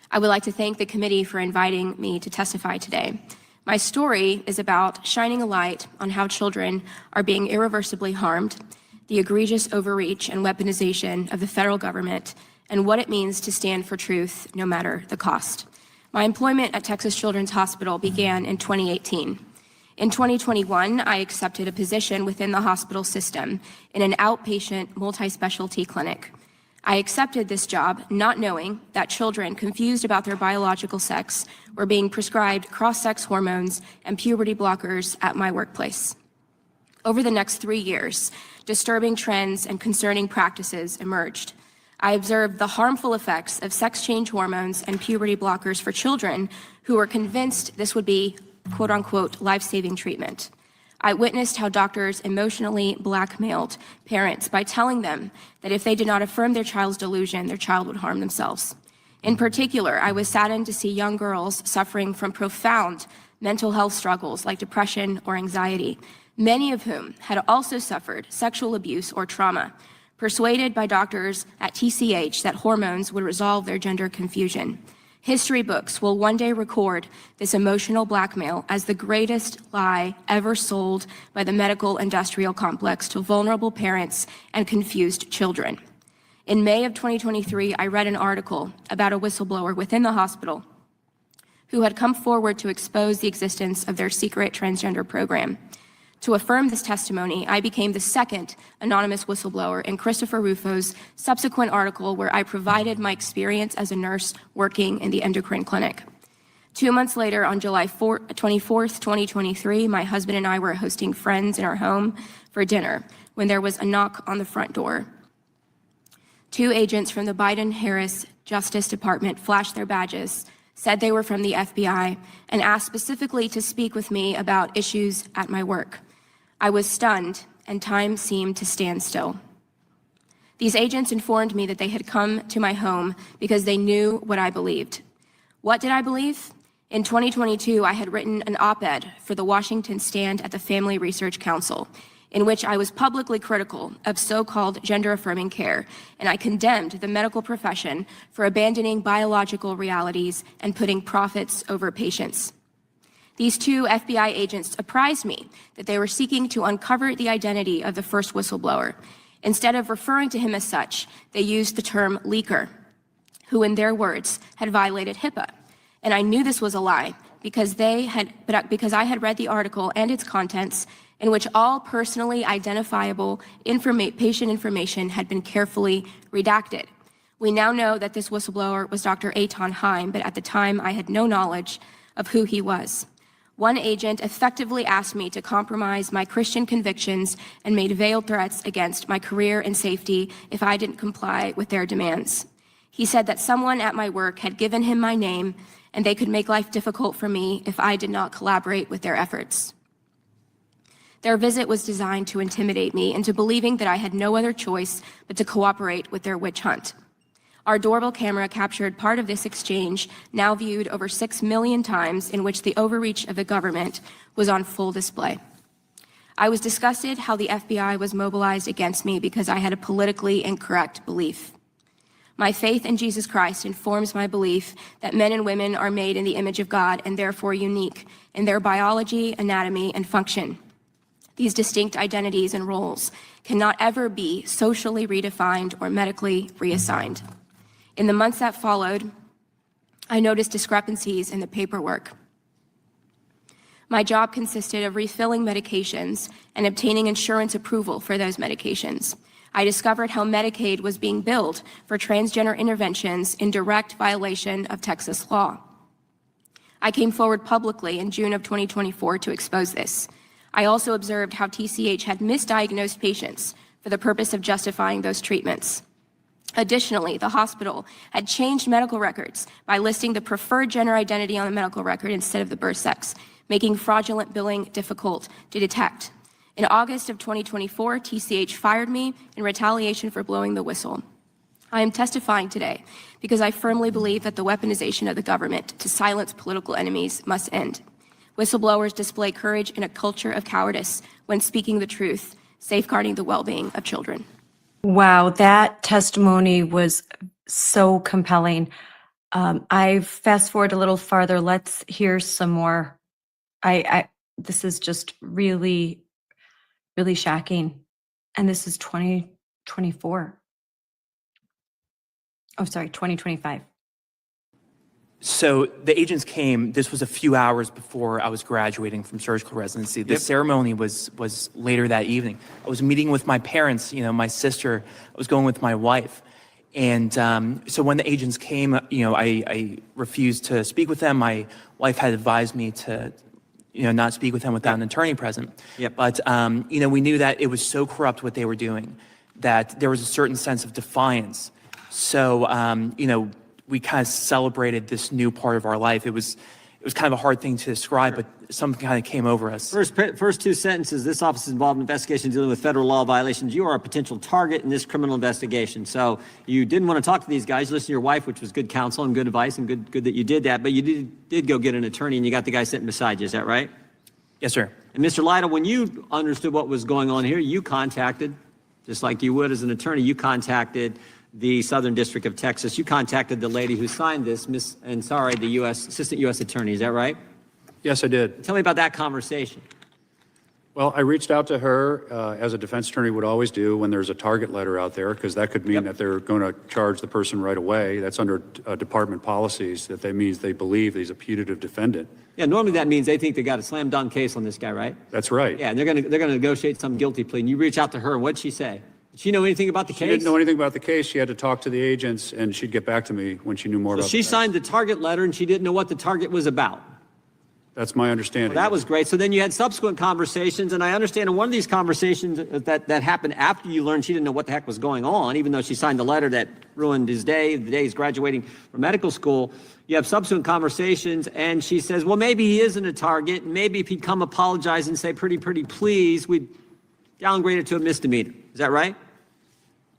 I would like to thank the committee for inviting me to testify today. My story is about shining a light on how children are being irreversibly harmed, the egregious overreach and weaponization of the federal government, and what it means to stand for truth no matter the cost. My employment at Texas Children's Hospital began in 2018. In 2021, I accepted a position within the hospital system in an outpatient multi-specialty clinic. I accepted this job not knowing that children confused about their biological sex were being prescribed cross-sex hormones and puberty blockers at my workplace. Over the next 3 years, disturbing trends and concerning practices emerged. I observed the harmful effects of sex change hormones and puberty blockers for children who were convinced this would be quote unquote life-saving treatment. I witnessed how doctors emotionally blackmailed parents by telling them that if they did not affirm their child's delusion, their child would harm themselves. In particular, I was saddened to see young girls suffering from profound mental health struggles like depression or anxiety, many of whom had also suffered sexual abuse or trauma, persuaded by doctors at TCH that hormones would resolve their gender confusion. History books will one day record this emotional blackmail as the greatest lie ever sold by the medical industrial complex to vulnerable parents and confused children. In May of 2023, I read an article about a whistleblower within the hospital who had come forward to expose the existence of their secret transgender program. To affirm this testimony, I became the second anonymous whistleblower in Christopher Rufo's subsequent article where I provided my experience as a nurse working in the endocrine clinic. 2 months later, on July 24th, 2023, my husband and I were hosting friends in our home for dinner when there was a knock on the front door. 2 agents from the Biden-Harris Justice Department flashed their badges, said they were from the FBI, and asked specifically to speak with me about issues at my work. I was stunned, and time seemed to stand still. These agents informed me that they had come to my home because they knew what I believed. What did I believe? In 2022, I had written an op-ed for the Washington Stand at the Family Research Council, in which I was publicly critical of so-called gender-affirming care, and I condemned the medical profession for abandoning biological realities and putting profits over patients. These 2 FBI agents apprised me that they were seeking to uncover the identity of the first whistleblower. Instead of referring to him as such, they used the term leaker, who in their words had violated HIPAA. And I knew this was a lie because I had read the article and its contents in which all personally identifiable patient information had been carefully redacted. We now know that this whistleblower was Dr. Eithan Haim, but at the time I had no knowledge of who he was. One agent effectively asked me to compromise my Christian convictions and made veiled threats against my career and safety if I didn't comply with their demands. He said that someone at my work had given him my name and they could make life difficult for me if I did not collaborate with their efforts. Their visit was designed to intimidate me into believing that I had no other choice but to cooperate with their witch hunt. Our doorbell camera captured part of this exchange, now viewed over 6 million times, in which the overreach of the government was on full display. I was disgusted how the FBI was mobilized against me because I had a politically incorrect belief. My faith in Jesus Christ informs my belief that men and women are made in the image of God and therefore unique in their biology, anatomy, and function. These distinct identities and roles cannot ever be socially redefined or medically reassigned. In the months that followed, I noticed discrepancies in the paperwork. My job consisted of refilling medications and obtaining insurance approval for those medications. I discovered how Medicaid was being billed for transgender interventions in direct violation of Texas law. I came forward publicly in June of 2024 to expose this. I also observed how TCH had misdiagnosed patients for the purpose of justifying those treatments. Additionally, the hospital had changed medical records by listing the preferred gender identity on the medical record instead of the birth sex, making fraudulent billing difficult to detect. In August of 2024, TCH fired me in retaliation for blowing the whistle. I am testifying today because I firmly believe that the weaponization of the government to silence political enemies must end. Whistleblowers display courage in a culture of cowardice when speaking the truth, safeguarding the well-being of children. Wow, that testimony was so compelling. I fast forward a little farther. Let's hear some more. This is just really, really shocking. And this is 2024. Oh, sorry, 2025. So the agents came, this was a few hours before I was graduating from surgical residency. The ceremony was later that evening. I was meeting with my parents, my sister, I was going with my wife. And so when the agents came, I refused to speak with them. My wife had advised me to, not speak with them without an attorney present. Yep. But, we knew that it was so corrupt what they were doing, that there was a certain sense of defiance. So, we kind of celebrated this new part of our life. It was kind of a hard thing to describe, but something kind of came over us. First two sentences, this office is involved in investigation dealing with federal law violations. You are a potential target in this criminal investigation. So you didn't want to talk to these guys, listen to your wife, which was good counsel and good advice, and good that you did that, but you did go get an attorney and you got the guy sitting beside you, is that right? Yes, sir. And Mr. Lytle, when you understood what was going on here, you contacted, just like you would as an attorney, you contacted the Southern District of Texas. You contacted the lady who signed this, the Assistant U.S. Attorney, is that right? Yes, I did. Tell me about that conversation. Well, I reached out to her, as a defense attorney would always do when there's a target letter out there, because that could mean that they're going to charge the person right away. That's under department policies, that means they believe he's a putative defendant. Yeah, normally that means they think they got a slam dunk case on this guy, right? That's right. Yeah, and they're gonna negotiate some guilty plea. And you reach out to her, and what'd she say? Did she know anything about the case? She didn't know anything about the case. She had to talk to the agents, and she'd get back to me when she knew more about it. She signed the target letter, and she didn't know what the target was about. That's my understanding. Well, that was great. So then you had subsequent conversations, and I understand in one of these conversations that happened after you learned she didn't know what the heck was going on, even though she signed the letter that ruined his day, the day he's graduating from medical school. You have subsequent conversations, and she says, well, maybe he isn't a target, and maybe if he'd come apologize and say, pretty please, we'd downgrade it to a misdemeanor. Is that right?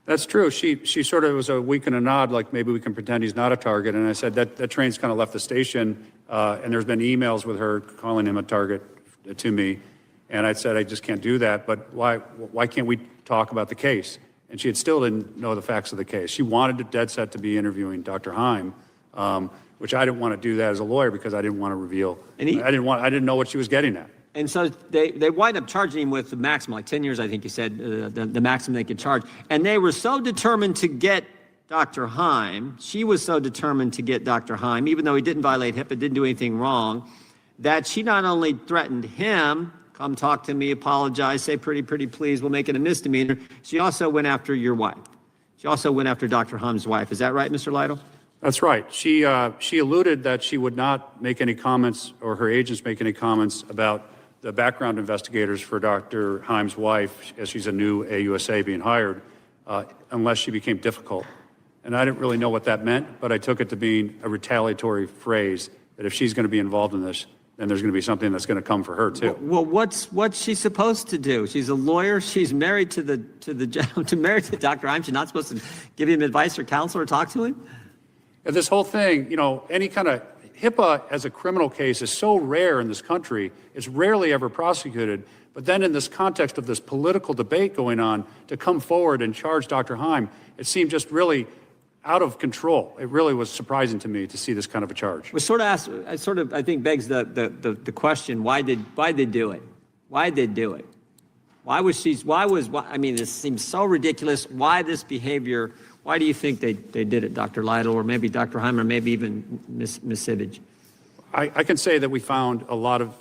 That's true. She sort of was a wink and a nod, like maybe we can pretend he's not a target. And I said that train's kind of left the station, and there's been emails with her calling him a target to me. And I said, I just can't do that. But why can't we talk about the case? And she still didn't know the facts of the case. She wanted it dead set to be interviewing Dr. Haim, which I didn't want to do that as a lawyer because I didn't want to reveal. I didn't know what she was getting at. And so they wind up charging him with the maximum, like 10 years, I think you said, the maximum they could charge. And they were so determined to get Dr. Haim, she was so determined to get Dr. Haim, even though he didn't violate HIPAA, didn't do anything wrong, that she not only threatened him, come talk to me, apologize, say pretty please, we'll make it a misdemeanor. She also went after your wife. She also went after Dr. Haim's wife. Is that right, Mr. Lytle? That's right. She alluded that she would not make any comments, or her agents make any comments about the background investigators for Dr. Haim's wife, as she's a new AUSA being hired, unless she became difficult. And I didn't really know what that meant, but I took it to being a retaliatory phrase that if she's going to be involved in this, then there's going to be something that's going to come for her too. Well, what's she supposed to do? She's a lawyer. She's married to married to Dr. Haim. She's not supposed to give him advice or counsel or talk to him? And this whole thing, any kind of HIPAA as a criminal case is so rare in this country. It's rarely ever prosecuted. But then in this context of this political debate going on, to come forward and charge Dr. Haim, it seemed just really out of control. It really was surprising to me to see this kind of a charge. We I think begs the question, why did they do it? Why did they do it? I mean, this seems so ridiculous. Why this behavior? Why do you think they did it, Dr. Lytle, or maybe Dr. Haim, or maybe even Ms. Sivage? I can say that we found a lot of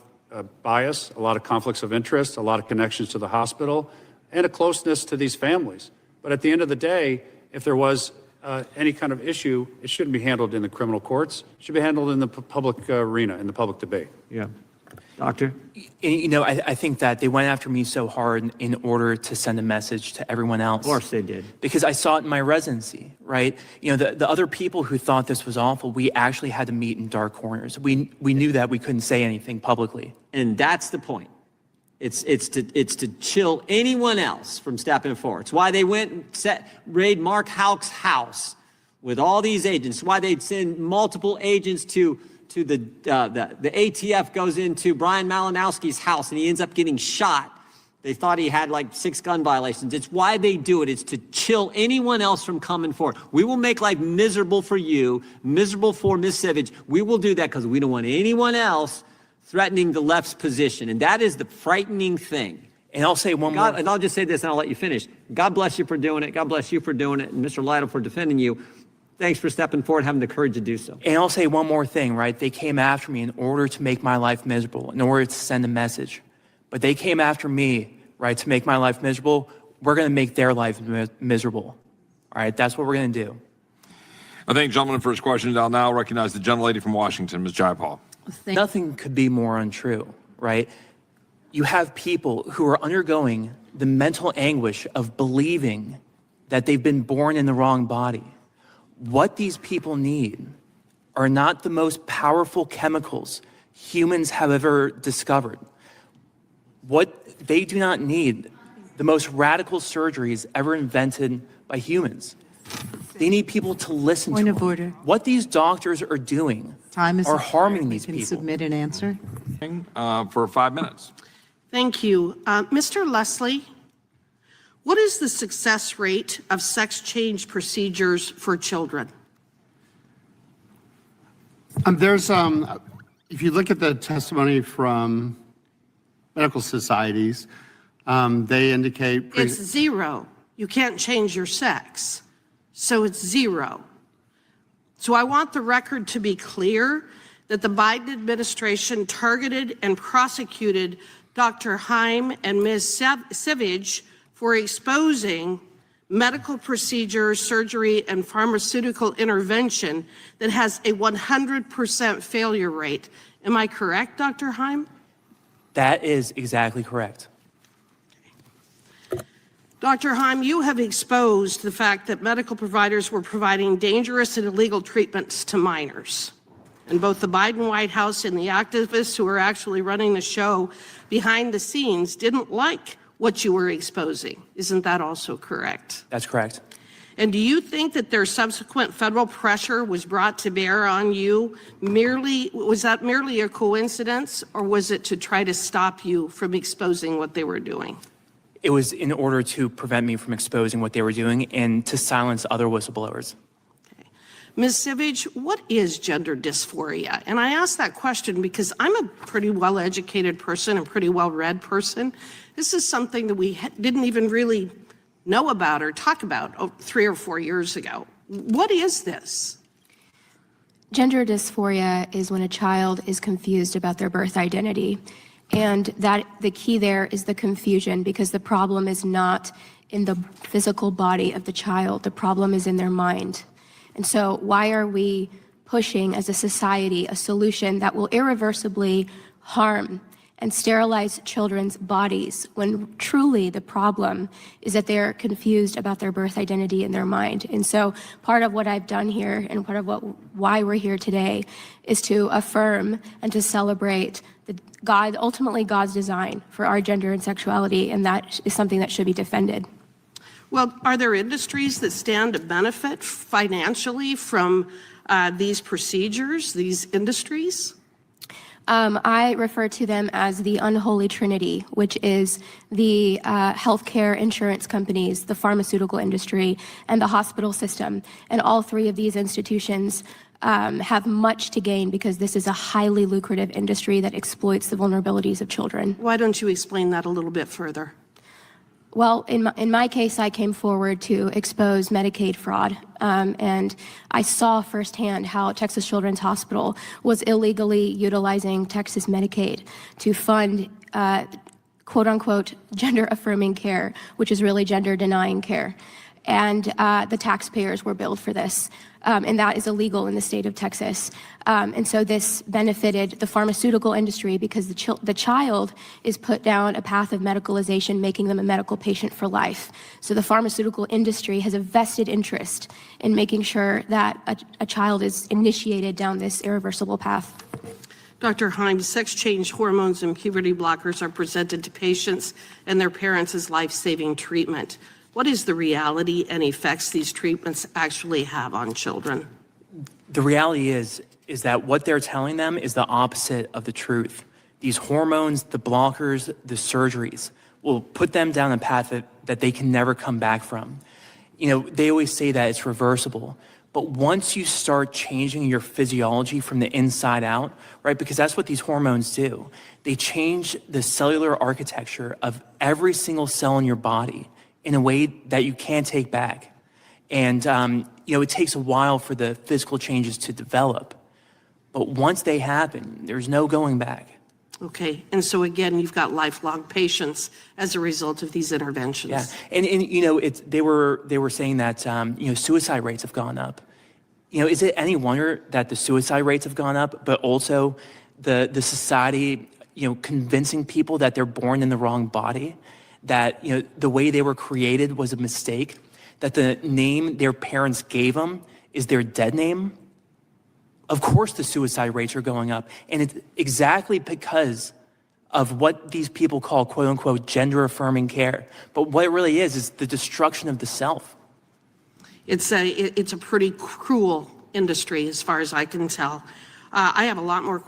bias, a lot of conflicts of interest, a lot of connections to the hospital, and a closeness to these families. But at the end of the day, if there was any kind of issue, it shouldn't be handled in the criminal courts. It should be handled in the public arena, in the public debate. Yeah. Doctor? I think that they went after me so hard in order to send a message to everyone else. Of course they did. Because I saw it in my residency, right? The other people who thought this was awful, we actually had to meet in dark corners. We knew that we couldn't say anything publicly. And that's the point. It's to chill anyone else from stepping forward. It's why they went and raid Mark Houck's house with all these agents. It's why they'd send multiple agents to the ATF goes into Brian Malinowski's house and he ends up getting shot. They thought he had like 6 gun violations. It's why they do it. It's to chill anyone else from coming forward. We will make life miserable for you, miserable for Ms. Sivage. We will do that because we don't want anyone else threatening the left's position. And that is the frightening thing. And I'll say one more. And I'll just say this and I'll let you finish. God bless you for doing it. God bless you for doing it. And Mr. Lytle for defending you. Thanks for stepping forward, having the courage to do so. And I'll say one more thing, right? They came after me in order to make my life miserable, in order to send a message. But they came after me, right, to make my life miserable. We're going to make their life miserable. All right, that's what we're going to do. I thank gentleman for his questions. I'll now recognize the gentlelady from Washington, Ms. Jayapal. Nothing could be more untrue, right? You have people who are undergoing the mental anguish of believing that they've been born in the wrong body. What these people need are not the most powerful chemicals humans have ever discovered. What they do not need, the most radical surgeries ever invented by humans. They need people to listen to them. Point of order. What these doctors are doing are harming these people. Submit an answer. For 5 minutes. Thank you. Mr. Leslie, what is the success rate of sex change procedures for children? If you look at the testimony from medical societies, they indicate... It's 0. You can't change your sex. So it's 0. So I want the record to be clear that the Biden administration targeted and prosecuted Dr. Haim and Ms. Sivage for exposing medical procedures, surgery, and pharmaceutical intervention that has a 100% failure rate. Am I correct, Dr. Haim? That is exactly correct. Dr. Haim, you have exposed the fact that medical providers were providing dangerous and illegal treatments to minors. And both the Biden White House and the activists who are actually running the show behind the scenes didn't like what you were exposing. Isn't that also correct? That's correct. And do you think that their subsequent federal pressure was brought to bear on you was that merely a coincidence, or was it to try to stop you from exposing what they were doing? It was in order to prevent me from exposing what they were doing and to silence other whistleblowers. Okay. Ms. Sivage, what is gender dysphoria? And I ask that question because I'm a pretty well-educated person and pretty well-read person. This is something that we didn't even really know about or talk about 3 or 4 years ago. What is this? Gender dysphoria is when a child is confused about their birth identity. And that the key there is the confusion, because the problem is not in the physical body of the child. The problem is in their mind. And so why are we pushing as a society a solution that will irreversibly harm and sterilize children's bodies when truly the problem is that they're confused about their birth identity in their mind. And so part of what I've done here and part of why we're here today is to affirm and to celebrate ultimately God's design for our gender and sexuality, and that is something that should be defended. Well, are there industries that stand to benefit financially from these procedures, these industries? I refer to them as the unholy trinity, which is the healthcare insurance companies, the pharmaceutical industry, and the hospital system. And all three of these institutions have much to gain because this is a highly lucrative industry that exploits the vulnerabilities of children. Why don't you explain that a little bit further? Well, in my case, I came forward to expose Medicaid fraud, and I saw firsthand how Texas Children's Hospital was illegally utilizing Texas Medicaid to fund quote-unquote gender-affirming care, which is really gender-denying care. And the taxpayers were billed for this, and that is illegal in the state of Texas. And so this benefited the pharmaceutical industry because the child is put down a path of medicalization, making them a medical patient for life. So the pharmaceutical industry has a vested interest in making sure that a child is initiated down this irreversible path. Dr. Haim, sex change hormones and puberty blockers are presented to patients and their parents as life-saving treatment. What is the reality and effects these treatments actually have on children? The reality is that what they're telling them is the opposite of the truth. These hormones, the blockers, the surgeries will put them down a path that they can never come back from. You know, they always say that it's reversible. But once you start changing your physiology from the inside out, right, because that's what these hormones do, they change the cellular architecture of every single cell in your body in a way that you can't take back. And, you know, it takes a while for the physical changes to develop. But once they happen, there's no going back. Okay, and so again, you've got lifelong patients as a result of these interventions. Yeah, and you know, they were saying that, you know, suicide rates have gone up. You know, is it any wonder that the suicide rates have gone up, but also the society, you know, convincing people that they're born in the wrong body, that, you know, the way they were created was a mistake, that the name their parents gave them is their dead name? Of course the suicide rates are going up. And it's exactly because of what these people call, quote unquote, gender affirming care. But what it really is the destruction of the self. It's a pretty cruel industry as far as I can tell. I have a lot more questions